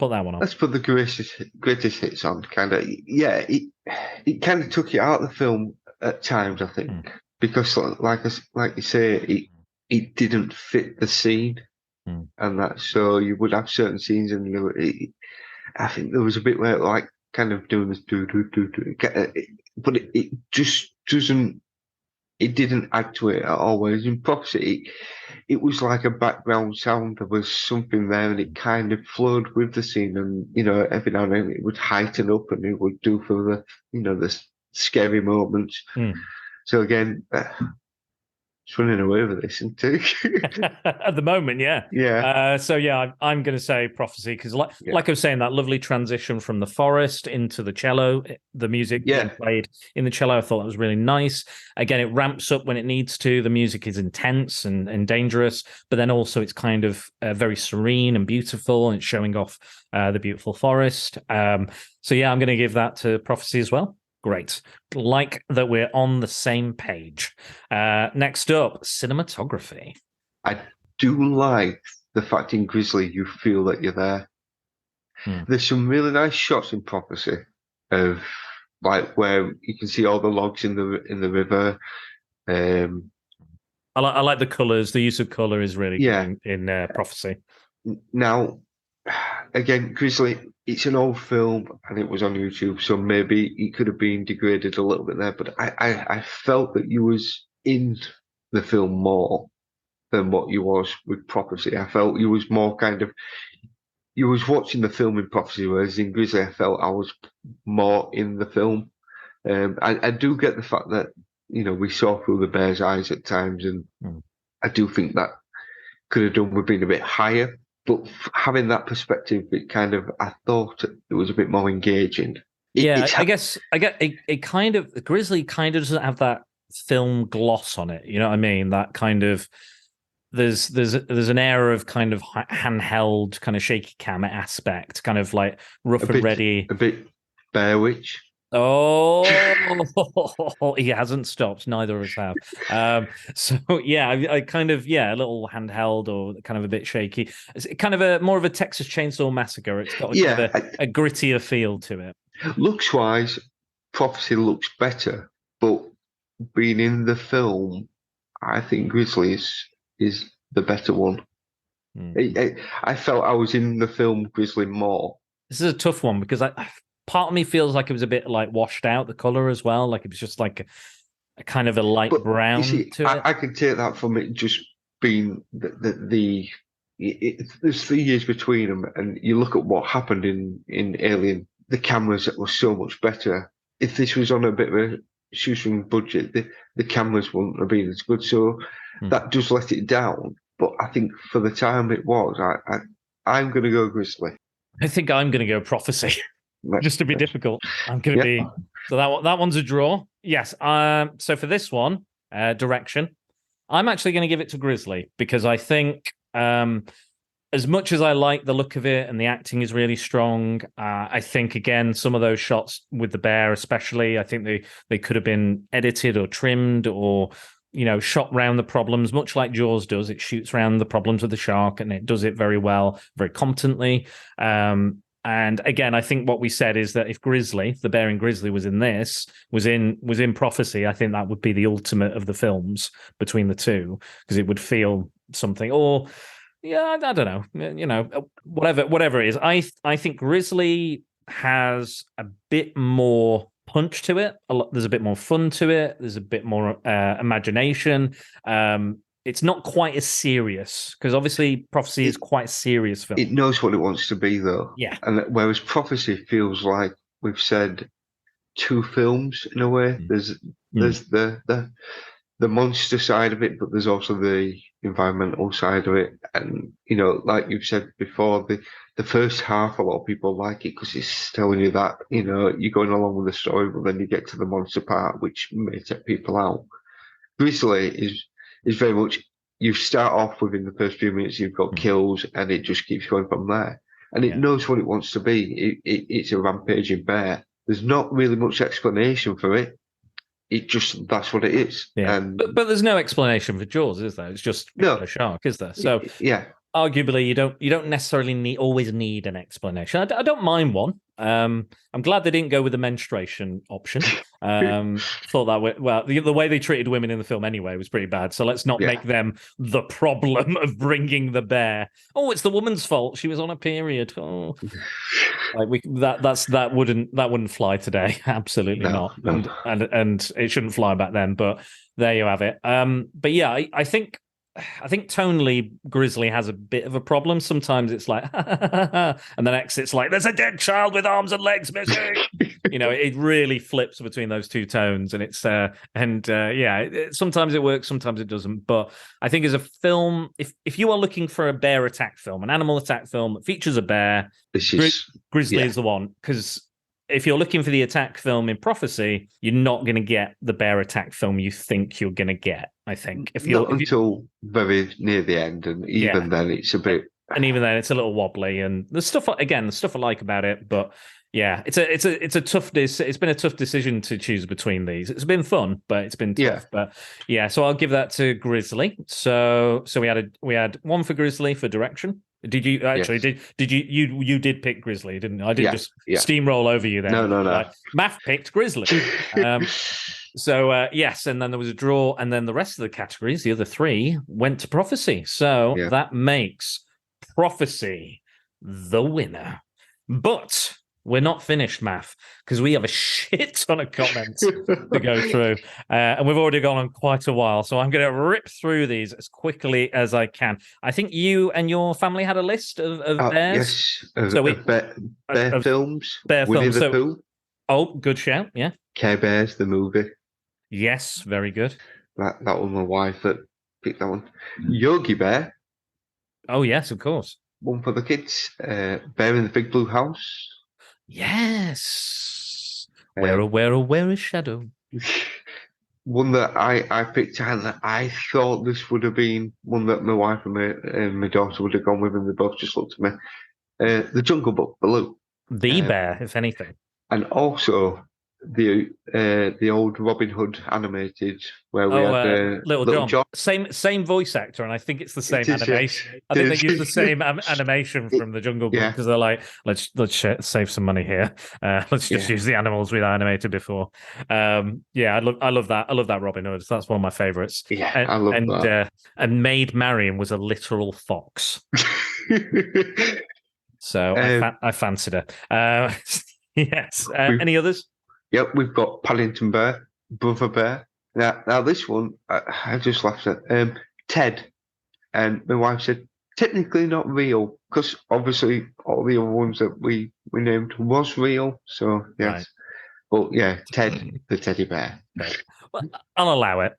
Let's put the greatest hits on. Kind of, yeah. It kind of took it out of the film at times, I think, because, like you say, it didn't fit the scene, and that. So you would have certain scenes, and I think there was a bit where like kind of doing this but it just doesn't. It didn't add to it at all. Whereas in Prophecy, it was like a background sound. There was something there, and it kind of flowed with the scene. And every now and then it would heighten up, and it would do for the scary moments. So again, it's running away with this, isn't it? At the moment, yeah. So yeah, I'm going to say Prophecy because, like I was saying, that lovely transition from the forest into the cello, the music being played in the cello, I thought that was really nice. Again, it ramps up when it needs to. The music is intense and dangerous, but then also it's kind of very serene and beautiful, and it's showing off the beautiful forest. So yeah, I'm going to give that to Prophecy as well. Great. Like that we're on the same page. Next up, cinematography. I do like the fact in Grizzly you feel that you're there. There's some really nice shots in Prophecy of like where you can see all the logs in the river. I like the colours. The use of colour is really good in Prophecy. Now, again, Grizzly, it's an old film and it was on YouTube, so maybe it could have been degraded a little bit there, but I felt that you was in the film more than what you was with Prophecy. I felt you was more kind of, you was watching the film in Prophecy, whereas in Grizzly I felt I was more in the film. I do get the fact that, we saw through the bear's eyes at times, and I do think that could have done with being a bit higher. But having that perspective, I thought it was a bit more engaging. I guess I get it. Kind of Grizzly kind of doesn't have that film gloss on it. You know what I mean? That kind of there's an air of kind of handheld, kind of shaky cam aspect, kind of like rough and ready. A bit Bear Witch. Oh, he hasn't stopped. Neither of us have. So yeah, I kind of a little handheld or kind of a bit shaky. It's kind of more of a Texas Chainsaw Massacre. It's got a grittier feel to it. Looks wise, Prophecy looks better, but being in the film, I think Grizzly is the better one. I felt I was in the film Grizzly more. This is a tough one because part of me feels like it was a bit like washed out, the color as well. Like it was just like a kind of a light brown to it. I can take that from it just being there's 3 years between them, and you look at what happened in Alien, the cameras were so much better. If this was on a bit of a shoestring budget, the cameras wouldn't have been as good. So that does let it down. But I think for the time it was, I'm going to go Grizzly. I think I'm going to go Prophecy. Just to be difficult, I'm going to be. So that one's a draw. Yes. So for this one, direction, I'm actually going to give it to Grizzly because I think as much as I like the look of it and the acting is really strong, I think, again, some of those shots with the bear especially, I think they could have been edited or trimmed or, shot round the problems, much like Jaws does. It shoots around the problems with the shark, and it does it very well, very competently. And again, I think what we said is that if Grizzly, the bear in Grizzly, was in this, was in Prophecy, I think that would be the ultimate of the films between the two, because it would feel something. Or yeah, I don't know, whatever it is. I think Grizzly has a bit more punch to it. There's a bit more fun to it. There's a bit more imagination. It's not quite as serious, because obviously Prophecy is quite a serious film. It knows what it wants to be, though. Yeah. And whereas Prophecy feels like we've said two films in a way. There's the monster side of it, but there's also the environmental side of it. And like you've said before, the first half, a lot of people like it because it's telling you that you're going along with the story, but then you get to the monster part, which may take people out. Grizzly is very much, you start off within the first few minutes, you've got kills, and it just keeps going from there. And it knows what it wants to be. It's a rampaging bear. There's not really much explanation for it. It just, that's what it is. Yeah. And but there's no explanation for Jaws, is there? It's just a shark, is there? So yeah, arguably you don't necessarily always need an explanation. I don't mind one. I'm glad they didn't go with the menstruation option. Thought that the way they treated women in the film anyway was pretty bad. So let's not make them the problem of bringing the bear. Oh, it's the woman's fault. She was on a period. Oh, that wouldn't fly today. Absolutely not. No. And it shouldn't fly back then. But there you have it. But yeah, I think tonally Grizzly has a bit of a problem. Sometimes it's like, and the next it's like, there's a dead child with arms and legs missing. It really flips between those two tones, and it's sometimes it works, sometimes it doesn't. But I think as a film, if you are looking for a bear attack film, an animal attack film that features a bear, Grizzly is the one, because if you're looking for the attack film in Prophecy, you're not going to get the bear attack film you think you're going to get, I think. Until very near the end, and even then it's a bit... And even then it's a little wobbly, and the stuff I like about it, but yeah, it's a tough... It's been a tough decision to choose between these. It's been fun, but it's been tough. Yeah. But yeah, so I'll give that to Grizzly. So we had one for Grizzly for direction. Did you actually? Yes. Did you did pick Grizzly, didn't you? I didn't just steamroll over you then. No. Maff picked Grizzly. So yes, and then there was a draw, and then the rest of the categories, the other three, went to Prophecy. So that makes Prophecy the winner. But we're not finished, Maff, because we have a shit ton of comments to go through. And we've already gone on quite a while. So I'm going to rip through these as quickly as I can. I think you and your family had a list of bears. Yes, bear films. Bear Winnie films. the Pooh. Oh, good shout, yeah. Care Bears, the movie. Yes, very good. That was my wife that picked that one. Yogi Bear. Oh, yes, of course. One for the kids. Bear in the Big Blue House. Yes. Where is Shadow? One that I picked, and I thought this would have been one that my wife and my daughter would have gone with, and they both just looked at me. The Jungle Book, Baloo. The bear, if anything. And also the old Robin Hood animated, where we had Little John. Same voice actor, and I think it's the same animation. I think they use the same animation from the Jungle Book, because they're like, let's save some money here. Let's just use the animals we animated before. I love that. I love that Robin Hood. That's one of my favorites. Yeah, I love that. And Maid Marian was a literal fox. So I fancied her. Yes. Any others? Yep, we've got Paddington Bear, Brother Bear. Now this one, I just laughed at. Ted, and my wife said, technically not real, because obviously all the other ones that we named was real. So yes, right. But yeah, Ted, the teddy bear. Okay. Well, I'll allow it.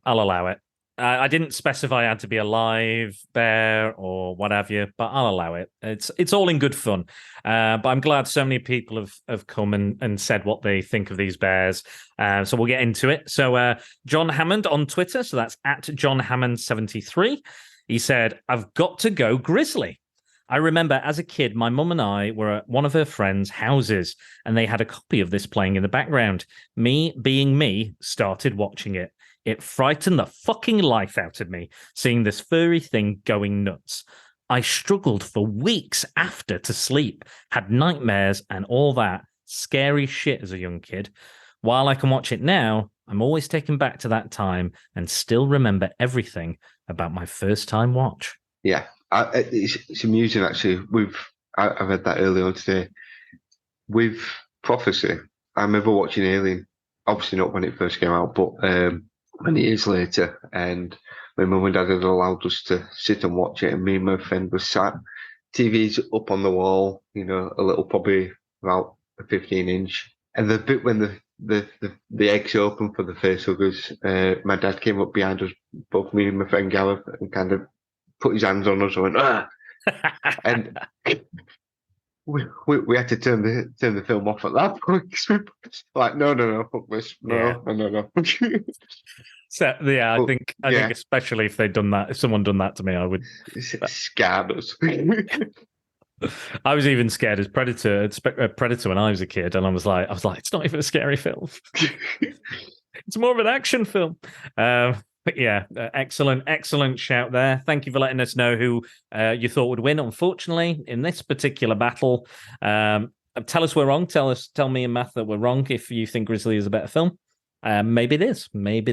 I didn't specify it had to be a live bear or what have you, but I'll allow it. It's all in good fun. But I'm glad so many people have come and said what they think of these bears. So we'll get into it. So John Hammond on Twitter, so that's at John Hammond 73. He said, I've got to go Grizzly. I remember as a kid, my mum and I were at one of her friends' houses, and they had a copy of this playing in the background. Me, being me, started watching it. It frightened the fucking life out of me, seeing this furry thing going nuts. I struggled for weeks after to sleep, had nightmares and all that scary shit as a young kid. While I can watch it now, I'm always taken back to that time and still remember everything about my first time watch. Yeah, it's amusing actually. I read that earlier on today. With Prophecy, I remember watching Alien, obviously not when it first came out, but many years later, and my mum and dad had allowed us to sit and watch it, and me and my friend were sat, TV's up on the wall, a little, probably about a 15-inch, and the bit when the eggs open for the facehuggers, my dad came up behind us, both me and my friend Gareth, and kind of put his hands on us and went, ah! And we had to turn the film off at that point. Like, no, fuck this. No. So yeah, I think especially if they'd done that, if someone done that to me, I would scared us. I was even scared as Predator when I was a kid, and I was like, it's not even a scary film. It's more of an action film. But yeah, excellent shout there. Thank you for letting us know who you thought would win. Unfortunately, in this particular battle, tell us we're wrong. Tell me and Matt that we're wrong if you think Grizzly is a better film. Maybe it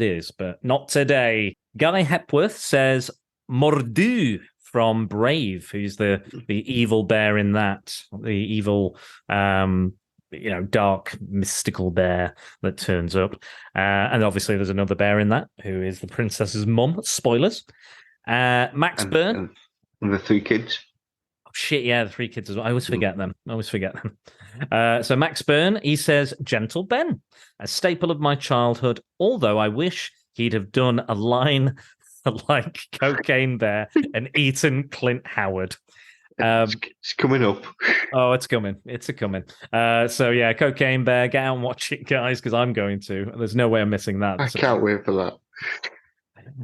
is, but not today. Guy Hepworth says Mordu from Brave, who's the evil bear in that, the evil dark mystical bear that turns up, and obviously there's another bear in that who is the princess's mum. Spoilers. Max Byrne and the three kids. Oh shit, yeah, the three kids as well. I always forget them. So Max Byrne, he says Gentle Ben, a staple of my childhood, although I wish he'd have done a line like Cocaine Bear and eaten Clint Howard. It's coming up. Oh, it's coming. So yeah, Cocaine Bear, get out and watch it, guys, because I'm going to. There's no way I'm missing that. I can't wait for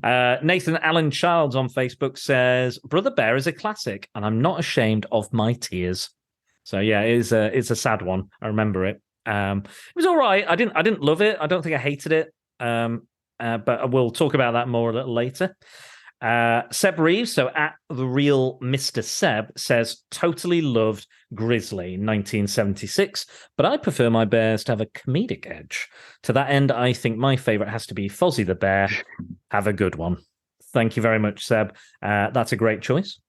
that. Nathan Allen Childs on Facebook says Brother Bear is a classic, and I'm not ashamed of my tears. So yeah, it's a sad one. I remember it. It was all right. I didn't love it. I don't think I hated it. But we'll talk about that more a little later. Seb Reeves, so at the real Mr. Seb, says totally loved Grizzly 1976, but I prefer my bears to have a comedic edge. To that end, I think my favorite has to be Fozzie the Bear. Have a good one. Thank you very much, Seb. That's a great choice.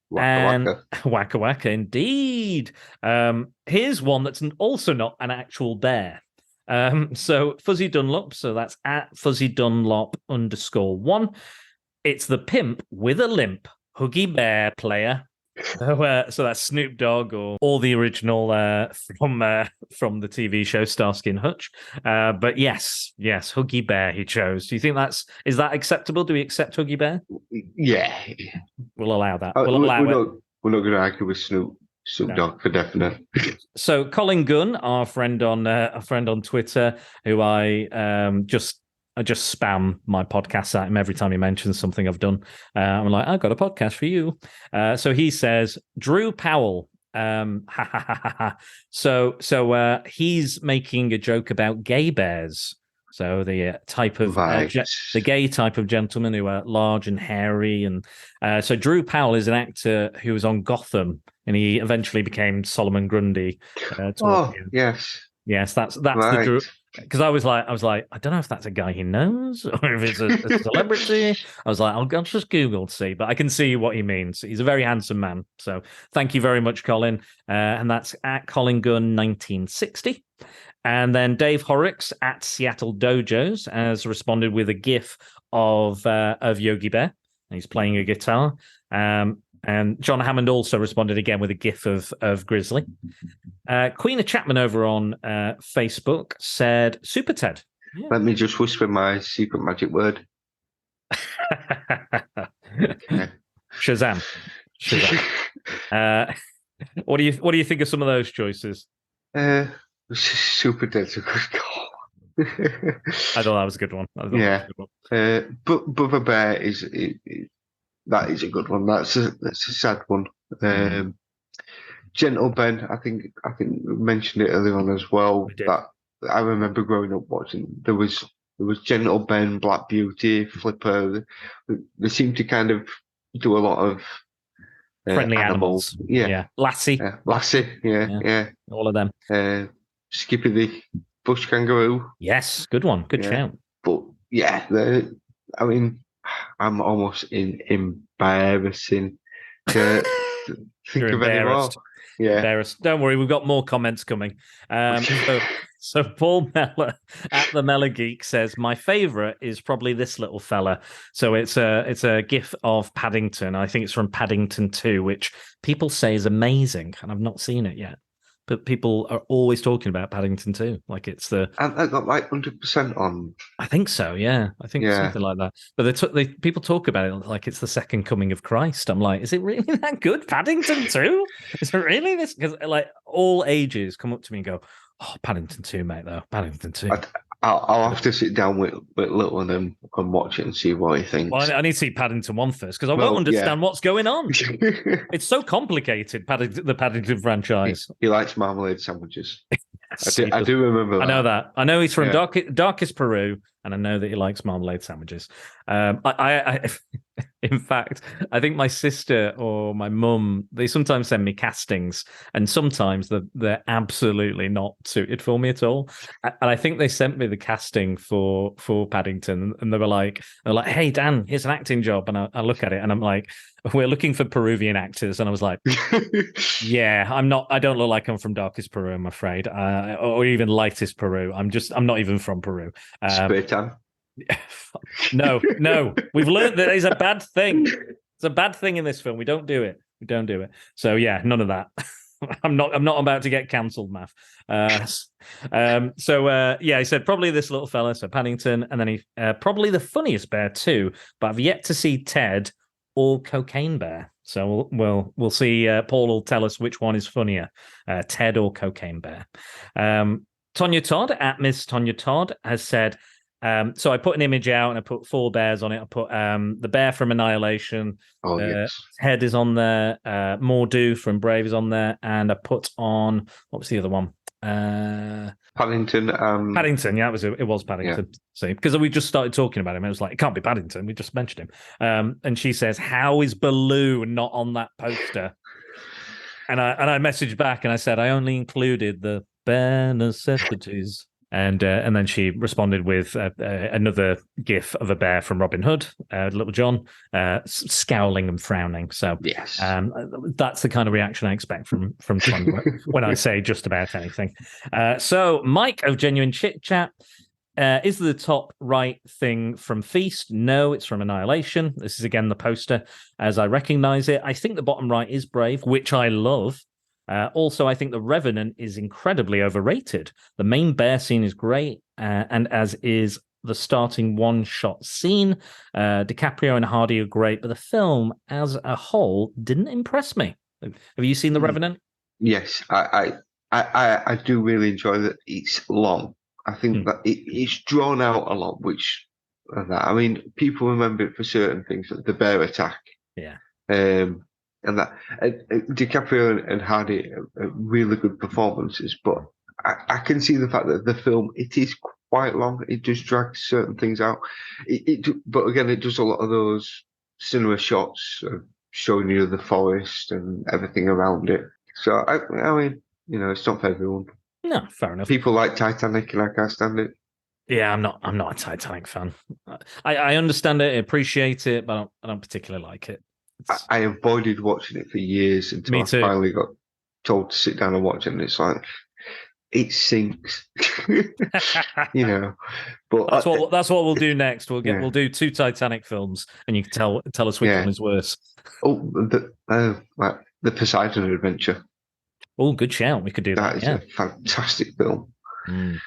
Waka Waka, indeed. Here's one that's also not an actual bear. So Fuzzy Dunlop, so that's at Fuzzy Dunlop _1. It's the pimp with a limp, Huggy Bear player. So that's Snoop Dogg or the original from the TV show Starsky and Hutch. But yes, Huggy Bear he chose. Do you think is that acceptable? Do we accept Huggy Bear? Yeah. We'll allow that. We're not going to argue with Snoop Dogg for definite. So Colin Gunn, our friend on Twitter, who I just spam my podcast at him every time he mentions something I've done. I'm like, I've got a podcast for you. So he says, Drew Powell. So he's making a joke about gay bears. So the type of the gay type of gentleman who are large and hairy, and so Drew Powell is an actor who was on Gotham, and he eventually became Solomon Grundy. Yes, that's right. The Drew. Because I was like, I don't know if that's a guy he knows or if it's a celebrity. I was like, I'll just Google to see, but I can see what he means. He's a very handsome man. So thank you very much, Colin. And that's at Colin Gunn 1960. And then Dave Horrocks at Seattle Dojos has responded with a GIF of Yogi Bear. He's playing a guitar. And John Hammond also responded again with a GIF of Grizzly. Queen of Chapman over on Facebook said, Super Ted. Yeah. Let me just whisper my secret magic word. Okay. Shazam. What do you think of some of those choices? Super Ted's a good call. I thought that was a good one. But Brother Bear that is a good one. That's a sad one. Gentle Ben, I think we mentioned it earlier on as well. We did. That I remember growing up watching. There was Gentle Ben, Black Beauty, Flipper. They seem to kind of do a lot of Friendly animals. Yeah. Lassie. Lassie. Yeah. All of them. Skippy the bush kangaroo. Yes, good one. Good shout. But yeah, I mean, I'm almost embarrassing to think of any more. Yeah. Embarrassed. Don't worry, we've got more comments coming. So Paul Meller at the Meller Geek says, my favourite is probably this little fella. So it's a gif of Paddington. I think it's from Paddington 2, which people say is amazing, and I've not seen it yet. But people are always talking about Paddington 2, like it's the. And that got like 100% on. I think so, yeah. I think something like that. But people talk about it like it's the second coming of Christ. I'm like, is it really that good? Paddington 2? Is it really this? Because like all ages come up to me and go, "Oh, Paddington 2, mate, though. Paddington 2. I'll have to sit down with Little and watch it and see what he thinks. Well, I need to see Paddington 1 first, because I won't understand what's going on. It's so complicated, the Paddington franchise. He likes marmalade sandwiches. I do remember that. I know that. I know he's from darkest Peru, and I know that he likes marmalade sandwiches. In fact, I think my sister or my mum, they sometimes send me castings, and sometimes they're absolutely not suited for me at all. And I think they sent me the casting for Paddington, and they were like, "Hey Dan, here's an acting job," and I look at it, and I'm like, "We're looking for Peruvian actors," and I was like, "Yeah, I'm not. I don't look like I'm from darkest Peru, I'm afraid, or even lightest Peru. I'm not even from Peru." Spray tan. No, we've learned that it's a bad thing. It's a bad thing in this film. We don't do it. So yeah, none of that. I'm not about to get cancelled, Maff. He said probably this little fella, so Paddington, and then he probably the funniest bear too, but I've yet to see Ted or Cocaine Bear. So we'll see. Paul will tell us which one is funnier, Ted or Cocaine Bear. Tonya Todd at Miss Tonya Todd has said, so I put an image out and I put 4 bears on it. I put the bear from Annihilation. Oh, yes. Head is on there. Mordu from Brave is on there. And I put on, what was the other one? Paddington. Paddington, yeah, it was Paddington. Yeah. See, because we just started talking about him. It was like, it can't be Paddington. We just mentioned him. And she says, how is Baloo not on that poster? And I messaged back and I said, I only included the bare necessities. And then she responded with another gif of a bear from Robin Hood, Little John, scowling and frowning. So yes, that's the kind of reaction I expect from Tonya when I say just about anything. So Mike of Genuine Chit Chat, is the top right thing from Feast? No, it's from Annihilation. This is again the poster as I recognize it. I think the bottom right is Brave, which I love. Also, I think The Revenant is incredibly overrated. The main bear scene is great, and as is the starting one-shot scene. DiCaprio and Hardy are great, but the film as a whole didn't impress me. Have you seen The Revenant? Yes, I do really enjoy that. It's long. I think that it's drawn out a lot, which, I mean, people remember it for certain things, like the bear attack. Yeah. And that DiCaprio and Hardy are really good performances, but I can see the fact that the film, it is quite long. It does drag certain things out. But again, it does a lot of those cinema shots of showing you the forest and everything around it. So I mean, it's not for everyone. No, fair enough. People like Titanic, and I can't stand it. Yeah, I'm not a Titanic fan. I understand it, I appreciate it, but I don't particularly like it. I avoided watching it for years until I finally got told to sit down and watch it, and it's like, it sinks. But that's what we'll do next. We'll do 2 Titanic films, and you can tell us which one is worse. Oh, the Poseidon Adventure. Oh, good shout. We could do that. That is a fantastic film. And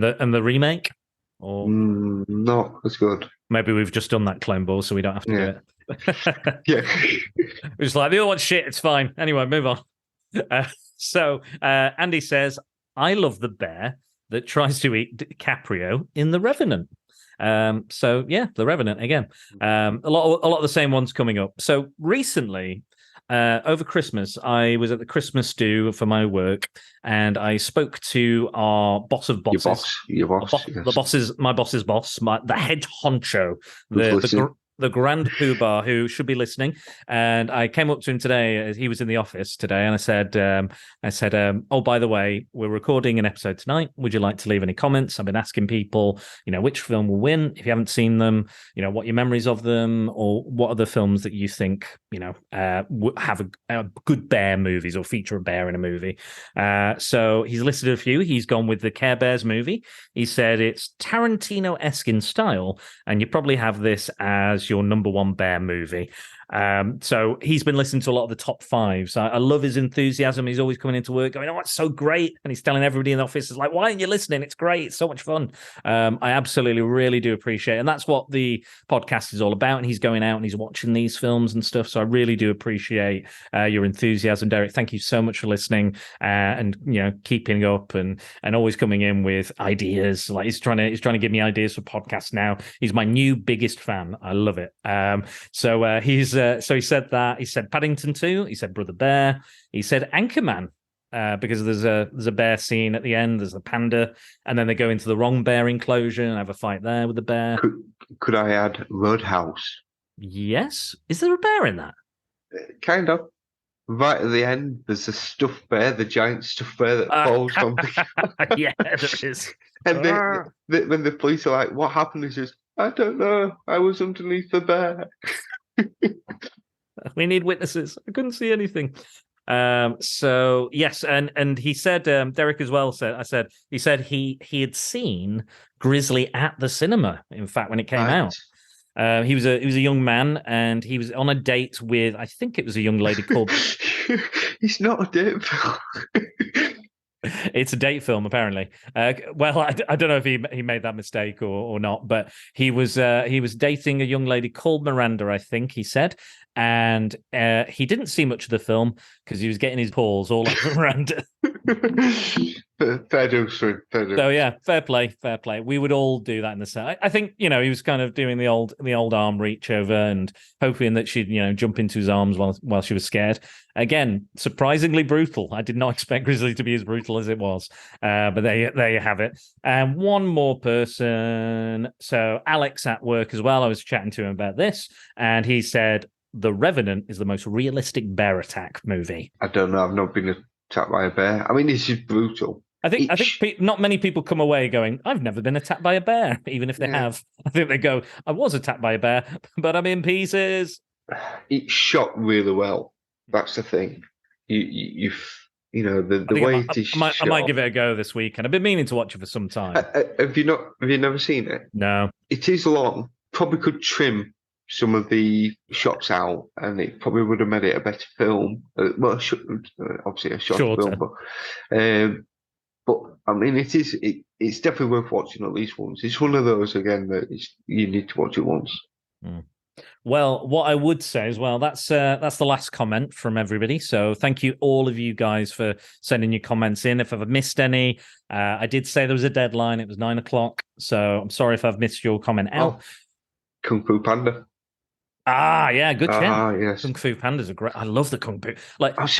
the remake? Or not as good. Maybe we've just done that Clone Wars, so we don't have to do it. Yeah. We're just like, the other one's shit, it's fine. Anyway, move on. So Andy says, I love the bear that tries to eat DiCaprio in The Revenant. So yeah, The Revenant again. A lot of the same ones coming up. So recently, over Christmas, I was at the Christmas do for my work, and I spoke to our boss of bosses. Your boss, yes. The boss's, my boss's boss, the head honcho, Listen. the grand poobah who should be listening. And I came up to him today. He was in the office today, and I said, oh, by the way, we're recording an episode tonight. Would you like to leave any comments? I've been asking people, which film will win if you haven't seen them. What your memories of them, or what are the films that you think have a good bear movies or feature a bear in a movie. So he's listed a few. He's gone with the Care Bears movie. He said it's Tarantino-esque in style, and you probably have this as your number one bear movie. So he's been listening to a lot of the top fives. I love his enthusiasm. He's always coming into work going, oh, it's so great. And he's telling everybody in the office, it's like, why aren't you listening? It's great. It's so much fun. I absolutely really do appreciate it. And that's what the podcast is all about. And he's going out and he's watching these films and stuff. So I really do appreciate your enthusiasm, Derek. Thank you so much for listening and keeping up and always coming in with ideas. Like he's trying to give me ideas for podcasts now. He's my new biggest fan. I love it. So he said that. He said Paddington 2. He said Brother Bear. He said Anchorman because there's a bear scene at the end. There's the panda, and then they go into the wrong bear enclosure and have a fight there with the bear. Could I add Roadhouse? Yes. Is there a bear in that? Kind of. Right at the end, there's a stuffed bear, the giant stuffed bear that falls from the... Yeah, there is. And when the police are like, what happened? He says, I don't know. I was underneath the bear. We need witnesses. I couldn't see anything. So yes, and he said, Derek as well said, he said he had seen Grizzly at the cinema. In fact, when it came out, he was a young man, and he was on a date with, I think it was a young lady called. It's not a date film. It's a date film, apparently. Well, I don't know if he made that mistake or not, but he was dating a young lady called Miranda, I think he said, and he didn't see much of the film because he was getting his paws all over Miranda. Fair dues. So yeah, fair play. We would all do that in the set. I think he was kind of doing the old arm reach over and hoping that she'd jump into his arms while she was scared. Again, surprisingly brutal. I did not expect Grizzly to be as brutal as it was, but there you have it. And one more person. So Alex at work as well. I was chatting to him about this, and he said The Revenant is the most realistic bear attack movie. I don't know. I've not been attacked by a bear. I mean, this is brutal. I think not many people come away going, I've never been attacked by a bear, even if they have. I think they go, I was attacked by a bear, but I'm in pieces. It's shot really well. That's the thing. The way it is shot. I might give it a go this weekend. I've been meaning to watch it for some time. Have you never seen it? No. It is long. Probably could trim some of the shots out, and it probably would have made it a better film. Obviously a short film, but I mean, it's definitely worth watching at least once. It's one of those again that you need to watch it once. Mm. Well, what I would say as well, that's the last comment from everybody. So thank you, all of you guys, for sending your comments in. If I've missed any, I did say there was a deadline. It was 9:00. So I'm sorry if I've missed your comment out. Kung Fu Panda. Ah, yeah, good shout. Yes. Kung Fu Pandas are great. I love the Kung Fu.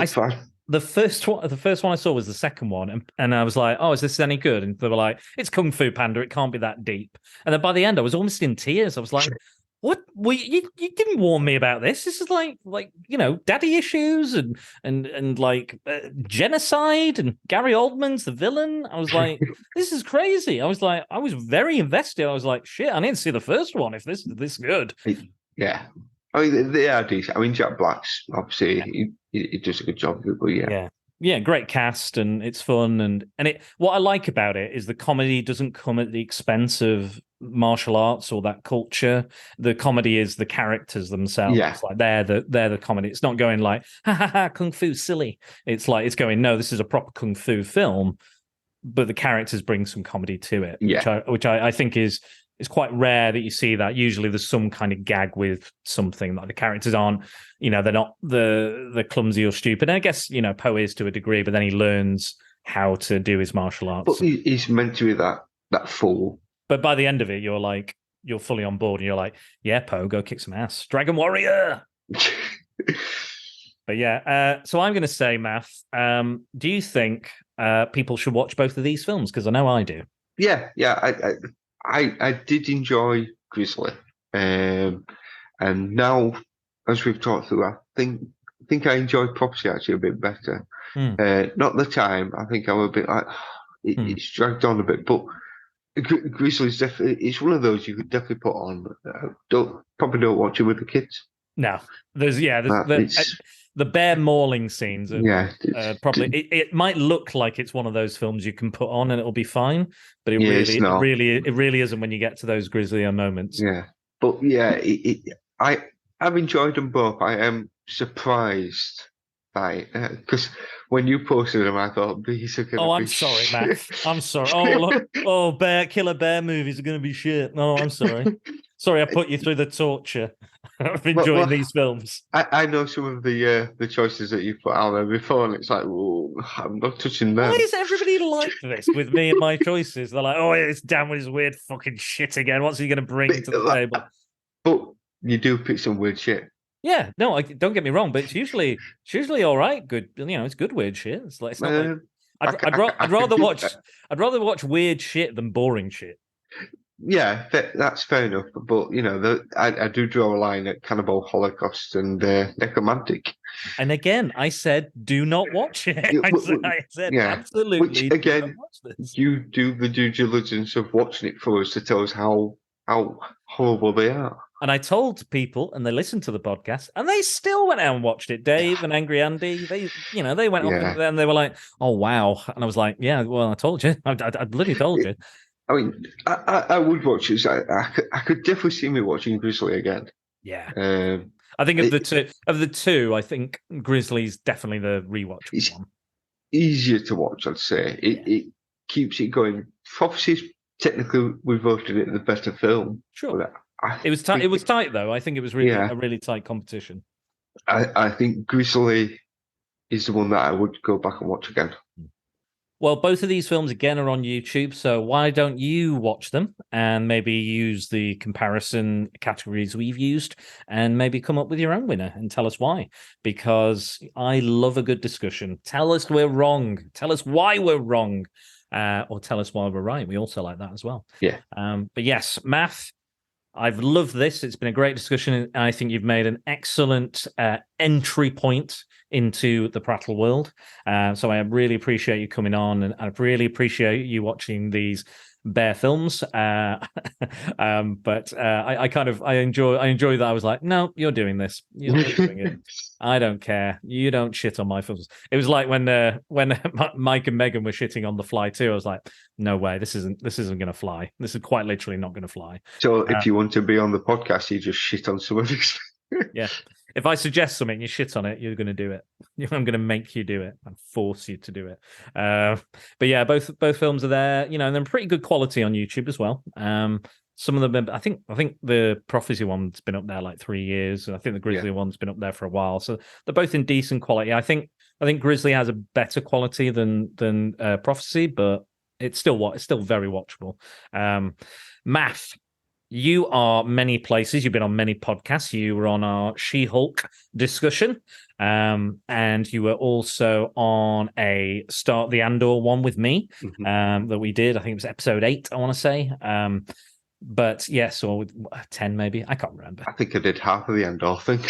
Fun. The first one I saw was the second one, and I was like, "Oh, is this any good?" And they were like, "It's Kung Fu Panda. It can't be that deep." And then by the end, I was almost in tears. I was like, "What? Well, you didn't warn me about this. This is like daddy issues and like genocide and Gary Oldman's the villain." I was like, "This is crazy." I was like, I was very invested. I was like, "Shit, I need to see the first one if this is this good." Yeah. I mean, they are decent. I mean, Jack Black's obviously he does a good job of it, but yeah, great cast, and it's fun, and what I like about it is the comedy doesn't come at the expense of martial arts or that culture. The comedy is the characters themselves. Yeah. It's like they're the comedy. It's not going like ha ha ha kung fu silly. It's like it's going, no, this is a proper kung fu film, but the characters bring some comedy to it, which I think is quite rare that you see that. Usually there's some kind of gag with something, like the characters aren't, they're not the clumsy or stupid. And I guess, Poe is to a degree, but then he learns how to do his martial arts. But he's meant to be that fool. But by the end of it, you're fully on board and you're like, yeah, Poe, go kick some ass. Dragon Warrior! But yeah, so I'm going to say, Maff, do you think people should watch both of these films? Because I know I do. Yeah. I did enjoy Grizzly, and now as we've talked through, I think I enjoyed Prophecy actually a bit better. Not the time. I think I was a bit like it's dragged on a bit, but Grizzly's definitely it's one of those you could definitely put on. Probably don't watch it with the kids. No, there's the bear mauling scenes. Probably it might look like it's one of those films you can put on and it'll be fine, but it really isn't when you get to those grislier moments. Yeah, but yeah, I've enjoyed them both. I am surprised by because when you posted them, I thought these are going to be. Oh, I'm sorry, Matt. I'm sorry. Oh, look, killer bear movies are going to be shit. No, I'm sorry. Sorry, I put you through the torture of enjoying these films. I know some of the choices that you put out there before, and it's like, oh, I'm not touching them. Why is everybody like this with me and my choices? They're like, oh, it's Dan with his weird fucking shit again. What's he going to bring to the table? But you do pick some weird shit. Yeah, no, don't get me wrong, but it's usually all right. Good, it's good weird shit. It's not like I'd rather watch weird shit than boring shit. Yeah, that's fair enough. But I do draw a line at Cannibal Holocaust and Necromantic. And again, I said, do not watch it. I said, absolutely. Which again, you do the due diligence of watching it for us to tell us how horrible they are. And I told people, and they listened to the podcast, and they still went out and watched it. Dave and Angry Andy, they went up and they were like, "Oh wow!" And I was like, "Yeah, well, I told you. I bloody told you." I mean, I would watch it. I could definitely see me watching Grizzly again. Yeah. I think of the two, I think Grizzly's definitely the rewatchable one. Easier to watch, I'd say. It keeps it going. Prophecy's technically we voted it the better film. Sure. It was tight. It was tight though. I think it was really a really tight competition. I think Grizzly is the one that I would go back and watch again. Well, both of these films again are on YouTube, so why don't you watch them and maybe use the comparison categories we've used and maybe come up with your own winner and tell us why? Because I love a good discussion. Tell us we're wrong. Tell us why we're wrong, or tell us why we're right. We also like that as well. Yeah. But yes, Maff, I've loved this. It's been a great discussion, and I think you've made an excellent entry point into the Prattle world. So I really appreciate you coming on, and I really appreciate you watching these bear films. But I enjoy that. I was like, no, you're doing this. You're doing it. I don't care. You don't shit on my films. It was like when Mike and Megan were shitting on The Fly too. I was like, no way, this isn't going to fly. This is quite literally not going to fly. So if you want to be on the podcast, you just shit on some of these. Yeah. If I suggest something, you shit on it, you're going to do it. I'm going to make you do it and force you to do it. But yeah, both films are there, and they're pretty good quality on YouTube as well. Some of them, I think the Prophecy one's been up there like 3 years, and I think the Grizzly one's been up there for a while. So they're both in decent quality. I think Grizzly has a better quality than Prophecy, but it's still very watchable. Maff, you are many places. You've been on many podcasts. You were on our She-Hulk discussion, and you were also on a Start the Andor one with me that we did. I think it was episode 8, I want to say. But yes, or 10 maybe. I can't remember. I think I did half of the Andor thing.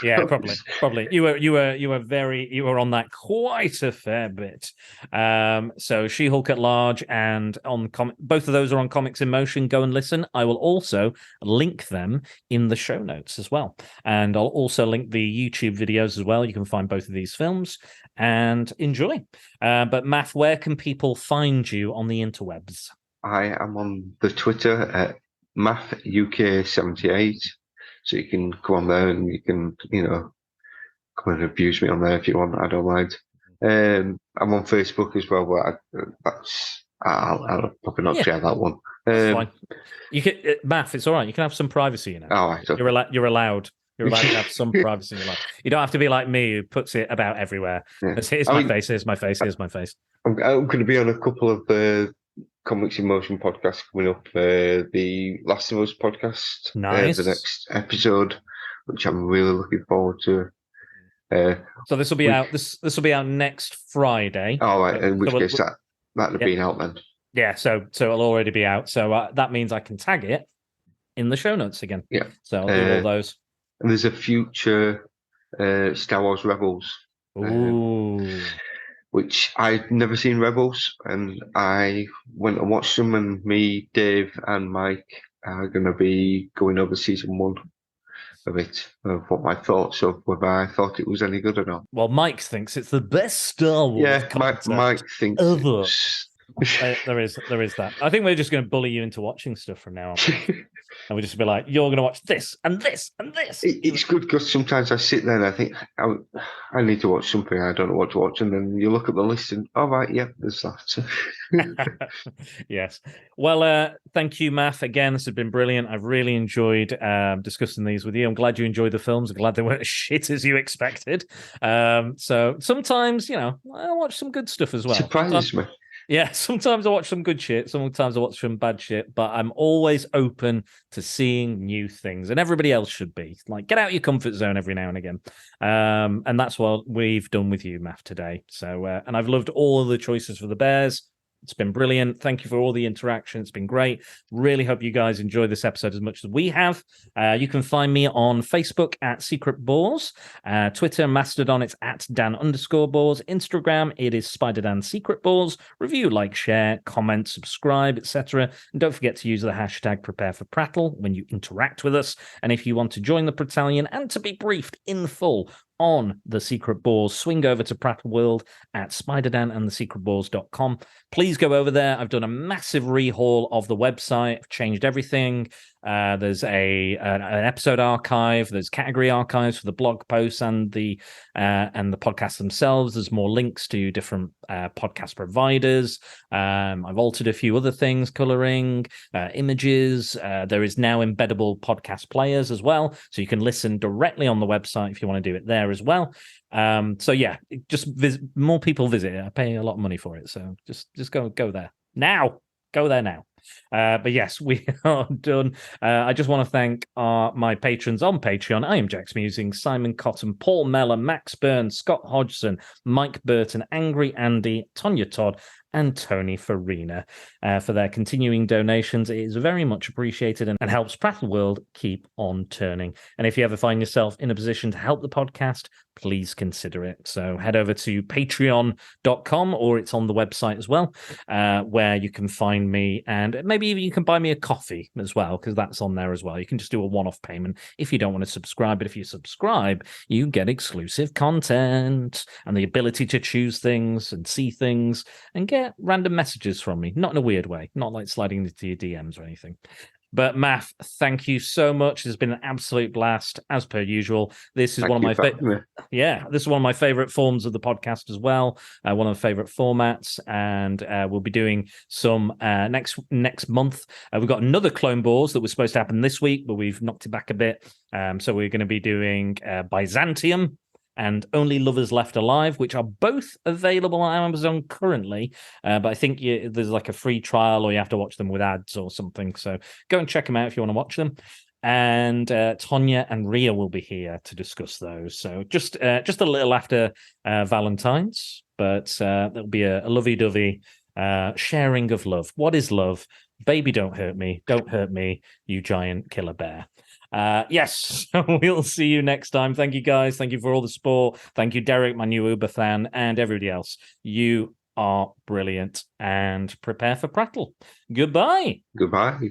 Yeah, probably. You were on that quite a fair bit. So She-Hulk at Large and on both of those are on Comics in Motion. Go and listen. I will also link them in the show notes as well, and I'll also link the YouTube videos as well. You can find both of these films and enjoy. But Maff, where can people find you on the interwebs? I am on the Twitter at MaffUK78, so you can go on there and you can, come and abuse me on there if you want. I don't mind. I'm on Facebook as well, but I'll probably not share that one. Fine. You can, Maff, it's all right. You can have some privacy, Oh, right, okay. You're allowed. You're allowed to have some privacy in your life. You don't have to be like me, who puts it about everywhere. Yeah. Here's my face. Here's my face. Here's my face. I'm going to be on a couple of Comics in Motion podcast coming up. The Last of Us podcast. Nice. The next episode, which I'm really looking forward to. So this will be out. This will be out next Friday. All right, in which So case that'll have been out then. Yeah, so it'll already be out. So that means I can tag it in the show notes again. Yeah. So I'll do all those. And there's a future Star Wars Rebels. Ooh. Which I'd never seen Rebels, and I went and watched them, and me, Dave, and Mike are going to be going over season 1 of it, of what my thoughts of whether I thought it was any good or not. Well, Mike thinks it's the best Star Wars concept Mike thinks ever. There is that. I think we're just going to bully you into watching stuff from now on. And we'll just be like, you're going to watch this and this and this. It's good because sometimes I sit there and I think, I need to watch something, I don't know what to watch. And then you look at the list and, all right, yeah, there's that. Yes. Well, thank you, Maff. Again, this has been brilliant. I've really enjoyed discussing these with you. I'm glad you enjoyed the films. I'm glad they weren't as shit as you expected. So sometimes, I watch some good stuff as well. Surprises me. Yeah, sometimes I watch some good shit, sometimes I watch some bad shit, but I'm always open to seeing new things, and everybody else should be. Like, get out of your comfort zone every now and again. And that's what we've done with you, Maff, today. So, and I've loved all of the choices for the Bears. It's been brilliant. Thank you for all the interaction. It's been great. Really hope you guys enjoy this episode as much as we have. You can find me on Facebook at Secret Bores, Twitter, Mastodon, it's at Dan_Bores, Instagram, it is Spider Dan Secret Bores. Review, like, share, comment, subscribe, etc. And don't forget to use the hashtag Prepare for Prattle when you interact with us. And if you want to join the Prattalion and to be briefed in full on the Secret Bores, swing over to Prattle World at spiderdanandthesecretbores.com. Please go over there. I've done a massive rehaul of the website. I've changed everything. There's an episode archive. There's category archives for the blog posts and the podcasts themselves. There's more links to different podcast providers. I've altered a few other things, coloring, images. There is now embeddable podcast players as well, so you can listen directly on the website if you want to do it there as well. So yeah, just more people visit it. I pay a lot of money for it, so just go there now. Go there now. But yes, we are done. I just want to thank my patrons on Patreon. I am Jax Musing, Simon Cotton, Paul Mellor, Max Burns, Scott Hodgson, Mike Burton, Angry Andy, Tonya Todd, and Tony Farina for their continuing donations. It is very much appreciated and helps Prattle World keep on turning. And if you ever find yourself in a position to help the podcast, please consider it. So head over to patreon.com, or it's on the website as well, where you can find me, and maybe even you can buy me a coffee as well, because that's on there as well. You can just do a one-off payment if you don't want to subscribe, but if you subscribe, you get exclusive content and the ability to choose things and see things and get random messages from me, not in a weird way, not like sliding into your DMs or anything. But Maff, thank you so much. It's been an absolute blast, as per usual. This is one of my favorite. Yeah, this is one of my favorite forms of the podcast as well. One of the favorite formats, and we'll be doing some next month. We've got another Clone Wars that was supposed to happen this week, but we've knocked it back a bit. So we're going to be doing Byzantium and Only Lovers Left Alive, which are both available on Amazon currently. But I think there's like a free trial, or you have to watch them with ads or something. So go and check them out if you want to watch them. And Tonya and Ria will be here to discuss those. So just a little after Valentine's, but there'll be a lovey-dovey sharing of love. What is love? Baby, don't hurt me, you giant killer bear. Yes, we'll see you next time. Thank you, guys. Thank you for all the support. Thank you, Derek, my new Uber fan, and everybody else. You are brilliant. And prepare for Prattle. Goodbye. Goodbye.